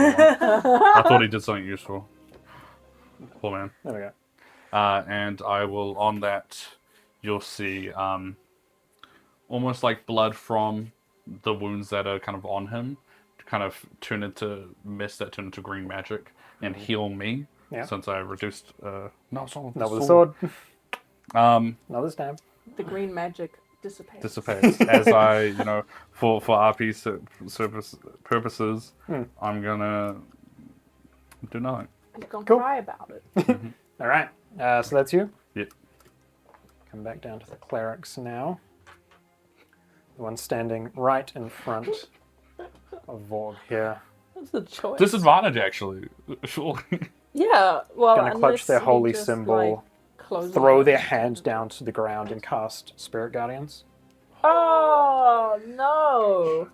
[SPEAKER 1] little one. I thought he did something useful. Poor man.
[SPEAKER 2] There we go.
[SPEAKER 1] And I will, on that, you'll see almost like blood from the wounds that are kind of on him to kind of turn into mist that turn into green magic and heal me.
[SPEAKER 2] Yeah.
[SPEAKER 1] Since I reduced... no, it's not with
[SPEAKER 2] Not with
[SPEAKER 1] the
[SPEAKER 2] a sword.
[SPEAKER 1] Not
[SPEAKER 2] this time.
[SPEAKER 3] The green magic dissipates.
[SPEAKER 1] dissipates as I, for RP purposes, I'm gonna do nothing.
[SPEAKER 3] He's gonna
[SPEAKER 2] Cool.
[SPEAKER 3] cry about it.
[SPEAKER 2] All right. So that's you.
[SPEAKER 1] Yep.
[SPEAKER 2] Come back down to the clerics now. The one standing right in front of Vorg here.
[SPEAKER 3] That's a choice.
[SPEAKER 1] Disadvantage, actually. Surely.
[SPEAKER 3] Yeah, well,
[SPEAKER 2] Gonna clutch
[SPEAKER 3] unless
[SPEAKER 2] their
[SPEAKER 3] we
[SPEAKER 2] holy
[SPEAKER 3] just,
[SPEAKER 2] symbol,
[SPEAKER 3] close
[SPEAKER 2] throw
[SPEAKER 3] it.
[SPEAKER 2] their hand down to the ground and cast Spirit Guardians.
[SPEAKER 3] Oh no!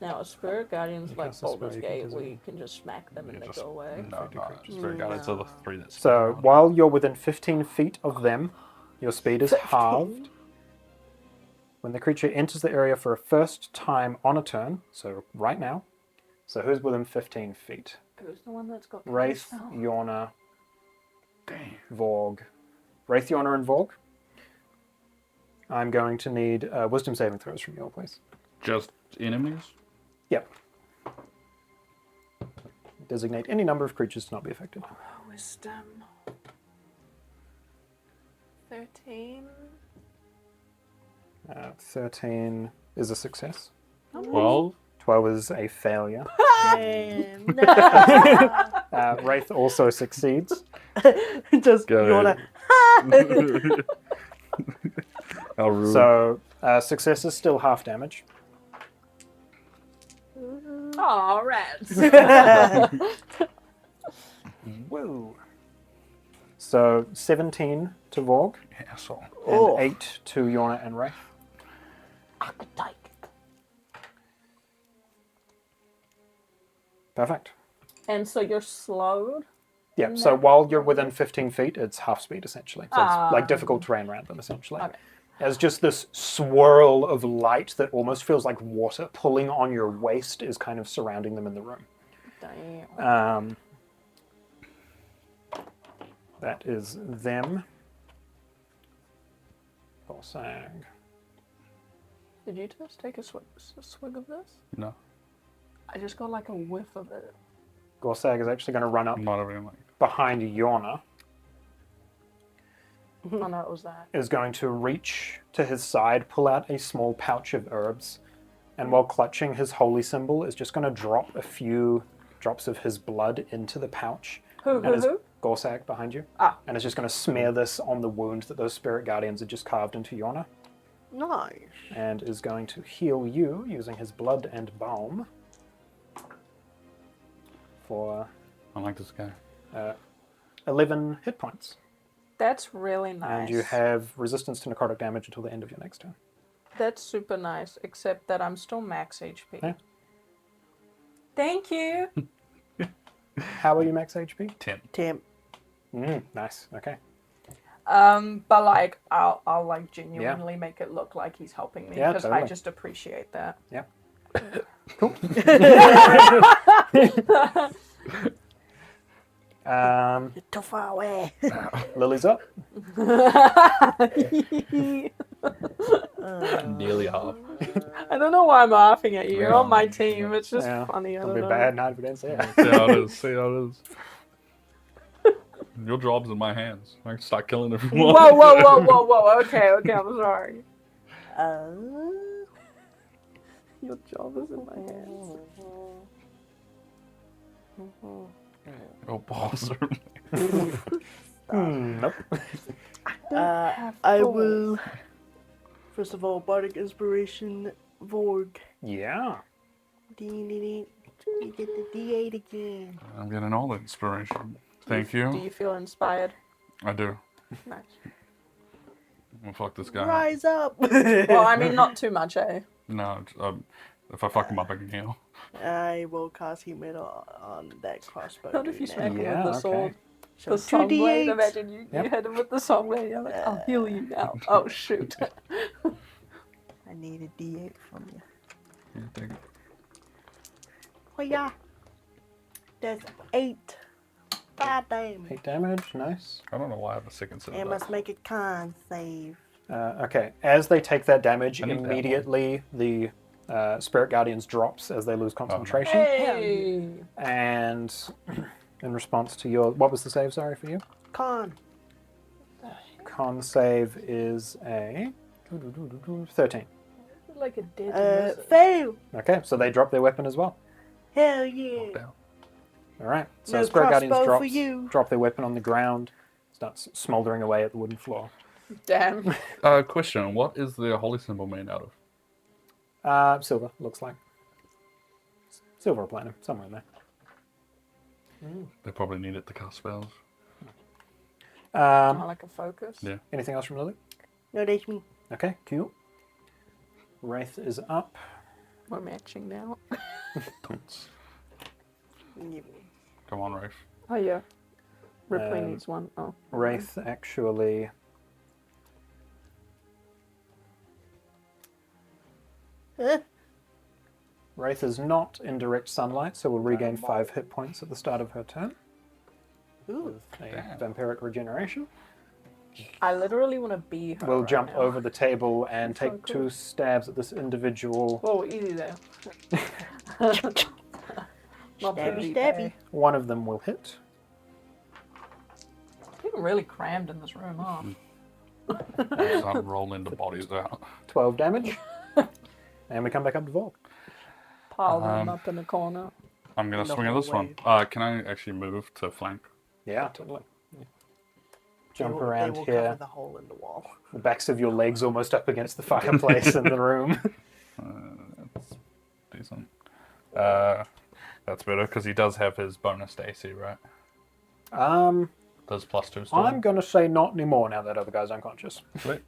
[SPEAKER 3] Now, a Spirit Guardians like
[SPEAKER 2] cast a
[SPEAKER 3] Baldur's
[SPEAKER 2] spell, you can
[SPEAKER 3] Gate, where
[SPEAKER 2] visit.
[SPEAKER 3] you can just smack them and
[SPEAKER 1] Yeah,
[SPEAKER 3] they
[SPEAKER 1] just-
[SPEAKER 3] go away.
[SPEAKER 1] No, Spirit Guardians are the three that
[SPEAKER 2] So while you're within 15 feet of them, your speed is halved. When the creature enters the area for a first time on a turn, so right now. So who's within 15 feet?
[SPEAKER 3] Who's the one that's got
[SPEAKER 2] Wraith,
[SPEAKER 3] spell?
[SPEAKER 2] Yorna,
[SPEAKER 1] Dang.
[SPEAKER 2] Vorg. Wraith, Yorna, and Vorg. I'm going to need wisdom saving throws from you all, please.
[SPEAKER 1] Just enemies?
[SPEAKER 2] Yep. Designate any number of creatures to not be affected.
[SPEAKER 3] Wisdom. 13.
[SPEAKER 2] 13 is a success.
[SPEAKER 1] 12?
[SPEAKER 2] 12 is a failure.
[SPEAKER 4] Damn. No.
[SPEAKER 2] Wraith also succeeds.
[SPEAKER 4] Just
[SPEAKER 1] Go
[SPEAKER 4] you wanna.
[SPEAKER 1] ahead. How rude.
[SPEAKER 2] So success is still half damage.
[SPEAKER 3] Aw, rats.
[SPEAKER 2] Woo. So 17 to Vorg
[SPEAKER 1] Asshole.
[SPEAKER 2] and
[SPEAKER 4] Oh.
[SPEAKER 2] 8 to Yorna and Wraith. Perfect.
[SPEAKER 3] And so you're slowed?
[SPEAKER 2] Yeah, so while you're within 15 feet, it's half speed essentially. So it's like difficult terrain around them essentially.
[SPEAKER 3] Okay.
[SPEAKER 2] There's just this swirl of light that almost feels like water pulling on your waist is kind of surrounding them in the room.
[SPEAKER 3] Damn.
[SPEAKER 2] That is them. Gorsag.
[SPEAKER 3] Did you just take a swig of this?
[SPEAKER 1] No.
[SPEAKER 3] I just got like a whiff of it.
[SPEAKER 2] Gorsag is actually going to run up
[SPEAKER 1] I'm not even like.
[SPEAKER 2] behind Yorna.
[SPEAKER 3] Oh no, it was that.
[SPEAKER 2] Is going to reach to his side, pull out a small pouch of herbs, and while clutching his holy symbol, is just going to drop a few drops of his blood into the pouch.
[SPEAKER 3] Who?
[SPEAKER 2] Gorsag behind you.
[SPEAKER 3] Ah.
[SPEAKER 2] And is just going to smear this on the wound that those spirit guardians had just carved into Yorna.
[SPEAKER 4] Nice.
[SPEAKER 2] And is going to heal you using his blood and balm for
[SPEAKER 1] I like this guy.
[SPEAKER 2] 11 hit points.
[SPEAKER 3] That's really nice.
[SPEAKER 2] And you have resistance to necrotic damage until the end of your next turn.
[SPEAKER 3] That's super nice, except that I'm still max HP.
[SPEAKER 2] Yeah.
[SPEAKER 3] Thank you.
[SPEAKER 2] How are you max HP?
[SPEAKER 1] 10.
[SPEAKER 4] Temp.
[SPEAKER 2] Nice. Okay.
[SPEAKER 3] But like, I'll like genuinely make it look like he's helping me
[SPEAKER 2] Yeah,
[SPEAKER 3] because
[SPEAKER 2] totally.
[SPEAKER 3] I just appreciate that.
[SPEAKER 2] Yeah. Cool.
[SPEAKER 4] You're too far away.
[SPEAKER 2] Lily's up.
[SPEAKER 1] Nearly half.
[SPEAKER 3] I don't know why I'm laughing at you. You're on my team. It's just
[SPEAKER 2] Yeah.
[SPEAKER 3] funny. I
[SPEAKER 2] It'll
[SPEAKER 3] don't
[SPEAKER 2] be
[SPEAKER 3] know.
[SPEAKER 2] bad night if we don't see it.
[SPEAKER 1] See how it is. See how it is. Your job's in my hands. I can start killing everyone.
[SPEAKER 3] Whoa. Okay, I'm sorry. Your job is in my hands.
[SPEAKER 1] Your balls are.
[SPEAKER 2] Nope.
[SPEAKER 4] I will. First of all, bardic inspiration, Vorg.
[SPEAKER 2] Yeah.
[SPEAKER 4] You get the D8 again.
[SPEAKER 1] I'm getting all the inspiration. Thank
[SPEAKER 3] Do
[SPEAKER 1] you.
[SPEAKER 3] you feel inspired?
[SPEAKER 1] I do.
[SPEAKER 3] Nice.
[SPEAKER 1] Well, fuck this guy.
[SPEAKER 4] Rise up.
[SPEAKER 3] Well, I mean, not too much, eh?
[SPEAKER 1] No, if I fuck him up, I can heal.
[SPEAKER 4] I will cast Humid on that crossbow.
[SPEAKER 3] Not if you
[SPEAKER 4] dude.
[SPEAKER 3] smack him
[SPEAKER 2] Yeah,
[SPEAKER 3] with the sword.
[SPEAKER 4] So
[SPEAKER 3] The song blade.
[SPEAKER 4] 2d8.
[SPEAKER 3] Imagine you hit him with the song blade. You're like, I'll heal you now. Oh, shoot.
[SPEAKER 4] I need a D8 from you.
[SPEAKER 1] Yeah, take it.
[SPEAKER 4] Oh yeah. That's 8. 5 damage.
[SPEAKER 2] 8 damage. Nice.
[SPEAKER 1] I don't know why I have a second set
[SPEAKER 4] And
[SPEAKER 1] of
[SPEAKER 4] must
[SPEAKER 1] that.
[SPEAKER 4] make a con save.
[SPEAKER 2] Okay. As they take that damage,
[SPEAKER 1] I need that one.
[SPEAKER 2] immediately the Spirit Guardians drops as they lose concentration.
[SPEAKER 3] Hey!
[SPEAKER 2] And in response to your... What was the save, sorry, for you?
[SPEAKER 4] Con.
[SPEAKER 2] Con save is a... 13.
[SPEAKER 3] Like a dead lizard.
[SPEAKER 4] Fail.
[SPEAKER 2] Okay, so they drop their weapon as well.
[SPEAKER 4] Hell yeah.
[SPEAKER 1] Down.
[SPEAKER 2] All right. So
[SPEAKER 4] No
[SPEAKER 2] Spirit Guardians
[SPEAKER 4] crossbow for you.
[SPEAKER 2] drop their weapon on the ground, starts smoldering away at the wooden floor.
[SPEAKER 3] Damn.
[SPEAKER 1] Question: what is the holy symbol made out of?
[SPEAKER 2] Silver, looks like. Silver or platinum, somewhere in there.
[SPEAKER 1] They probably need it to cast spells.
[SPEAKER 3] Oh, like a focus?
[SPEAKER 1] Yeah.
[SPEAKER 2] Anything else from Lily?
[SPEAKER 4] No, that's me.
[SPEAKER 2] Okay, cool. Wraith is up.
[SPEAKER 3] We're matching now.
[SPEAKER 1] Come on, Rafe.
[SPEAKER 3] Oh, yeah. Ripley
[SPEAKER 2] Um,
[SPEAKER 3] needs one. Oh.
[SPEAKER 2] Wraith actually... Wraith is not in direct sunlight, so will regain 5 hit points at the start of her turn.
[SPEAKER 4] Ooh.
[SPEAKER 2] A
[SPEAKER 1] Damn.
[SPEAKER 2] vampiric regeneration.
[SPEAKER 3] I literally want to be her.
[SPEAKER 2] We'll
[SPEAKER 3] right
[SPEAKER 2] jump
[SPEAKER 3] now.
[SPEAKER 2] over the table and
[SPEAKER 3] So
[SPEAKER 2] take
[SPEAKER 3] cool.
[SPEAKER 2] 2 stabs at this individual.
[SPEAKER 3] Whoa, easy there. Not
[SPEAKER 4] Stabby,
[SPEAKER 3] pretty,
[SPEAKER 4] stabby.
[SPEAKER 3] eh?
[SPEAKER 2] One of them will hit.
[SPEAKER 3] Getting really crammed in this room, huh?
[SPEAKER 1] Start rolling the bodies out.
[SPEAKER 2] 12 damage. And we come back up to Vorg.
[SPEAKER 3] Pile them up in the corner.
[SPEAKER 1] I'm gonna
[SPEAKER 4] No
[SPEAKER 1] swing at this one.
[SPEAKER 4] way.
[SPEAKER 1] Can I actually move to flank?
[SPEAKER 2] Yeah, totally. jump
[SPEAKER 4] They
[SPEAKER 2] around
[SPEAKER 4] will
[SPEAKER 2] here.
[SPEAKER 4] cover the hole in the wall.
[SPEAKER 2] The backs of your legs almost up against the fireplace in the room.
[SPEAKER 1] That's decent. That's better because he does have his bonus to AC, right?
[SPEAKER 2] I'm
[SPEAKER 1] Does +2 still?
[SPEAKER 2] going to say not anymore now that other guy's unconscious.
[SPEAKER 1] Sweet.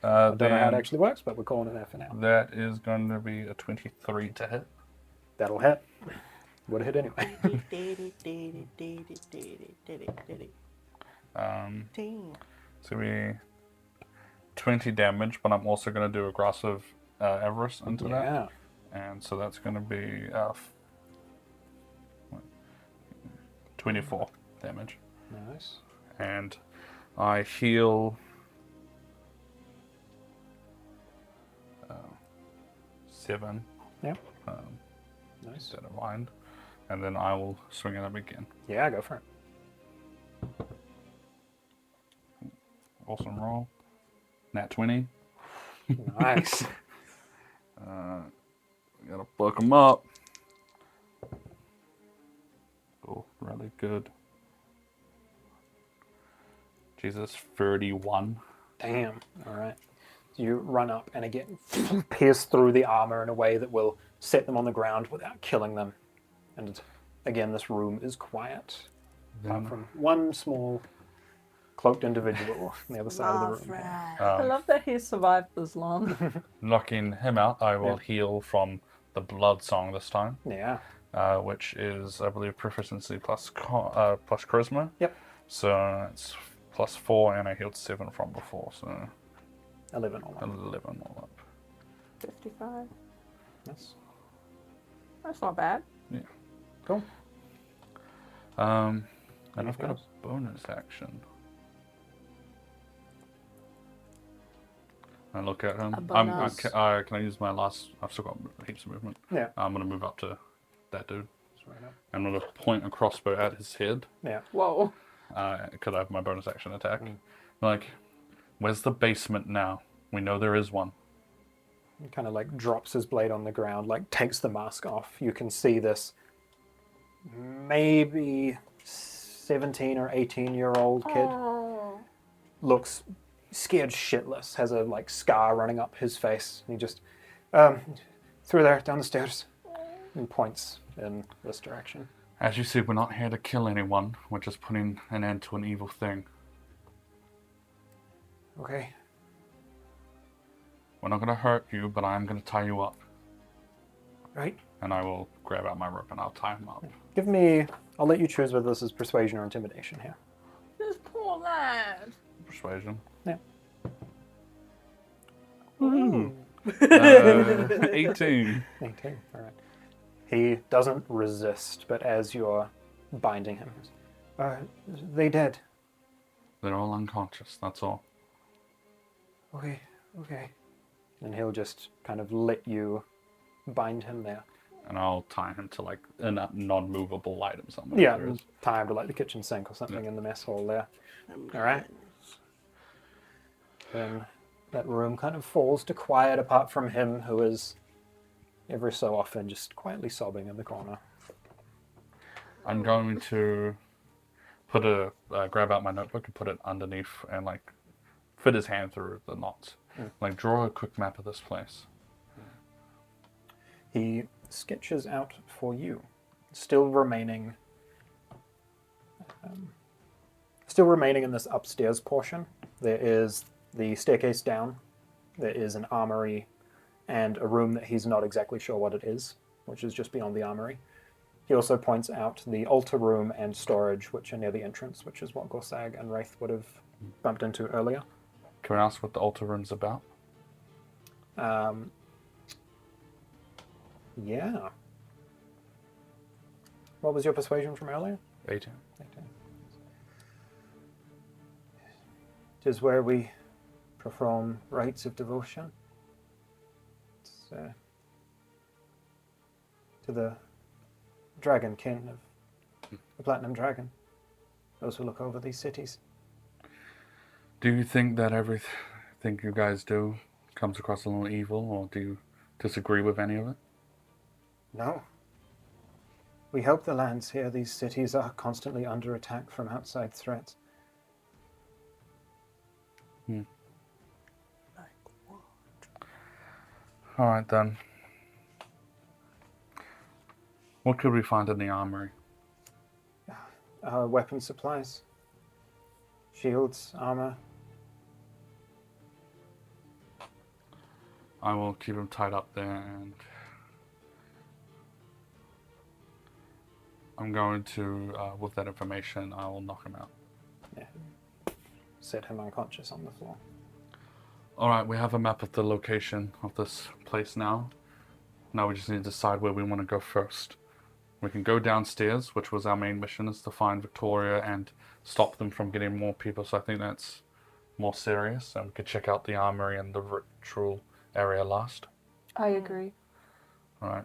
[SPEAKER 2] I don't know how it
[SPEAKER 1] Then
[SPEAKER 2] actually works, but we're calling it there for now.
[SPEAKER 1] that is going to be a 23 to hit.
[SPEAKER 2] That'll hit. Would have hit anyway.
[SPEAKER 1] So we 20 damage, but I'm also going to do aggressive avarice into that.
[SPEAKER 2] Yeah.
[SPEAKER 1] And so that's going to be 24 damage.
[SPEAKER 2] Nice.
[SPEAKER 1] And I heal 7.
[SPEAKER 2] Yep. Nice.
[SPEAKER 1] Set of mind. And then I will swing at him again.
[SPEAKER 2] Yeah, go for it.
[SPEAKER 1] Awesome roll. Nat 20.
[SPEAKER 2] Nice.
[SPEAKER 1] We gotta book him up. Oh, really good. Jesus, 31.
[SPEAKER 2] Damn. All right. You run up and again pierce through the armor in a way that will set them on the ground without killing them. And again, this room is quiet. Apart from one small cloaked individual on the other side of the room.
[SPEAKER 3] I love that he survived this long.
[SPEAKER 1] Knocking him out, I will heal from the blood song this time,
[SPEAKER 2] Yeah.
[SPEAKER 1] which is, I believe, proficiency plus plus charisma.
[SPEAKER 2] Yep.
[SPEAKER 1] So it's +4, and I healed 7 from before, so
[SPEAKER 2] 11 all up.
[SPEAKER 1] 11 all up.
[SPEAKER 3] 55.
[SPEAKER 2] Yes.
[SPEAKER 3] That's not bad.
[SPEAKER 1] Yeah.
[SPEAKER 2] Cool.
[SPEAKER 1] And I've
[SPEAKER 2] Anything
[SPEAKER 1] got
[SPEAKER 2] else?
[SPEAKER 1] a bonus action. I look at him.
[SPEAKER 3] A bonus.
[SPEAKER 1] Can I use my last? I've still got heaps of movement.
[SPEAKER 2] Yeah.
[SPEAKER 1] I'm gonna move up to that dude.
[SPEAKER 2] Just right up.
[SPEAKER 1] I'm gonna point a crossbow at his head
[SPEAKER 2] Yeah.
[SPEAKER 3] Whoa.
[SPEAKER 1] because I have my bonus action attack. Like, where's the basement now? We know there is one.
[SPEAKER 2] He kind of like drops his blade on the ground, like takes the mask off. You can see this maybe 17 or 18-year-old kid.
[SPEAKER 3] Oh.
[SPEAKER 2] Looks scared shitless, has a like scar running up his face. And he just through there, down the stairs, and points in this direction.
[SPEAKER 1] As you see, we're not here to kill anyone. We're just putting an end to an evil thing.
[SPEAKER 2] Okay.
[SPEAKER 1] We're not gonna hurt you, but I'm gonna tie you up.
[SPEAKER 2] Right.
[SPEAKER 1] And I will grab out my rope and I'll tie him up.
[SPEAKER 2] Give me. I'll let you choose whether this is persuasion or intimidation here.
[SPEAKER 3] This poor lad.
[SPEAKER 1] Persuasion.
[SPEAKER 2] Yeah.
[SPEAKER 1] 18.
[SPEAKER 2] 18. All right. He doesn't resist, but as you're binding him, they dead.
[SPEAKER 1] They're all unconscious, that's all.
[SPEAKER 2] Okay. Okay. And he'll just kind of let you bind him there.
[SPEAKER 1] And I'll tie him to like a non-movable item somewhere.
[SPEAKER 2] Yeah,
[SPEAKER 1] There is.
[SPEAKER 2] tie him to like the kitchen sink or something in the mess hall there. All right. Then that room kind of falls to quiet apart from him, who is every so often just quietly sobbing in the corner.
[SPEAKER 1] I'm going to put grab out my notebook and put it underneath and like fit his hand through the knots. Like draw a quick map of this place.
[SPEAKER 2] He sketches out for you, still remaining in this upstairs portion. There is the staircase down. There is an armory and a room that he's not exactly sure what it is, which is just beyond the armory. He also points out the altar room and storage, which are near the entrance, which is what Gorsag and Wraith would have bumped into earlier.
[SPEAKER 1] Can I ask what the altar room's about?
[SPEAKER 2] Yeah. What was your persuasion from earlier?
[SPEAKER 1] 18.
[SPEAKER 2] 18. It is where we perform rites of devotion. It's, to the dragon kin of the Platinum Dragon. Those who look over these cities.
[SPEAKER 1] Do you think that everything you guys do comes across a little evil, or do you disagree with any of it?
[SPEAKER 2] No. We help the lands here. These cities are constantly under attack from outside threats.
[SPEAKER 4] Like what?
[SPEAKER 1] All right then. What could we find in the armory?
[SPEAKER 2] Weapon supplies. Shields, armor.
[SPEAKER 1] I will keep him tied up there, and I'm going to, with that information, I will knock him out.
[SPEAKER 2] Yeah. Set him unconscious on the floor.
[SPEAKER 1] All right, we have a map of the location of this place now. Now we just need to decide where we want to go first. We can go downstairs, which was our main mission, is to find Victoria and stop them from getting more people. So I think that's more serious. And we could check out the armory and the ritual area last.
[SPEAKER 3] I agree.
[SPEAKER 1] All right.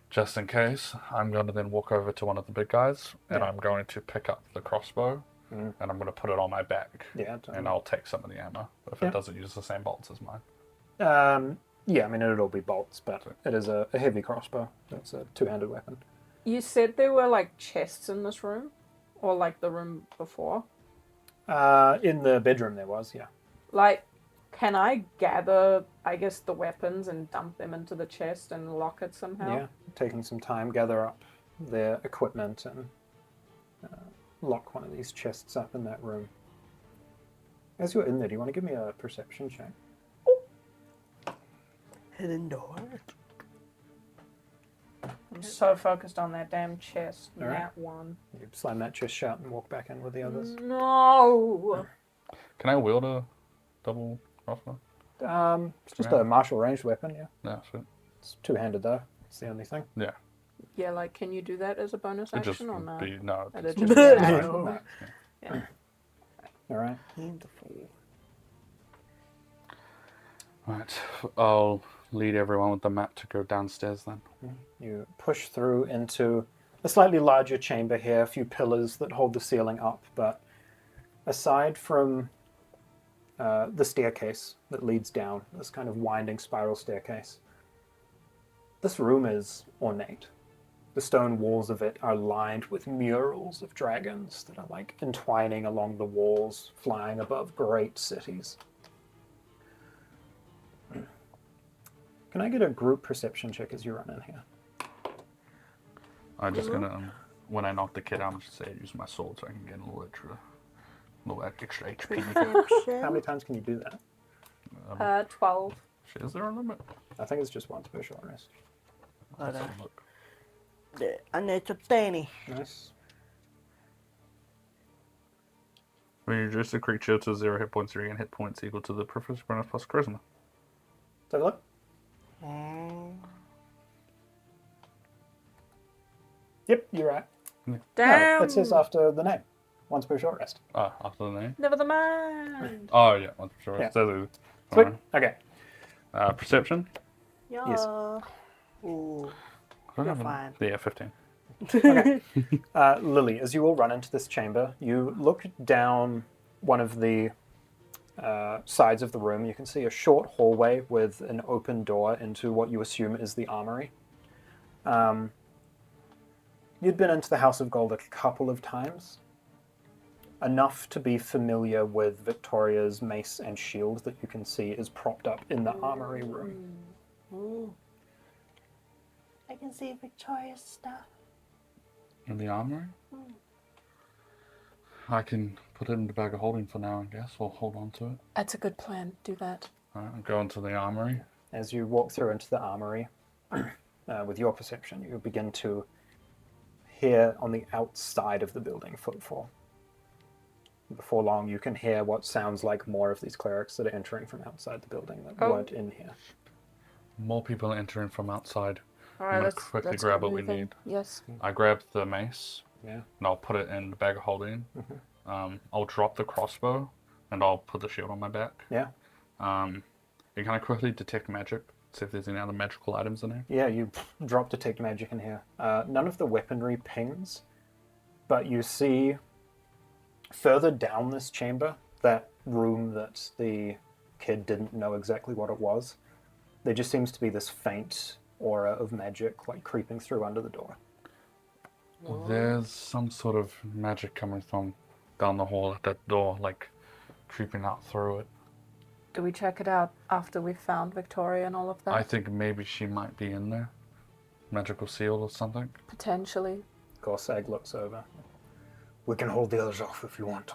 [SPEAKER 1] Just in case, I'm going to then walk over to one of the big guys, and
[SPEAKER 2] Yeah.
[SPEAKER 1] I'm going to pick up the crossbow, and I'm going to put it on my back.
[SPEAKER 2] Yeah.
[SPEAKER 1] And I'll take some of the ammo if it doesn't use the same bolts as mine.
[SPEAKER 2] Yeah, I mean, it'll be bolts, but it is a heavy crossbow. It's a two-handed weapon.
[SPEAKER 3] You said there were like chests in this room, or like the room before.
[SPEAKER 2] In the bedroom there was, yeah.
[SPEAKER 3] Like, can I gather, I guess, the weapons and dump them into the chest and lock it somehow?
[SPEAKER 2] Yeah, taking some time, gather up their equipment and lock one of these chests up in that room. As you're in there, do you want to give me a perception check?
[SPEAKER 4] Hidden door.
[SPEAKER 3] I'm so focused on that damn chest.
[SPEAKER 2] All right.
[SPEAKER 3] That one.
[SPEAKER 2] You slam that chest shut and walk back in with the others.
[SPEAKER 3] No!
[SPEAKER 1] Can I wield a double crossbow?
[SPEAKER 2] It's just a martial ranged weapon, yeah.
[SPEAKER 1] Yeah, sweet.
[SPEAKER 2] It's two-handed though. It's the only thing.
[SPEAKER 1] Yeah.
[SPEAKER 3] Yeah, like, can you do that as a bonus
[SPEAKER 1] It just
[SPEAKER 3] action or no?
[SPEAKER 1] be, no.
[SPEAKER 3] It'd just be an
[SPEAKER 4] No.
[SPEAKER 3] arrow.
[SPEAKER 2] No.
[SPEAKER 3] Yeah.
[SPEAKER 2] All right.
[SPEAKER 4] Wonderful.
[SPEAKER 1] Right. I'll lead everyone with the map to go downstairs then.
[SPEAKER 2] You push through into a slightly larger chamber here, a few pillars that hold the ceiling up, but aside from the staircase that leads down, this kind of winding spiral staircase, this room is ornate. The stone walls of it are lined with murals of dragons that are like entwining along the walls, flying above great cities. Can I get a group perception check as you run in here?
[SPEAKER 1] I'm just gonna, when I knock the kid out, I'm just say use my sword so I can get a little extra HP.
[SPEAKER 2] How many times can you do that?
[SPEAKER 3] 12.
[SPEAKER 1] Is there a limit?
[SPEAKER 2] I think it's just once per short rest.
[SPEAKER 1] Let's have a look.
[SPEAKER 4] A natural 20.
[SPEAKER 2] Nice.
[SPEAKER 1] When you reduce a creature to 0 hit points, you gain hit points equal to the proficiency bonus plus charisma.
[SPEAKER 2] Let's have a look. Yep, you're right.
[SPEAKER 3] Damn!
[SPEAKER 2] No, it says after the name. Once per short rest.
[SPEAKER 1] Ah, after the name.
[SPEAKER 3] Never the mind.
[SPEAKER 1] Oh yeah, once for sure.
[SPEAKER 2] Yeah.
[SPEAKER 1] So,
[SPEAKER 2] Sweet. Okay.
[SPEAKER 1] perception.
[SPEAKER 4] Yeah.
[SPEAKER 2] Yes.
[SPEAKER 4] Ooh.
[SPEAKER 1] I don't
[SPEAKER 4] You're
[SPEAKER 1] have a-
[SPEAKER 4] fine.
[SPEAKER 1] Yeah, 15.
[SPEAKER 2] Okay. Lily, as you all run into this chamber, you look down one of the sides of the room. You can see a short hallway with an open door into what you assume is the armory. You'd been into the House of Gold a couple of times. Enough to be familiar with Victoria's mace and shield that you can see is propped up in the armory room.
[SPEAKER 4] Ooh. I can see Victoria's stuff.
[SPEAKER 1] In the armory? I can put it in the bag of holding for now, I guess, or hold on to it.
[SPEAKER 3] That's a good plan. Do that.
[SPEAKER 1] Alright, I'll go into the armory.
[SPEAKER 2] As you walk through into the armory, with your perception, you begin to hear on the outside of the building footfall. Before long, you can hear what sounds like more of these clerics that are entering from outside the building that weren't in here.
[SPEAKER 1] More people entering from outside.
[SPEAKER 3] Alright,
[SPEAKER 1] gonna
[SPEAKER 3] let's
[SPEAKER 1] quickly
[SPEAKER 3] let's
[SPEAKER 1] grab
[SPEAKER 3] get
[SPEAKER 1] what we
[SPEAKER 3] moving.
[SPEAKER 1] need.
[SPEAKER 3] Yes.
[SPEAKER 1] I grab the mace,
[SPEAKER 2] Yeah.
[SPEAKER 1] and I'll put it in the bag of holding. I'll drop the crossbow, and I'll put the shield on my back.
[SPEAKER 2] Yeah.
[SPEAKER 1] You kind of quickly detect magic, see if there's any other magical items in there.
[SPEAKER 2] Yeah, you drop detect magic in here. None of the weaponry pings, but you see further down this chamber, that room that the kid didn't know exactly what it was, there just seems to be this faint aura of magic like creeping through under the door.
[SPEAKER 1] There's some sort of magic coming from down the hall at that door, like creeping out through it.
[SPEAKER 3] Do we check it out after we found Victoria and all of that?
[SPEAKER 1] I think maybe she might be in there. Magical seal or something.
[SPEAKER 3] Potentially.
[SPEAKER 2] Gorsag looks over. We can hold the others off if you want.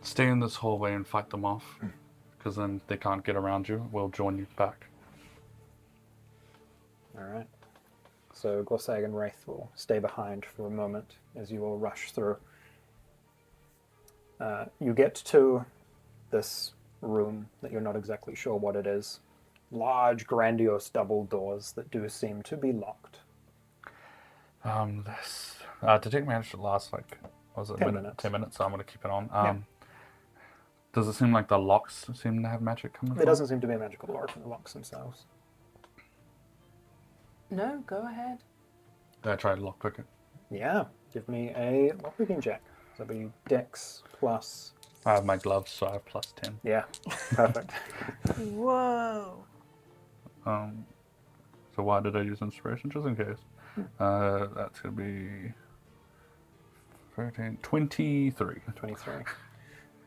[SPEAKER 1] Stay in this hallway and fight them off, because then they can't get around you. We'll join you back.
[SPEAKER 2] Alright. So Gorsag and Wraith will stay behind for a moment as you all rush through. You get to this room that you're not exactly sure what it is. Large, grandiose double doors that do seem to be locked.
[SPEAKER 1] This detect managed to last like, was it
[SPEAKER 2] 10 minutes.
[SPEAKER 1] 10 minutes, so I'm going to keep it on.
[SPEAKER 2] Yeah.
[SPEAKER 1] Does it seem like the locks seem to have magic coming from?
[SPEAKER 2] There doesn't seem to be a magical aura from the locks themselves.
[SPEAKER 3] No, go ahead.
[SPEAKER 1] Did I try to lockpick it?
[SPEAKER 2] Yeah, give me a lockpicking check. So that'll be Dex plus...
[SPEAKER 1] I have my gloves, so I have plus 10.
[SPEAKER 2] Yeah, perfect.
[SPEAKER 4] Whoa.
[SPEAKER 1] So why did I use inspiration? Just in case. That's going to be 13, 23.
[SPEAKER 2] 23.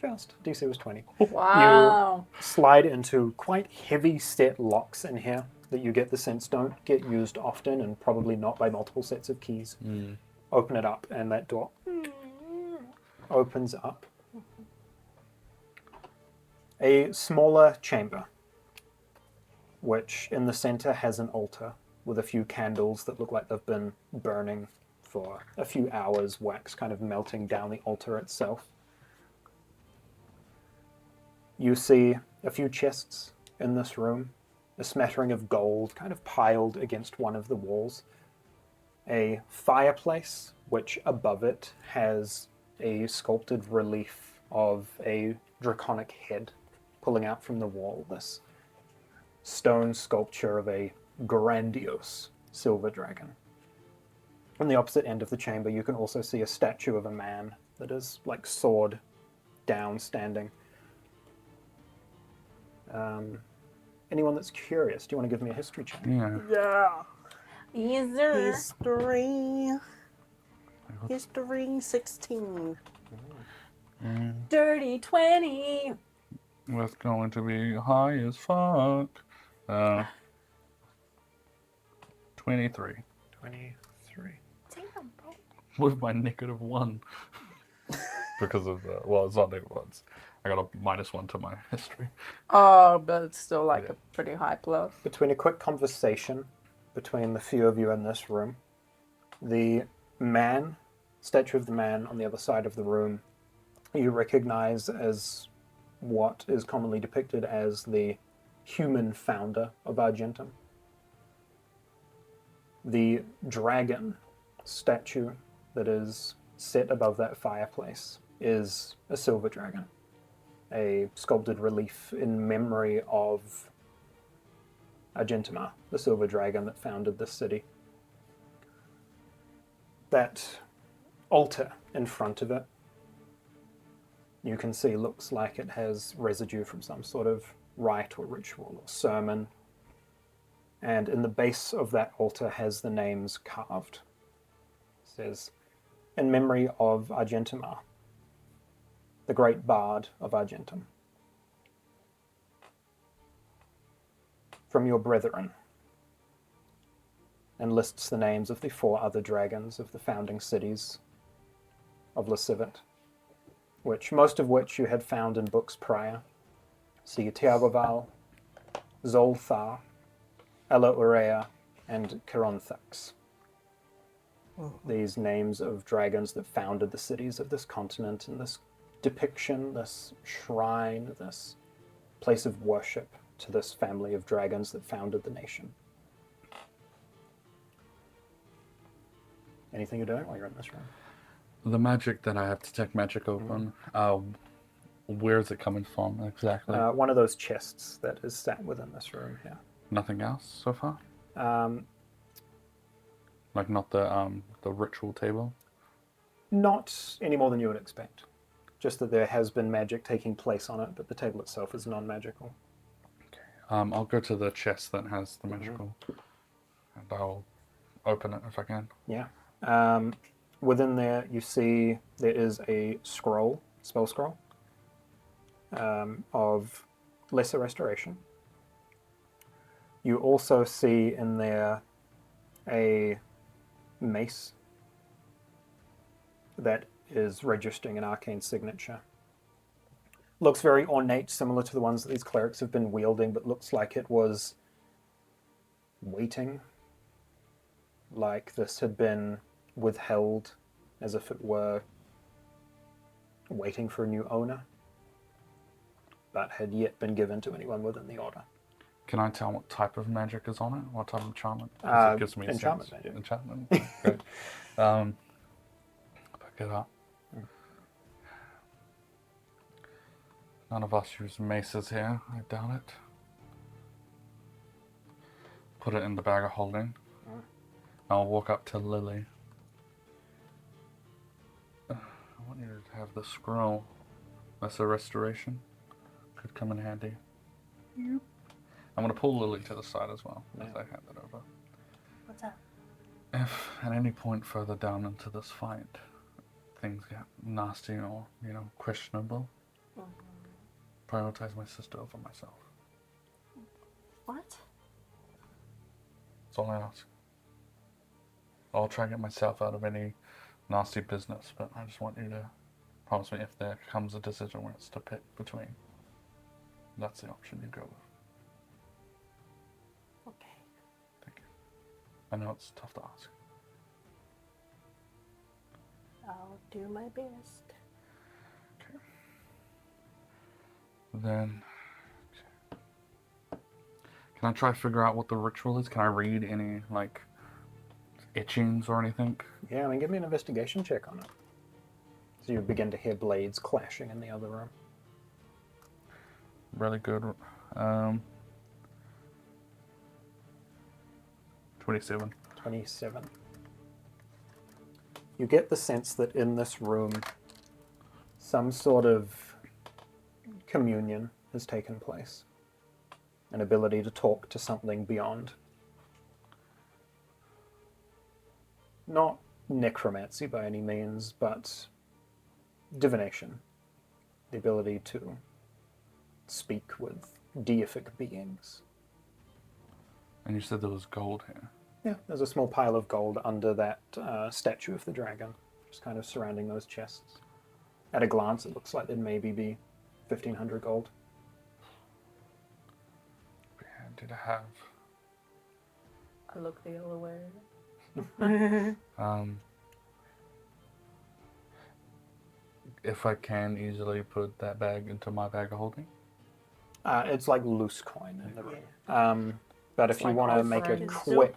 [SPEAKER 2] Just. DC was 20.
[SPEAKER 3] Wow.
[SPEAKER 2] You slide into quite heavy set locks in here that you get the sense don't get used often and probably not by multiple sets of keys. Open it up and that door opens up. A smaller chamber, which in the center has an altar with a few candles that look like they've been burning for a few hours, wax kind of melting down the altar itself. You see a few chests in this room, a smattering of gold kind of piled against one of the walls. A fireplace, which above it has a sculpted relief of a draconic head pulling out from the wall. This stone sculpture of a grandiose silver dragon. On the opposite end of the chamber, you can also see a statue of a man that is like sword down, standing. Anyone that's curious, do you want to give me a history check?
[SPEAKER 1] Yeah.
[SPEAKER 4] Yeah.
[SPEAKER 3] Yes, sir.
[SPEAKER 4] History 16.
[SPEAKER 3] Dirty 20.
[SPEAKER 1] That's going to be high as fuck. 23.
[SPEAKER 2] 23.
[SPEAKER 3] Damn, bro.
[SPEAKER 1] With my -1. Because of the... Well, it's not -1. I got a -1 to my history.
[SPEAKER 3] Oh, but it's still like a pretty high plus.
[SPEAKER 2] Between a quick conversation between the few of you in this room, the man, statue of the man on the other side of the room, you recognize as what is commonly depicted as the human founder of Argentum. The dragon statue that is set above that fireplace is a silver dragon, a sculpted relief in memory of Argentum, the silver dragon that founded this city. That altar in front of it, you can see looks like it has residue from some sort of rite or ritual or sermon. And in the base of that altar has the names carved. It says, in memory of Argentum, the great bard of Argentum. From your brethren. And lists the names of the 4 other dragons of the founding cities of Lasivit, most of which you had found in books prior. See Tiagoval, Zolthar, Ella Urea, and Chironthax. These names of dragons that founded the cities of this continent, and this depiction, this shrine, this place of worship to this family of dragons that founded the nation. Anything you're doing while you're in this room?
[SPEAKER 1] The magic that I have to take magic open, where is it coming from exactly?
[SPEAKER 2] One of those chests that is sat within this room here.
[SPEAKER 1] Nothing else so far? Like not the ritual table?
[SPEAKER 2] Not any more than you would expect. Just that there has been magic taking place on it, but the table itself is non-magical.
[SPEAKER 1] Okay. I'll go to the chest that has the magical, and I'll open it if I can.
[SPEAKER 2] Yeah. Within there, you see there is a scroll, spell scroll, of lesser restoration. You also see in there a mace that is registering an arcane signature. Looks very ornate, similar to the ones that these clerics have been wielding, but looks like it was waiting, like this had been withheld, as if it were waiting for a new owner, but had yet been given to anyone within the order.
[SPEAKER 1] Can I tell what type of magic is on it? What type of enchantment? It gives me a
[SPEAKER 2] enchantment
[SPEAKER 1] sense.
[SPEAKER 2] magic.
[SPEAKER 1] Enchantment? Great. Pick it up. None of us use maces here, I doubt it. Put it in the bag of holding. I'll walk up to Lily. I want you to have the scroll. That's a restoration. Could come in handy.
[SPEAKER 4] Yep.
[SPEAKER 1] I'm going to pull Lily to the side as well as I hand it over.
[SPEAKER 4] What's up?
[SPEAKER 1] If at any point further down into this fight things get nasty or, questionable, prioritize my sister over myself.
[SPEAKER 4] What?
[SPEAKER 1] That's all I ask. I'll try and get myself out of any nasty business, but I just want you to promise me if there comes a decision where it's to pick between, that's the option you go with.
[SPEAKER 4] Okay.
[SPEAKER 1] Thank you. I know it's tough to ask.
[SPEAKER 4] I'll do my best.
[SPEAKER 1] Okay. Then, can I try to figure out what the ritual is? Can I read any, etchings or anything?
[SPEAKER 2] Yeah, give me an investigation check on it. So you begin to hear blades clashing in the other room.
[SPEAKER 1] Really good. 27.
[SPEAKER 2] 27. You get the sense that in this room, some sort of communion has taken place. An ability to talk to something beyond. Not necromancy by any means, but divination. The ability to speak with deific beings.
[SPEAKER 1] And you said there was gold here.
[SPEAKER 2] Yeah, there's a small pile of gold under that statue of the dragon, just kind of surrounding those chests. At a glance, it looks like there'd maybe be 1,500 gold.
[SPEAKER 1] Be handy to have.
[SPEAKER 3] I look the other way.
[SPEAKER 1] If I can easily put that bag into my bag of holding.
[SPEAKER 2] It's like loose coin in the room. But if you want to make a
[SPEAKER 3] friends.
[SPEAKER 2] quick,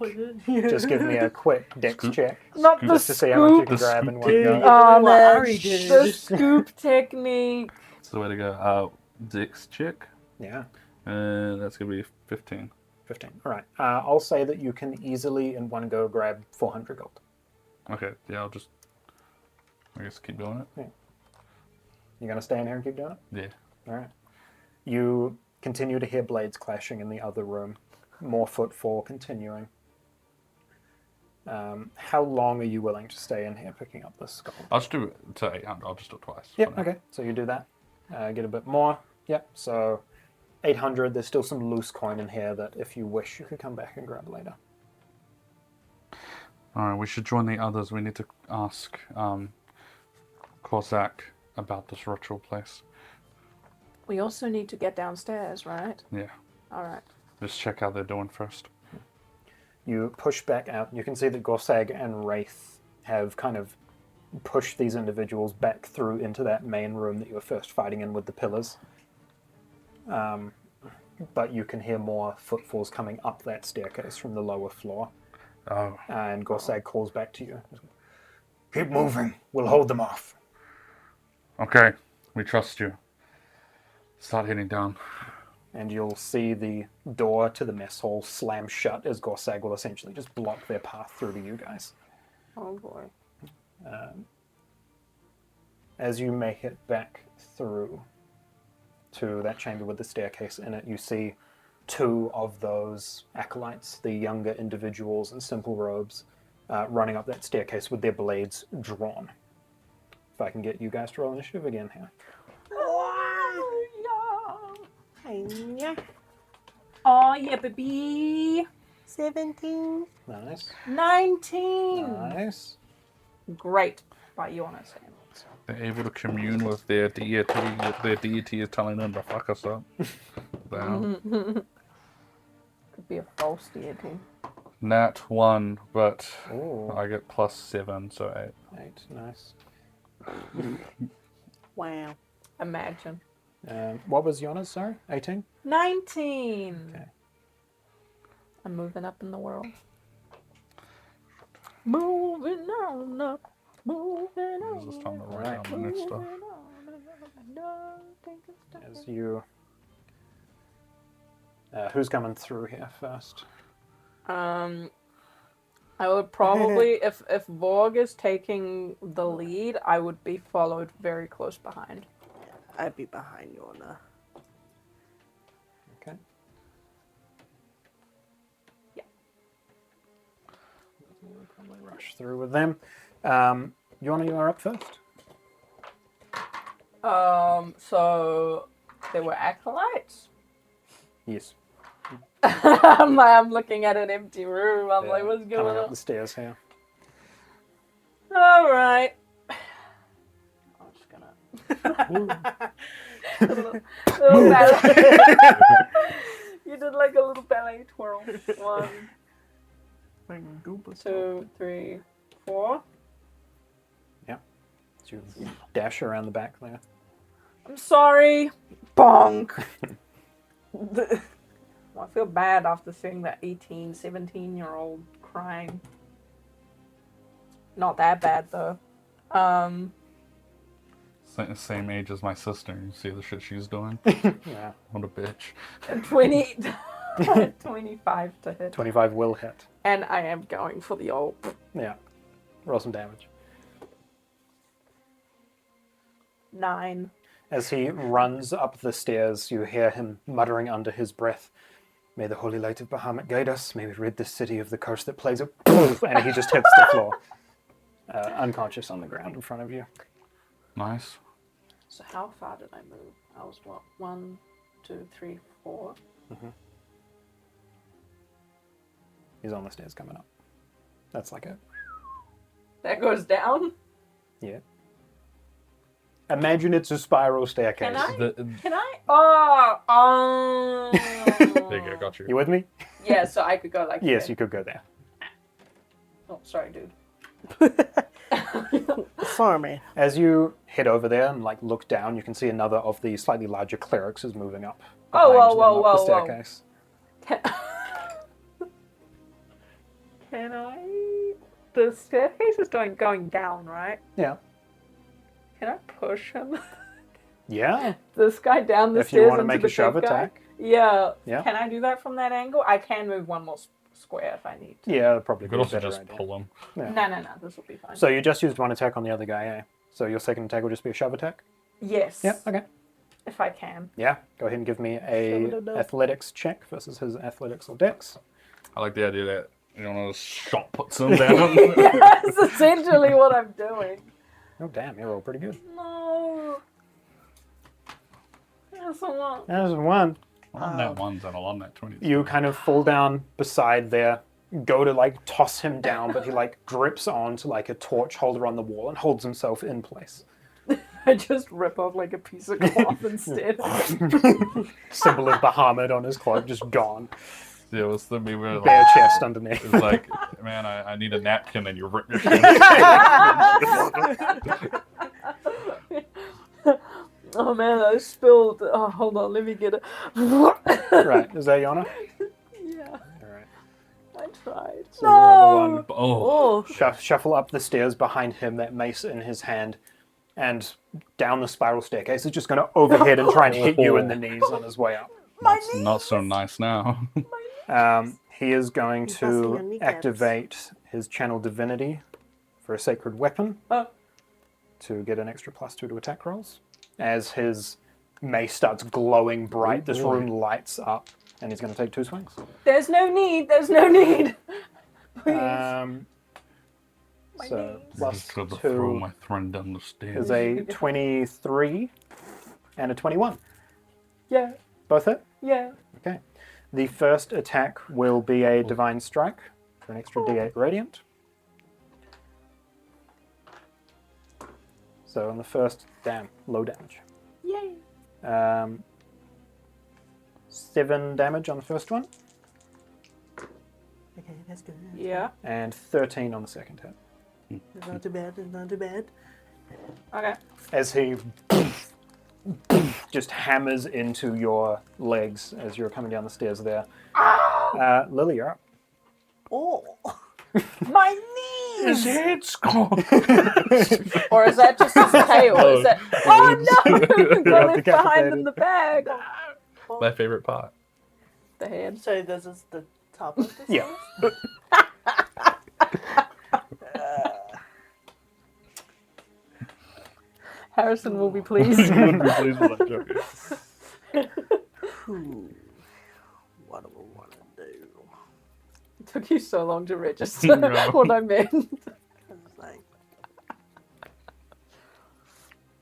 [SPEAKER 2] just give me a quick dex check.
[SPEAKER 3] Not the
[SPEAKER 2] Just to see how much you
[SPEAKER 3] scoop.
[SPEAKER 2] can
[SPEAKER 1] The
[SPEAKER 2] grab in
[SPEAKER 1] scoop
[SPEAKER 2] one
[SPEAKER 1] technique.
[SPEAKER 2] go.
[SPEAKER 3] Oh,
[SPEAKER 4] What
[SPEAKER 3] man.
[SPEAKER 4] Ari did.
[SPEAKER 3] The scoop technique.
[SPEAKER 1] That's the way to go. Dex check.
[SPEAKER 2] Yeah,
[SPEAKER 1] That's going to be 15.
[SPEAKER 2] 15. All right. I'll say that you can easily in one go grab 400 gold.
[SPEAKER 1] Okay, yeah, I'll just, I guess, keep doing it.
[SPEAKER 2] Yeah. You going to stay in here and keep doing it?
[SPEAKER 1] Yeah.
[SPEAKER 2] All right. You continue to hear blades clashing in the other room. More footfall continuing. How long are you willing to stay in here picking up this gold?
[SPEAKER 1] I'll just do it to 800. I'll just do it twice.
[SPEAKER 2] Yep, okay. So you do that. Get a bit more. Yep, so 800. There's still some loose coin in here that if you wish, you could come back and grab later.
[SPEAKER 1] Alright, we should join the others. We need to ask Kozak about this ritual place.
[SPEAKER 3] We also need to get downstairs, right?
[SPEAKER 1] Yeah.
[SPEAKER 3] All right.
[SPEAKER 1] Just check how they're doing first.
[SPEAKER 2] You push back out. You can see that Gorsag and Wraith have kind of pushed these individuals back through into that main room that you were first fighting in with the pillars. But you can hear more footfalls coming up that staircase from the lower floor.
[SPEAKER 1] Oh.
[SPEAKER 2] And Gorsag calls back to you. Keep moving. We'll hold them off.
[SPEAKER 1] Okay, we trust you. Start heading down.
[SPEAKER 2] And you'll see the door to the mess hall slam shut as Gorsag will essentially just block their path through to you guys.
[SPEAKER 3] Oh boy.
[SPEAKER 2] As you make it back through to that chamber with the staircase in it, you see two of those acolytes, the younger individuals in simple robes, running up that staircase with their blades drawn. If I can get you guys to roll initiative again here.
[SPEAKER 4] Hiya.
[SPEAKER 3] Oh, yeah, baby.
[SPEAKER 4] 17.
[SPEAKER 2] Nice.
[SPEAKER 3] 19.
[SPEAKER 2] Nice.
[SPEAKER 3] Great. By Yorna's standards.
[SPEAKER 1] They're able to commune with their deity. Their deity is telling them to fuck us up. Down.
[SPEAKER 3] Could be a false deity.
[SPEAKER 1] Nat 1, but
[SPEAKER 2] Ooh.
[SPEAKER 1] I get +7, so 8.
[SPEAKER 2] 8. Nice.
[SPEAKER 4] Wow.
[SPEAKER 3] Imagine.
[SPEAKER 2] What was Yorna's, sorry? 18?
[SPEAKER 3] 19.
[SPEAKER 2] Okay.
[SPEAKER 3] I'm moving up in the world. Moving on up. Moving on.
[SPEAKER 1] It's just time to write down the next stuff.
[SPEAKER 2] As you... who's coming through here first?
[SPEAKER 3] I would probably, if Vorg is taking the lead, I would be followed very close behind.
[SPEAKER 4] I'd be behind Yorna.
[SPEAKER 2] Okay.
[SPEAKER 3] Yeah.
[SPEAKER 2] We'll probably rush through with them. Yorna, you are up first.
[SPEAKER 3] So there were acolytes.
[SPEAKER 2] Yes.
[SPEAKER 3] I'm looking at an empty room. I'm like, what's going
[SPEAKER 2] Coming up
[SPEAKER 3] on?
[SPEAKER 2] the stairs here.
[SPEAKER 3] All right. I'm just gonna. little ballet. You did like a little ballet twirl. 1, 2, 3, 4.
[SPEAKER 2] So you dash around the back there.
[SPEAKER 3] I'm sorry. Bonk. I feel bad after seeing that 18, 17-year-old crying. Not that bad, though.
[SPEAKER 1] Same age as my sister. You see the shit she's doing?
[SPEAKER 2] Yeah.
[SPEAKER 1] What a bitch.
[SPEAKER 3] 25 to hit.
[SPEAKER 2] 25 will hit.
[SPEAKER 3] And I am going for the old...
[SPEAKER 2] Yeah. Roll some damage.
[SPEAKER 3] 9.
[SPEAKER 2] As he runs up the stairs, you hear him muttering under his breath, "May the holy light of Bahamut guide us. May we rid this city of the curse that plagues it." And he just hits the floor. Unconscious on the ground in front of you.
[SPEAKER 1] Nice.
[SPEAKER 3] So how far did I move? I was what? 1, 2, 3, 4.
[SPEAKER 2] He's on the stairs coming up. That's like it.
[SPEAKER 3] That goes down?
[SPEAKER 2] Yeah. Imagine it's a spiral staircase.
[SPEAKER 3] Can I?
[SPEAKER 1] The-
[SPEAKER 3] Can I? Oh.
[SPEAKER 1] There you go, got you.
[SPEAKER 2] You with me?
[SPEAKER 3] Yeah, so I could go like
[SPEAKER 2] Yes,
[SPEAKER 3] this.
[SPEAKER 2] you could go there.
[SPEAKER 3] Oh, sorry, dude.
[SPEAKER 4] Sorry, man.
[SPEAKER 2] As you head over there and like look down, you can see another of the slightly larger clerics is moving up.
[SPEAKER 3] Oh,
[SPEAKER 2] behind
[SPEAKER 3] whoa,
[SPEAKER 2] them
[SPEAKER 3] whoa,
[SPEAKER 2] up the
[SPEAKER 3] whoa, whoa.
[SPEAKER 2] staircase.
[SPEAKER 3] Can I? The staircase is going down, right?
[SPEAKER 2] Yeah.
[SPEAKER 3] Can I push him?
[SPEAKER 2] Yeah.
[SPEAKER 3] This guy down the
[SPEAKER 2] If
[SPEAKER 3] stairs
[SPEAKER 2] you want to
[SPEAKER 3] into
[SPEAKER 2] make
[SPEAKER 3] the
[SPEAKER 2] a shove
[SPEAKER 3] big guy?
[SPEAKER 2] attack.
[SPEAKER 3] Yeah.
[SPEAKER 2] Yeah.
[SPEAKER 3] Can I do that from that angle? I can move one more square if I need to.
[SPEAKER 2] Yeah, probably
[SPEAKER 1] You
[SPEAKER 2] be
[SPEAKER 1] could
[SPEAKER 2] a
[SPEAKER 1] also
[SPEAKER 2] better
[SPEAKER 1] just
[SPEAKER 2] idea.
[SPEAKER 1] pull him.
[SPEAKER 2] Yeah.
[SPEAKER 3] No. This will be fine.
[SPEAKER 2] So you just used one attack on the other guy, eh? So your second attack will just be a shove attack?
[SPEAKER 3] Yes.
[SPEAKER 2] Yeah, okay.
[SPEAKER 3] If I can.
[SPEAKER 2] Yeah, go ahead and give me a
[SPEAKER 4] Shove-a-dub-dub.
[SPEAKER 2] athletics check versus his athletics or dex.
[SPEAKER 1] I like the idea that, you know, this shot puts him down.
[SPEAKER 3] That's essentially what I'm doing.
[SPEAKER 2] Oh, damn, you rolled pretty good.
[SPEAKER 3] No. That's a lot.
[SPEAKER 2] There's one.
[SPEAKER 1] On that ones and on that 20.
[SPEAKER 2] You kind of fall down beside there, go to like toss him down, but he like grips onto like a torch holder on the wall and holds himself in place.
[SPEAKER 3] I just rip off like a piece of cloth instead.
[SPEAKER 2] Symbol of Bahamut on his cloak, just gone.
[SPEAKER 1] Yeah, what's the me where
[SPEAKER 2] Bare
[SPEAKER 1] like,
[SPEAKER 2] chest underneath.
[SPEAKER 1] it's like, man, I need a napkin, and you rip your shit.
[SPEAKER 3] Oh man, I spilled. Oh, hold on, let me get it.
[SPEAKER 2] Right, is that Yorna?
[SPEAKER 3] Yeah,
[SPEAKER 2] Alright.
[SPEAKER 3] I tried.
[SPEAKER 2] So the other one,
[SPEAKER 1] Oh,
[SPEAKER 3] Oh,
[SPEAKER 2] shuffle up the stairs behind him, that mace in his hand, and down the spiral staircase. He's just going to overhead and try and hit you in the knees on his way up.
[SPEAKER 1] not so nice now.
[SPEAKER 2] He is going
[SPEAKER 4] He's busting your
[SPEAKER 2] to
[SPEAKER 4] kneecaps.
[SPEAKER 2] activate his channel divinity for a sacred weapon
[SPEAKER 3] Oh.
[SPEAKER 2] to get an extra +2 to attack rolls. As his mace starts glowing bright, this room lights up, and he's going to take 2 swings.
[SPEAKER 3] there's no need. There's no need. Please.
[SPEAKER 2] So
[SPEAKER 1] I
[SPEAKER 2] plus
[SPEAKER 1] just got to throw
[SPEAKER 2] 2
[SPEAKER 1] my friend down the stairs.
[SPEAKER 2] is a 23 and a 21.
[SPEAKER 3] Yeah.
[SPEAKER 2] Both hit?
[SPEAKER 3] Yeah.
[SPEAKER 2] Okay. The first attack will be a Divine Strike for an extra D8 Radiant. So on the first, low damage.
[SPEAKER 3] Yay.
[SPEAKER 2] 7 damage on the first one,
[SPEAKER 4] Okay, that's good.
[SPEAKER 3] Yeah.
[SPEAKER 2] and 13 on the second hit.
[SPEAKER 4] It's not too bad. It's not too bad.
[SPEAKER 3] Okay.
[SPEAKER 2] As he just hammers into your legs as you're coming down the stairs there. Lily, you're up.
[SPEAKER 4] Oh,
[SPEAKER 3] My
[SPEAKER 1] His
[SPEAKER 3] knees!
[SPEAKER 1] head's gone.
[SPEAKER 3] Or is that just his tail?
[SPEAKER 1] No.
[SPEAKER 3] Is that... Oh no! Got left behind
[SPEAKER 2] decapitated.
[SPEAKER 3] in the bag.
[SPEAKER 1] My favorite part.
[SPEAKER 3] The head.
[SPEAKER 4] so this is the top of the
[SPEAKER 2] Yeah.
[SPEAKER 3] Harrison will be pleased.
[SPEAKER 1] Wouldn't be pleased with that joke.
[SPEAKER 4] What do I want to do?
[SPEAKER 3] It took you so long to register
[SPEAKER 1] No.
[SPEAKER 3] what I meant.
[SPEAKER 4] It's like,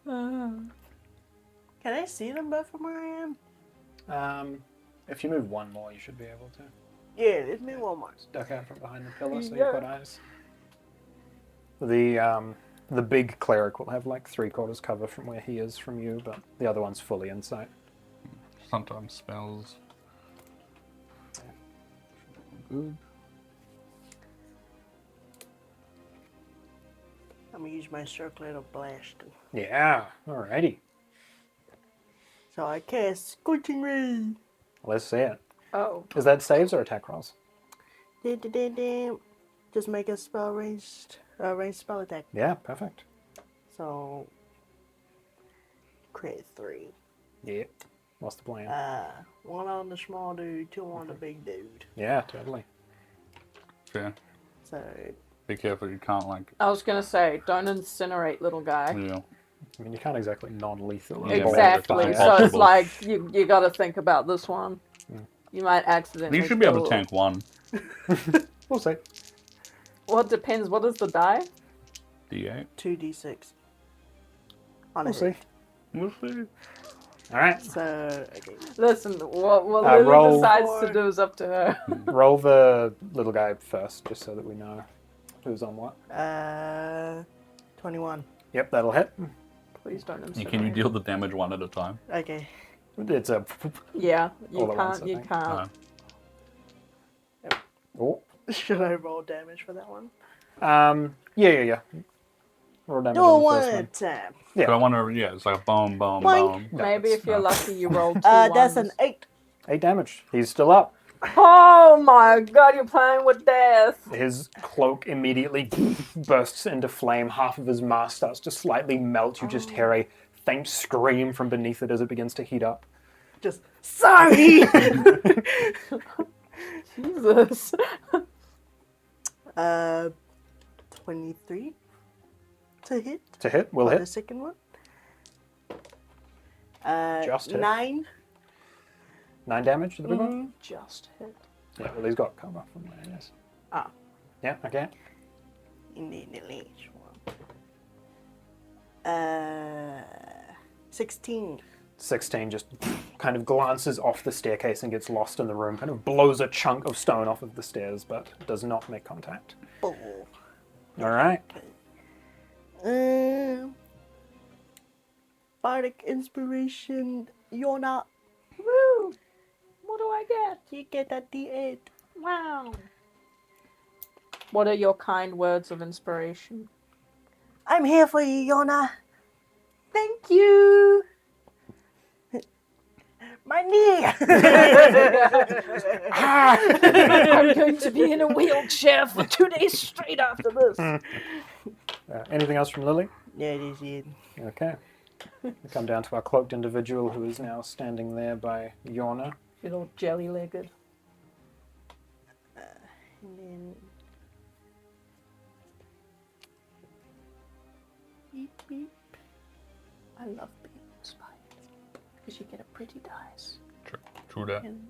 [SPEAKER 4] can I see them both from where I am?
[SPEAKER 2] If you move one more, you should be able to.
[SPEAKER 4] Yeah, let me one more.
[SPEAKER 2] Duck out from behind the pillar so
[SPEAKER 3] Yeah.
[SPEAKER 2] you've got eyes. The big cleric will have like 3/4 cover from where he is from you, but the other one's fully in sight.
[SPEAKER 1] Sometimes spells. Good.
[SPEAKER 4] I'm gonna use my circlet of blast.
[SPEAKER 2] Yeah, alrighty.
[SPEAKER 4] So I cast Scorching Ray.
[SPEAKER 2] Let's see it.
[SPEAKER 3] Oh.
[SPEAKER 2] Is that saves or attack rolls?
[SPEAKER 4] Just make a spell ranged spell attack.
[SPEAKER 2] Yeah, perfect.
[SPEAKER 4] So create 3.
[SPEAKER 2] Yeah. What's the plan?
[SPEAKER 4] 1 on the small dude, 2 on the big dude.
[SPEAKER 2] Yeah, totally.
[SPEAKER 1] Yeah.
[SPEAKER 4] So
[SPEAKER 1] Be careful, you can't like.
[SPEAKER 3] I was gonna say, don't incinerate, little guy.
[SPEAKER 1] Yeah.
[SPEAKER 2] I mean, you can't exactly non-lethal.
[SPEAKER 1] Yeah,
[SPEAKER 3] Exactly.
[SPEAKER 1] it's
[SPEAKER 3] So it's
[SPEAKER 1] impossible.
[SPEAKER 3] like you got to think about this one. You might accidentally.
[SPEAKER 1] You should be able to
[SPEAKER 3] kill-
[SPEAKER 1] tank one.
[SPEAKER 2] We'll see.
[SPEAKER 3] Well, it depends. What is the die?
[SPEAKER 1] D8.
[SPEAKER 4] 2d6. On a
[SPEAKER 2] We'll see.
[SPEAKER 4] hit.
[SPEAKER 1] We'll see.
[SPEAKER 2] Alright,
[SPEAKER 4] So okay.
[SPEAKER 3] Listen, what Lily
[SPEAKER 2] roll-
[SPEAKER 3] decides to do is up to her.
[SPEAKER 2] roll the little guy first, just so that we know who's on what.
[SPEAKER 4] 21.
[SPEAKER 2] Yep, that'll hit.
[SPEAKER 3] Please don't
[SPEAKER 1] And
[SPEAKER 3] incinerate.
[SPEAKER 1] can you deal the damage one at a time?
[SPEAKER 4] Okay.
[SPEAKER 2] It's a...
[SPEAKER 3] Yeah, you
[SPEAKER 2] All at once,
[SPEAKER 3] can't.
[SPEAKER 2] I
[SPEAKER 3] You
[SPEAKER 2] think.
[SPEAKER 3] can't.
[SPEAKER 1] No.
[SPEAKER 2] Oh.
[SPEAKER 4] Should I roll damage for that one?
[SPEAKER 2] Yeah. Roll damage
[SPEAKER 4] Do
[SPEAKER 2] on the
[SPEAKER 4] one
[SPEAKER 2] first
[SPEAKER 4] at
[SPEAKER 2] one.
[SPEAKER 4] a time.
[SPEAKER 2] Yeah.
[SPEAKER 1] So I want to, yeah, it's like a boom, boom,
[SPEAKER 4] Boink.
[SPEAKER 1] boom.
[SPEAKER 2] No,
[SPEAKER 3] Maybe
[SPEAKER 2] it's
[SPEAKER 3] if you're
[SPEAKER 1] no.
[SPEAKER 3] lucky, you roll 2
[SPEAKER 4] That's
[SPEAKER 3] ones.
[SPEAKER 4] an 8.
[SPEAKER 2] 8 damage. He's still up.
[SPEAKER 3] Oh my god, you're playing with death.
[SPEAKER 2] His cloak immediately bursts into flame. Half of his mask starts to slightly melt. You just hear a faint scream from beneath it as it begins to heat up.
[SPEAKER 4] Just sorry.
[SPEAKER 3] Jesus.
[SPEAKER 4] 23 to hit.
[SPEAKER 2] To hit, will
[SPEAKER 4] For the
[SPEAKER 2] hit.
[SPEAKER 4] second one.
[SPEAKER 2] Just hit.
[SPEAKER 4] 9.
[SPEAKER 2] 9 damage to the big one?
[SPEAKER 3] Just hit.
[SPEAKER 2] Yeah, well, he's got cover from where it is.
[SPEAKER 4] Ah.
[SPEAKER 2] Yeah, okay.
[SPEAKER 4] In the next one. 16.
[SPEAKER 2] 16 just kind of glances off the staircase and gets lost in the room, kind of blows a chunk of stone off of the stairs, but does not make contact.
[SPEAKER 4] Oh.
[SPEAKER 2] Alright.
[SPEAKER 4] Bardic Inspiration, Yorna.
[SPEAKER 3] Woo! What do I get?
[SPEAKER 4] You get a D8.
[SPEAKER 3] Wow. What are your kind words of inspiration?
[SPEAKER 4] I'm here for you, Yorna.
[SPEAKER 3] Thank you.
[SPEAKER 4] My knee.
[SPEAKER 3] I'm going to be in a wheelchair for 2 days straight after this.
[SPEAKER 2] Anything else from Lily?
[SPEAKER 4] Yeah, it is it.
[SPEAKER 2] Okay. We come down to our cloaked individual who is now standing there by Yorna.
[SPEAKER 3] Little jelly-legged.
[SPEAKER 4] And then... Beep, beep.
[SPEAKER 3] I love being inspired. Because you get a pretty dice.
[SPEAKER 1] True that.
[SPEAKER 3] And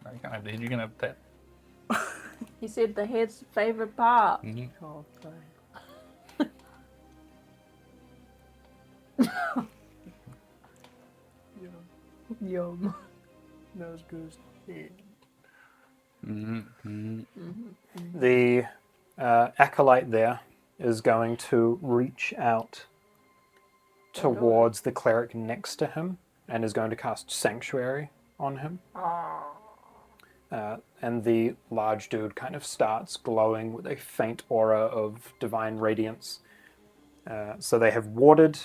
[SPEAKER 1] No, you can't have that. You can have that.
[SPEAKER 3] He said the head's favorite part.
[SPEAKER 1] Mm-hmm.
[SPEAKER 4] Oh, sorry.
[SPEAKER 3] Yum.
[SPEAKER 4] Nose goes in.
[SPEAKER 1] Mm-hmm.
[SPEAKER 2] The acolyte there is going to reach out towards the cleric next to him and is going to cast Sanctuary on him. And the large dude kind of starts glowing with a faint aura of divine radiance. So they have warded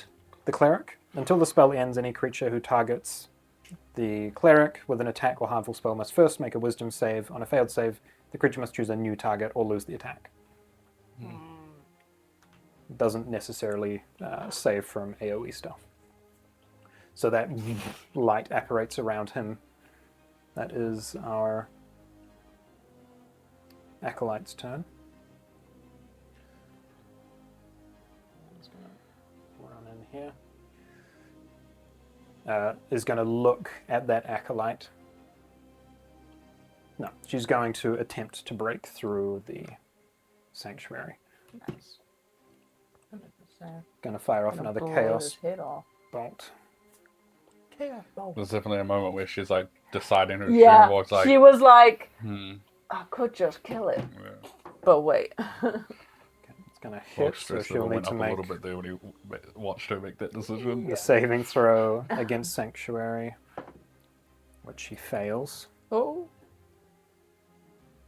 [SPEAKER 2] the cleric. Until the spell ends, any creature who targets the cleric with an attack or harmful spell must first make a wisdom save. On a failed save, the creature must choose a new target or lose the attack. Doesn't necessarily save from AoE stuff. So that light apparates around him. That is our acolyte's turn. Just gonna run in here. Is going to look at that acolyte. No, she's going to attempt to break through the sanctuary.
[SPEAKER 3] Nice.
[SPEAKER 2] Going to fire off another chaos
[SPEAKER 3] Head off.
[SPEAKER 2] bolt.
[SPEAKER 4] Chaos bolt.
[SPEAKER 1] There's definitely a moment where she's like deciding who
[SPEAKER 3] Yeah,
[SPEAKER 1] she walks like.
[SPEAKER 3] she was like,
[SPEAKER 1] Hmm.
[SPEAKER 3] I could just kill it.
[SPEAKER 1] Yeah.
[SPEAKER 3] But wait.
[SPEAKER 2] It's going to hit,
[SPEAKER 1] Vorg's
[SPEAKER 2] so
[SPEAKER 1] stress
[SPEAKER 2] she'll
[SPEAKER 1] level
[SPEAKER 2] need
[SPEAKER 1] went
[SPEAKER 2] to
[SPEAKER 1] up a
[SPEAKER 2] make
[SPEAKER 1] little bit there when he watched her make that decision.
[SPEAKER 2] the saving throw against sanctuary, which she fails.
[SPEAKER 3] Oh.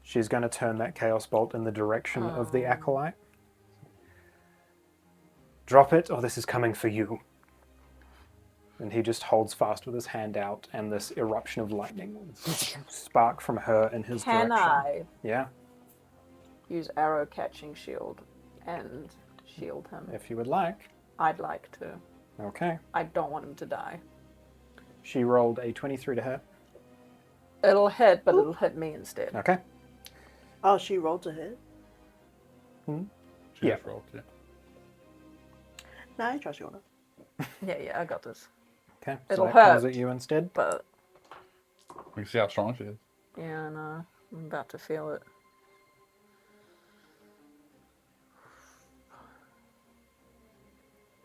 [SPEAKER 2] She's going to turn that chaos bolt in the direction of the acolyte. Drop it, or this is coming for you. And he just holds fast with his hand out, and this eruption of lightning spark from her in his
[SPEAKER 3] Can
[SPEAKER 2] direction.
[SPEAKER 3] I
[SPEAKER 2] Yeah,
[SPEAKER 3] use arrow catching shield and shield him?
[SPEAKER 2] if you would like.
[SPEAKER 3] I'd like to.
[SPEAKER 2] Okay.
[SPEAKER 3] I don't want him to die.
[SPEAKER 2] She rolled a 23 to hit.
[SPEAKER 3] It'll hit, but it'll hit me instead.
[SPEAKER 2] Okay.
[SPEAKER 4] Oh, she rolled a hit?
[SPEAKER 1] She
[SPEAKER 2] Yeah.
[SPEAKER 1] just rolled, yeah.
[SPEAKER 4] Nah, I trust Yorna.
[SPEAKER 3] Yeah, I got this.
[SPEAKER 2] Okay.
[SPEAKER 3] It'll
[SPEAKER 2] so that comes
[SPEAKER 3] hurt.
[SPEAKER 2] at you instead.
[SPEAKER 3] But,
[SPEAKER 1] You can see how strong she is.
[SPEAKER 3] yeah, no. I'm about to feel it.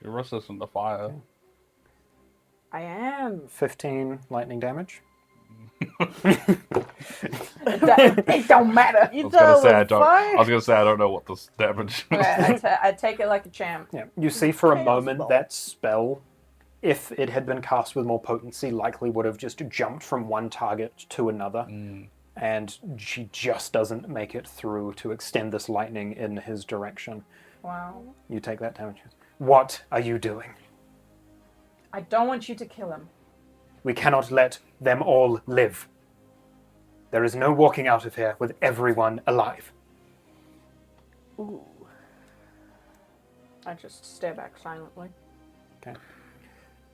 [SPEAKER 1] You're resistant to fire.
[SPEAKER 3] I am.
[SPEAKER 2] 15 lightning damage.
[SPEAKER 3] It don't matter.
[SPEAKER 4] You
[SPEAKER 1] I was gonna say I
[SPEAKER 4] with
[SPEAKER 1] don't.
[SPEAKER 4] fire?
[SPEAKER 1] I was gonna say I don't know what this damage.
[SPEAKER 3] I take it like a champ.
[SPEAKER 2] Yeah. You see for a
[SPEAKER 4] Chaos
[SPEAKER 2] moment
[SPEAKER 4] bolt.
[SPEAKER 2] that spell, if it had been cast with more potency, likely would have just jumped from one target to another. And she just doesn't make it through to extend this lightning in his direction.
[SPEAKER 3] Wow.
[SPEAKER 2] You take that damage. What are you doing?
[SPEAKER 3] I don't want you to kill him.
[SPEAKER 2] We cannot let them all live. There is no walking out of here with everyone alive.
[SPEAKER 4] Ooh.
[SPEAKER 3] I just stare back silently.
[SPEAKER 2] Okay.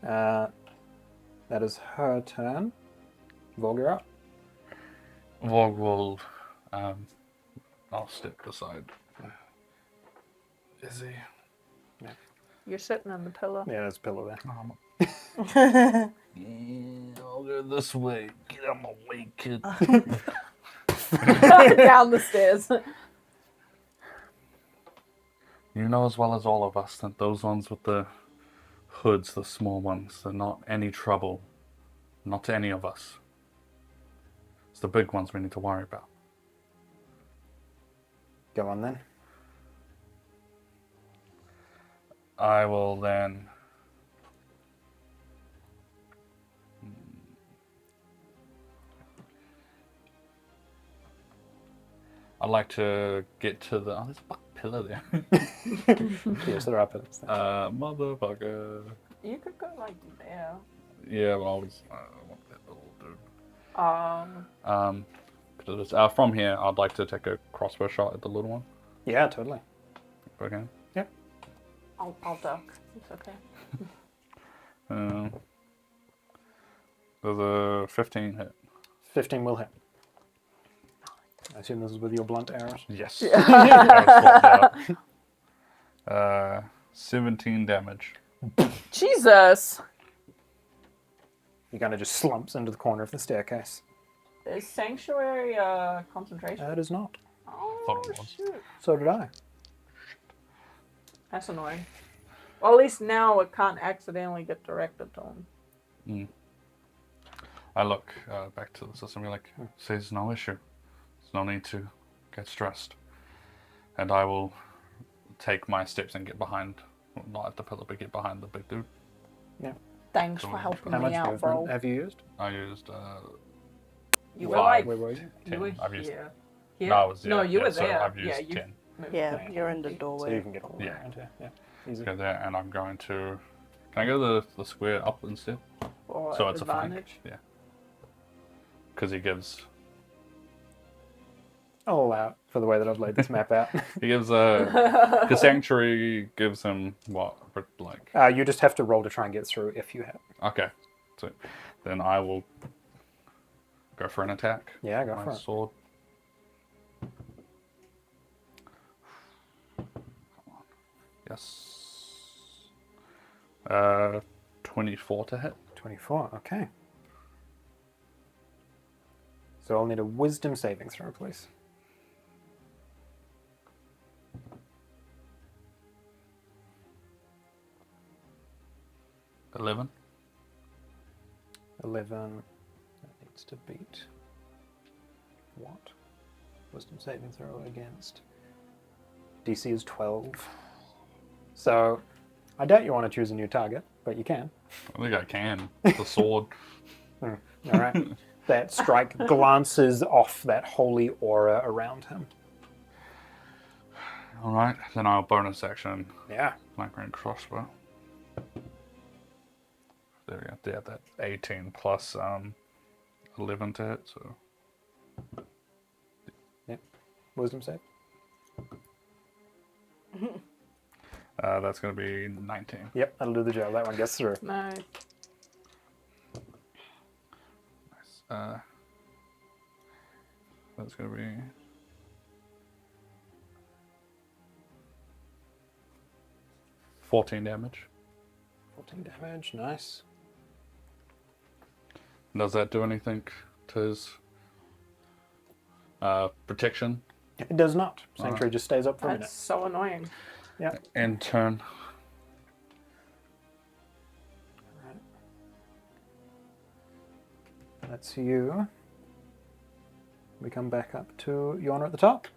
[SPEAKER 2] That is her turn. Vorg, you're up.
[SPEAKER 1] Vorg will. I'll step aside. Is he?
[SPEAKER 3] You're sitting on the pillow.
[SPEAKER 2] Yeah, there's a pillow there.
[SPEAKER 1] I'll go this way. Get out my way, kid.
[SPEAKER 3] Down the stairs.
[SPEAKER 1] You know as well as all of us that those ones with the hoods, the small ones, they're not any trouble. Not to any of us. It's the big ones we need to worry about.
[SPEAKER 2] Go on then.
[SPEAKER 1] I will then... I'd like to get to the... Oh, there's a fucking pillar there.
[SPEAKER 2] Yes, there are pillars there.
[SPEAKER 1] Motherfucker.
[SPEAKER 3] You could go like there.
[SPEAKER 1] Yeah, but I want that little dude. 'Cause it's, from here, I'd like to take a crossbow shot at the little one.
[SPEAKER 2] Yeah, totally.
[SPEAKER 1] If I can.
[SPEAKER 2] Yeah.
[SPEAKER 3] I'll duck. It's okay.
[SPEAKER 1] There's a 15 hit.
[SPEAKER 2] 15 will hit. I assume this is with your blunt arrows.
[SPEAKER 1] Yes. I was swapped out. 17 damage.
[SPEAKER 3] Jesus!
[SPEAKER 2] He kind of just slumps into the corner of the staircase.
[SPEAKER 3] Is Sanctuary concentration?
[SPEAKER 2] It is not.
[SPEAKER 3] Oh.
[SPEAKER 1] thought it was.
[SPEAKER 3] Shoot.
[SPEAKER 2] So did I.
[SPEAKER 3] That's annoying. Well, at least now it can't accidentally get directed to him.
[SPEAKER 1] I look back to the system. You're like, there's no issue. There's no need to get stressed. And I will take my steps and get behind, well, not at the pillar, but get behind the big dude.
[SPEAKER 2] Yeah.
[SPEAKER 3] Thanks
[SPEAKER 1] Cool.
[SPEAKER 3] for helping
[SPEAKER 2] How
[SPEAKER 3] me
[SPEAKER 2] much
[SPEAKER 3] out,
[SPEAKER 2] movement
[SPEAKER 3] bro.
[SPEAKER 2] have you used?
[SPEAKER 1] I used
[SPEAKER 3] You were
[SPEAKER 1] 5,
[SPEAKER 3] like,
[SPEAKER 2] Where were you?
[SPEAKER 1] 10.
[SPEAKER 3] you were
[SPEAKER 1] I've used.
[SPEAKER 3] here. Here?
[SPEAKER 1] No, I was
[SPEAKER 3] No, you were
[SPEAKER 1] so
[SPEAKER 3] there.
[SPEAKER 1] I've used
[SPEAKER 3] Yeah, you
[SPEAKER 1] 10.
[SPEAKER 3] moved.
[SPEAKER 4] Yeah, you're in the
[SPEAKER 2] So you
[SPEAKER 4] doorway.
[SPEAKER 2] can get all
[SPEAKER 1] Yeah.
[SPEAKER 2] around here. Yeah. Easy.
[SPEAKER 1] Go there, and I'm going to. Can I go the square up instead?
[SPEAKER 3] For
[SPEAKER 1] So it's a flank.
[SPEAKER 3] advantage.
[SPEAKER 1] Yeah. Because he gives.
[SPEAKER 2] I'll allow it for the way that I've laid this map out.
[SPEAKER 1] He gives a. The sanctuary gives him what? Like.
[SPEAKER 2] You just have to roll to try and get through if you have.
[SPEAKER 1] Okay. So then I will go for an attack.
[SPEAKER 2] Yeah, go
[SPEAKER 1] My
[SPEAKER 2] for it.
[SPEAKER 1] sword. Yes. 24 to hit.
[SPEAKER 2] 24, okay. So I'll need a wisdom saving throw, please.
[SPEAKER 1] Uh, 11.
[SPEAKER 2] 11. That needs to beat what? Wisdom saving throw against. DC is 12. So I doubt you want to choose a new target, but you can.
[SPEAKER 1] I think I can. The sword.
[SPEAKER 2] All right. That strike glances off that holy aura around him.
[SPEAKER 1] All right. Then I'll bonus action.
[SPEAKER 2] Yeah.
[SPEAKER 1] Flank range crossbow. There we go. Yeah, that 18 plus 11 to hit. So
[SPEAKER 2] Wisdom save.
[SPEAKER 1] that's going to be 19.
[SPEAKER 2] Yep, that'll do the job. That one gets through.
[SPEAKER 3] No.
[SPEAKER 1] That's going to be 14 damage.
[SPEAKER 2] 14 damage, nice.
[SPEAKER 1] Does that do anything to his protection?
[SPEAKER 2] It does not. Sanctuary just stays up for a
[SPEAKER 3] That's
[SPEAKER 2] minute.
[SPEAKER 3] so annoying.
[SPEAKER 2] Yeah.
[SPEAKER 1] In turn.
[SPEAKER 2] Right. That's you. We come back up to Yorna at the top.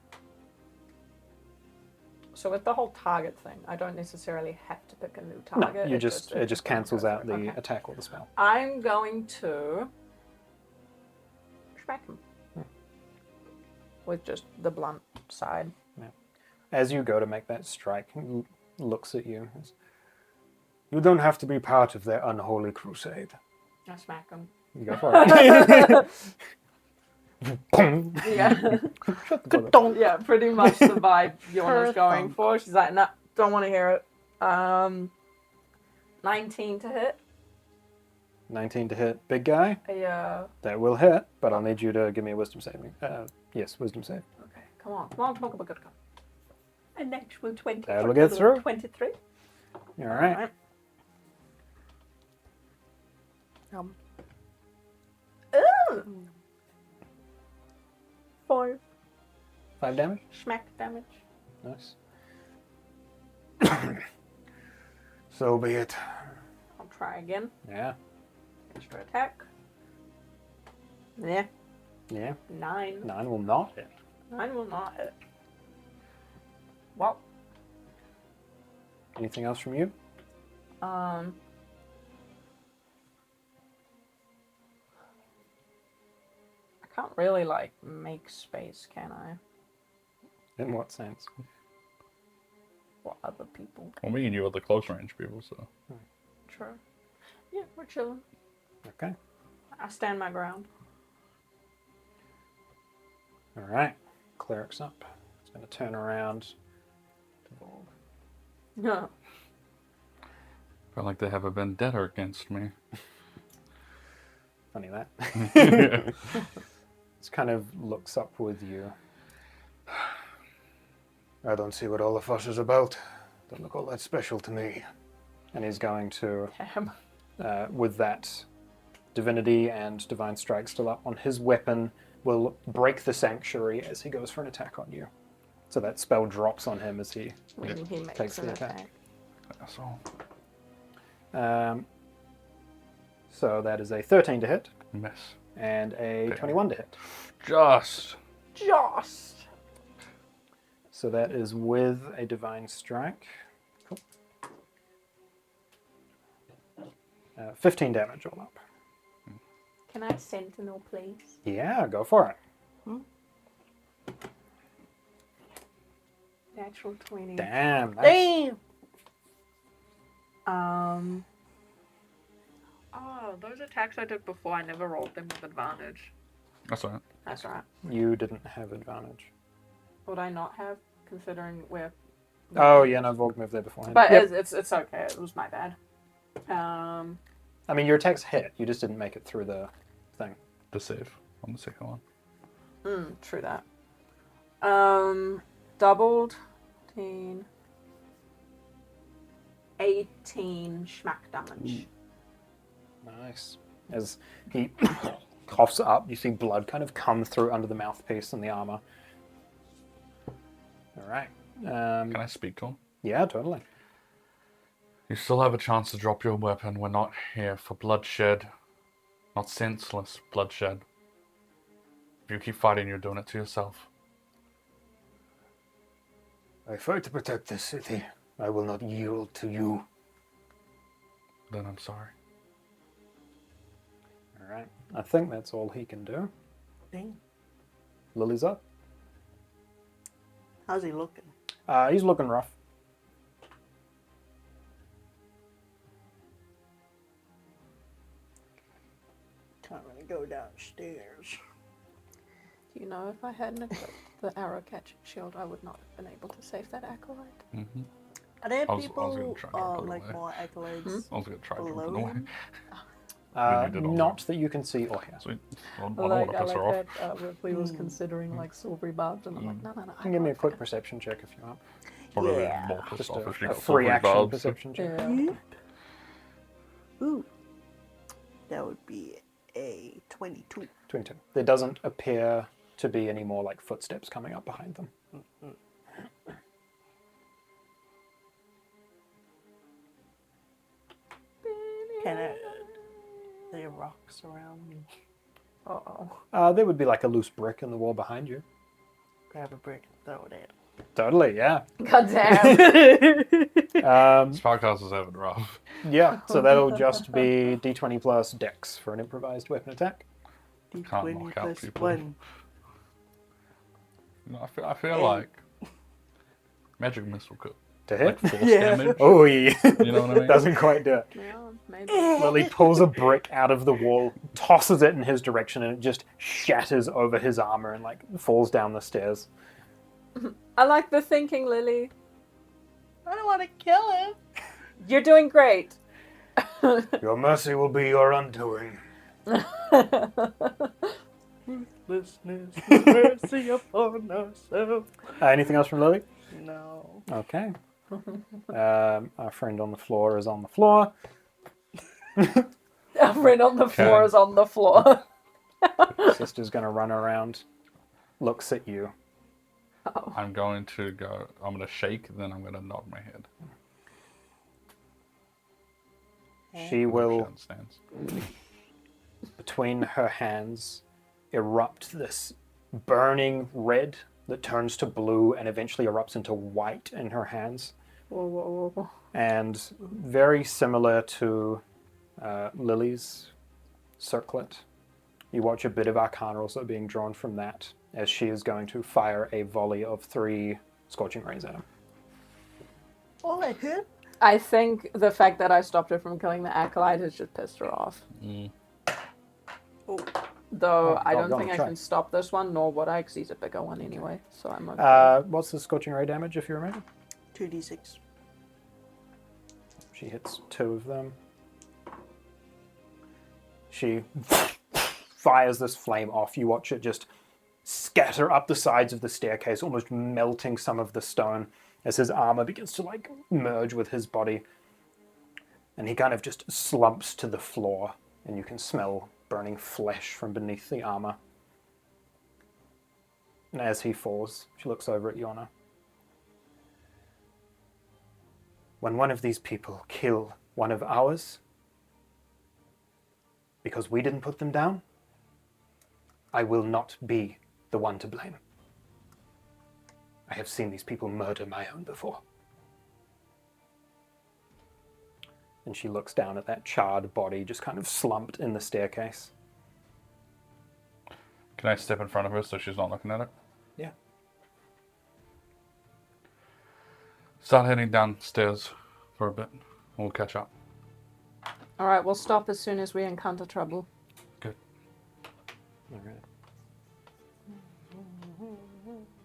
[SPEAKER 3] So with the whole target thing, I don't necessarily have to pick a new
[SPEAKER 2] No,
[SPEAKER 3] target.
[SPEAKER 2] it just cancels out the
[SPEAKER 3] Okay.
[SPEAKER 2] attack or the spell.
[SPEAKER 3] I'm going to smack him with just the blunt side.
[SPEAKER 2] As you go to make that strike, he looks at you. You don't have to be part of their unholy crusade.
[SPEAKER 3] I smack him.
[SPEAKER 2] You go for it.
[SPEAKER 3] Yeah. Yeah, pretty much the vibe Yorna's going for. She's like, nah, don't want to hear it. 19 to hit.
[SPEAKER 2] 19 to hit, big guy.
[SPEAKER 3] Yeah.
[SPEAKER 2] That will hit, but I'll need you to give me a wisdom saving. Yes, wisdom save.
[SPEAKER 3] Okay, come on, talk about good. A natural 20.
[SPEAKER 2] That'll get through.
[SPEAKER 3] 23.
[SPEAKER 2] All right.
[SPEAKER 3] Ooh. 4
[SPEAKER 2] 5 damage.
[SPEAKER 3] smack damage.
[SPEAKER 2] Nice. So be it.
[SPEAKER 3] I'll try again.
[SPEAKER 2] Yeah.
[SPEAKER 3] Extra attack. Yeah.
[SPEAKER 2] Yeah.
[SPEAKER 3] 9.
[SPEAKER 2] 9 will not hit.
[SPEAKER 3] 9 will not hit. Well,
[SPEAKER 2] Anything else from you?
[SPEAKER 3] I can't really like make space, can I?
[SPEAKER 2] In what sense?
[SPEAKER 3] For other people.
[SPEAKER 1] Well, me and you are the close range people, so.
[SPEAKER 3] True. Yeah, we're chilling.
[SPEAKER 2] Okay.
[SPEAKER 3] I stand my ground.
[SPEAKER 2] All right. Cleric's up. It's going to turn around to Vorg.
[SPEAKER 3] Yeah.
[SPEAKER 1] Feel like they have a vendetta against me.
[SPEAKER 2] Funny that. This kind of looks up with you. I don't see what all the fuss is about. Don't look all that special to me. And he's going to,
[SPEAKER 3] Damn.
[SPEAKER 2] with that divinity and divine strike still up on his weapon, will break the sanctuary as he goes for an attack on you. So that spell drops on him as he...
[SPEAKER 3] When he makes
[SPEAKER 2] Takes
[SPEAKER 3] an
[SPEAKER 2] the attack.
[SPEAKER 3] attack.
[SPEAKER 1] That's all.
[SPEAKER 2] So that is a 13 to hit
[SPEAKER 1] Miss.
[SPEAKER 2] and a
[SPEAKER 1] Okay.
[SPEAKER 2] 21 to hit.
[SPEAKER 1] Just.
[SPEAKER 2] So that is with a divine strike. Cool. 15 damage all up.
[SPEAKER 3] Can I sentinel, please?
[SPEAKER 2] Yeah, go for it.
[SPEAKER 3] Natural 20.
[SPEAKER 2] Damn. Nice.
[SPEAKER 4] Damn!
[SPEAKER 3] Oh, those attacks I did before, I never rolled them with advantage.
[SPEAKER 1] That's all right.
[SPEAKER 3] That's right.
[SPEAKER 2] You didn't have advantage.
[SPEAKER 3] Would I not have, considering we're...
[SPEAKER 2] Oh, yeah, no, Vorg moved there beforehand.
[SPEAKER 3] But
[SPEAKER 2] Yep.
[SPEAKER 3] it's okay. It was my bad.
[SPEAKER 2] I mean, your attacks hit. You just didn't make it through the thing.
[SPEAKER 1] The save on the second one.
[SPEAKER 3] True that. Doubled. 18 schmack damage.
[SPEAKER 2] Nice. As he coughs up, you see blood kind of come through under the mouthpiece and the armor. All right.
[SPEAKER 1] Can I speak to him?
[SPEAKER 2] Yeah, totally.
[SPEAKER 1] You still have a chance to drop your weapon. We're not here for bloodshed. Not senseless bloodshed. If you keep fighting, you're doing it to yourself.
[SPEAKER 2] I fight to protect this city. I will not yield to you.
[SPEAKER 1] Then I'm sorry.
[SPEAKER 2] All right. I think that's all he can do.
[SPEAKER 4] Damn.
[SPEAKER 2] Lily's up.
[SPEAKER 4] How's he looking?
[SPEAKER 2] He's looking rough.
[SPEAKER 4] Can't really go downstairs.
[SPEAKER 3] Do you know if I hadn't equipped the arrow catching shield, I would not have been able to save that acolyte?
[SPEAKER 1] Mm-hmm.
[SPEAKER 4] Are there
[SPEAKER 1] I was
[SPEAKER 4] people
[SPEAKER 1] gonna try and put it
[SPEAKER 4] like
[SPEAKER 1] away.
[SPEAKER 4] more accolades?
[SPEAKER 1] I was going to try to
[SPEAKER 4] Below
[SPEAKER 1] jump away.
[SPEAKER 4] him?
[SPEAKER 1] You did all
[SPEAKER 2] Not that you can see or hear.
[SPEAKER 1] Sweet. Well, I
[SPEAKER 3] I
[SPEAKER 1] don't
[SPEAKER 3] like,
[SPEAKER 1] want to
[SPEAKER 3] I
[SPEAKER 1] piss her
[SPEAKER 3] like
[SPEAKER 1] off.
[SPEAKER 3] that Ripley was considering like silvery barbs, and I'm like, no.
[SPEAKER 2] You can give me a quick perception check if you want.
[SPEAKER 1] Probably
[SPEAKER 4] Yeah.
[SPEAKER 1] more pissed
[SPEAKER 2] Just
[SPEAKER 1] off if she
[SPEAKER 2] a
[SPEAKER 1] got
[SPEAKER 2] free
[SPEAKER 1] silvery
[SPEAKER 2] action
[SPEAKER 1] barbs.
[SPEAKER 2] perception check.
[SPEAKER 3] Yeah.
[SPEAKER 4] Ooh. That would be a 22.
[SPEAKER 2] 22. There doesn't appear to be any more like footsteps coming up behind them.
[SPEAKER 4] Can I... There are rocks around me.
[SPEAKER 3] Uh-oh.
[SPEAKER 2] There would be like a loose brick in the wall behind you.
[SPEAKER 4] Grab a brick and throw it at him.
[SPEAKER 2] Totally, yeah.
[SPEAKER 3] God damn.
[SPEAKER 1] This podcast is having rough.
[SPEAKER 2] Yeah, so that'll just be d20 plus dex for an improvised weapon attack.
[SPEAKER 1] Can't
[SPEAKER 4] D20
[SPEAKER 1] knock out
[SPEAKER 4] plus
[SPEAKER 1] people.
[SPEAKER 4] 1.
[SPEAKER 1] No, I feel like magic missile could
[SPEAKER 2] To hit?
[SPEAKER 1] like force
[SPEAKER 4] Yeah.
[SPEAKER 1] damage.
[SPEAKER 2] Oh, yeah.
[SPEAKER 1] You know what I mean?
[SPEAKER 2] Doesn't quite do it.
[SPEAKER 3] Yeah, maybe.
[SPEAKER 2] Lily pulls a brick out of the wall, tosses it in his direction, and it just shatters over his armor and like falls down the stairs.
[SPEAKER 3] I like the thinking, Lily.
[SPEAKER 4] I don't want to kill him.
[SPEAKER 3] You're doing great.
[SPEAKER 2] Your mercy will be your undoing.
[SPEAKER 4] Ruthlessness, mercy upon ourselves.
[SPEAKER 2] Anything else from Lily?
[SPEAKER 4] No.
[SPEAKER 2] Okay. Our friend on the floor is on the floor.
[SPEAKER 3] Everyone on the floor is on the floor.
[SPEAKER 2] Sister's going to run around, looks at you.
[SPEAKER 1] I'm going to go. I'm going to shake, then I'm going to nod my head.
[SPEAKER 2] She will,
[SPEAKER 1] Understands.
[SPEAKER 2] between her hands, erupt this burning red that turns to blue and eventually erupts into white in her hands.
[SPEAKER 3] Whoa.
[SPEAKER 2] And very similar to Lily's circlet, you watch a bit of arcana also being drawn from that as she is going to fire a volley of 3 scorching rays at him.
[SPEAKER 4] All I hit?
[SPEAKER 3] I think the fact that I stopped her from killing the acolyte has just pissed her off.
[SPEAKER 4] Oh.
[SPEAKER 3] Though I
[SPEAKER 2] go
[SPEAKER 3] don't
[SPEAKER 2] on,
[SPEAKER 3] think I
[SPEAKER 2] try.
[SPEAKER 3] can stop this one, nor would I, because he's a bigger one anyway. So I'm okay.
[SPEAKER 2] What's the scorching ray damage, if you remember?
[SPEAKER 4] 2d6.
[SPEAKER 2] She hits 2 of them. She fires this flame off. You watch it just scatter up the sides of the staircase, almost melting some of the stone as his armor begins to like merge with his body. And he kind of just slumps to the floor, and you can smell burning flesh from beneath the armor. And as he falls, she looks over at Yorna. when one of these people kill one of ours, because we didn't put them down, I will not be the one to blame. I have seen these people murder my own before. And she looks down at that charred body just kind of slumped in the staircase.
[SPEAKER 1] Can I step in front of her so she's not looking at it?
[SPEAKER 2] Yeah.
[SPEAKER 1] Start heading downstairs for a bit. We'll catch up.
[SPEAKER 3] All right, we'll stop as soon as we encounter trouble.
[SPEAKER 1] Good.
[SPEAKER 2] All right.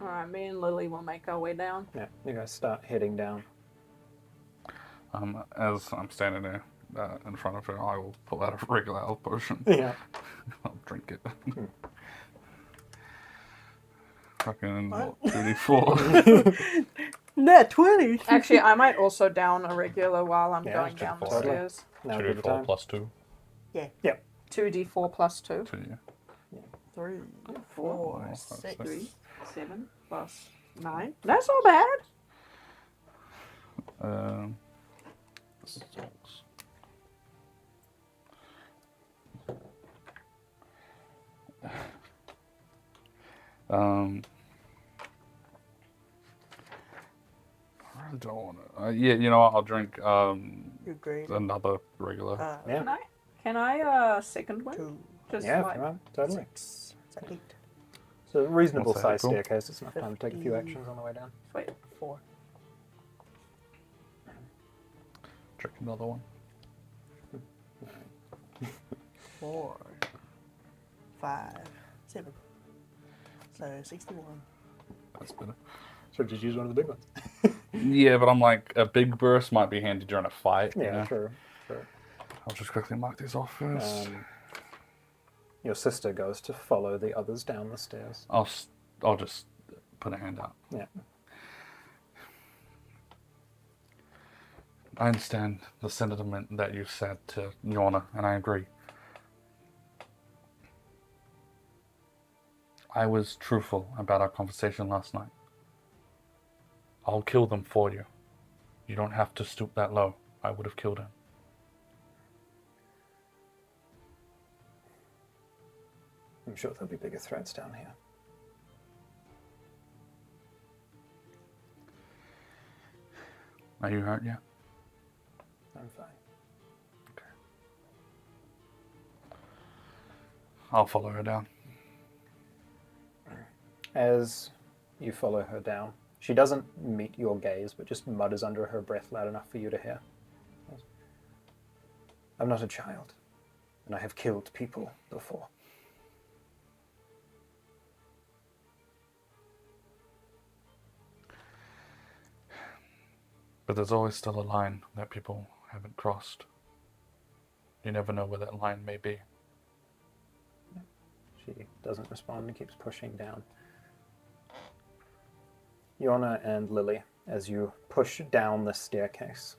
[SPEAKER 3] All right, me and Lily will make our way down.
[SPEAKER 2] Yeah, you guys start heading down.
[SPEAKER 1] As I'm standing there in front of her, I will pull out a regular health potion.
[SPEAKER 2] Yeah.
[SPEAKER 1] I'll drink it. Fucking 2d4.
[SPEAKER 4] Net 20!
[SPEAKER 3] Actually, I might also down a regular while I'm
[SPEAKER 2] Yeah,
[SPEAKER 3] going down the
[SPEAKER 2] totally.
[SPEAKER 3] stairs.
[SPEAKER 2] Now would be the
[SPEAKER 1] 2d4
[SPEAKER 2] time.
[SPEAKER 1] plus 2.
[SPEAKER 4] Yeah.
[SPEAKER 3] 2d4 plus 2.
[SPEAKER 1] 2, yeah.
[SPEAKER 4] 3, 4, 6.
[SPEAKER 3] 3, 7 plus 9. That's not bad.
[SPEAKER 1] Six. I don't want to. Yeah, you know what? I'll drink
[SPEAKER 4] You're great.
[SPEAKER 1] another regular.
[SPEAKER 2] Yeah.
[SPEAKER 3] Can I second one?
[SPEAKER 4] 2,
[SPEAKER 3] Just
[SPEAKER 2] Yeah,
[SPEAKER 3] like,
[SPEAKER 2] right, totally.
[SPEAKER 4] 6, 8,
[SPEAKER 2] It's a reasonable
[SPEAKER 1] What's that,
[SPEAKER 2] sized
[SPEAKER 1] cool?
[SPEAKER 2] staircase. It's enough time to take a few
[SPEAKER 4] 15.
[SPEAKER 2] actions on the way down.
[SPEAKER 3] wait.
[SPEAKER 4] 4.
[SPEAKER 1] Drink another one.
[SPEAKER 4] 4, 5, 7. So 61.
[SPEAKER 1] That's better.
[SPEAKER 2] So just use one of the big ones.
[SPEAKER 1] Yeah, but I'm like, a big burst might be handy during a fight.
[SPEAKER 2] Yeah,
[SPEAKER 1] you know?
[SPEAKER 2] true.
[SPEAKER 1] I'll just quickly mark these off first.
[SPEAKER 2] Your sister goes to follow the others down the stairs.
[SPEAKER 1] I'll just put a hand up.
[SPEAKER 2] Yeah.
[SPEAKER 1] I understand the sentiment that you said to Yorna, and I agree. I was truthful about our conversation last night. I'll kill them for you. You don't have to stoop that low. I would have killed him.
[SPEAKER 2] I'm sure there'll be bigger threats down here.
[SPEAKER 1] Are you hurt yet?
[SPEAKER 2] I'm fine.
[SPEAKER 1] Okay. I'll follow her down.
[SPEAKER 2] As you follow her down, she doesn't meet your gaze, but just mutters under her breath loud enough for you to hear. I'm not a child, and I have killed people before.
[SPEAKER 1] But there's always still a line that people haven't crossed. You never know where that line may be.
[SPEAKER 2] She doesn't respond and keeps pushing down. Yorna and Lily, as you push down the staircase,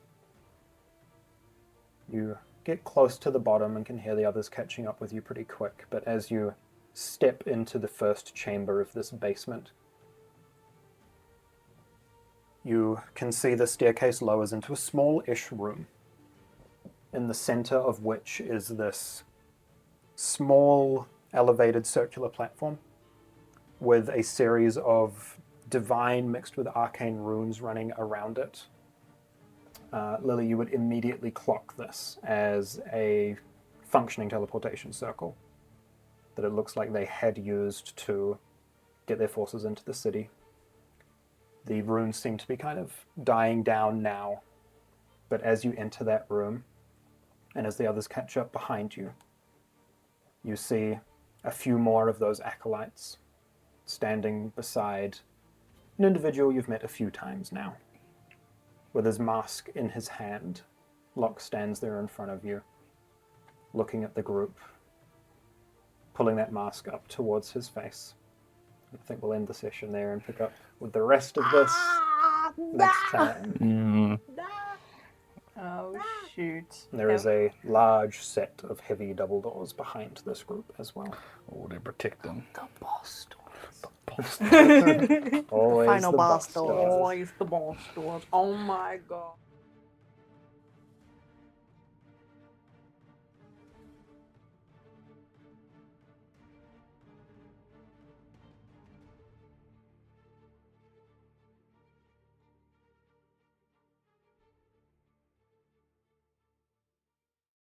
[SPEAKER 2] you get close to the bottom and can hear the others catching up with you pretty quick. But as you step into the first chamber of this basement, you can see the staircase lowers into a small-ish room, in the center of which is this small elevated circular platform with a series of divine mixed with arcane runes running around it. Lily, you would immediately clock this as a functioning teleportation circle that it looks like they had used to get their forces into the city. The runes seem to be kind of dying down now, but as you enter that room, and as the others catch up behind you, you see a few more of those acolytes standing beside an individual you've met a few times now. With his mask in his hand, Locke stands there in front of you, looking at the group, pulling that mask up towards his face. I think we'll end the session there and pick up with the rest of this next time.
[SPEAKER 3] Oh, shoot.
[SPEAKER 2] There is a large set of heavy double doors behind this group as well.
[SPEAKER 1] Oh, they protect them.
[SPEAKER 3] The boss doors.
[SPEAKER 1] The boss.
[SPEAKER 2] Always
[SPEAKER 4] Final
[SPEAKER 2] the
[SPEAKER 4] boss
[SPEAKER 2] boss
[SPEAKER 4] doors.
[SPEAKER 2] doors.
[SPEAKER 3] Always the boss doors. Oh my god.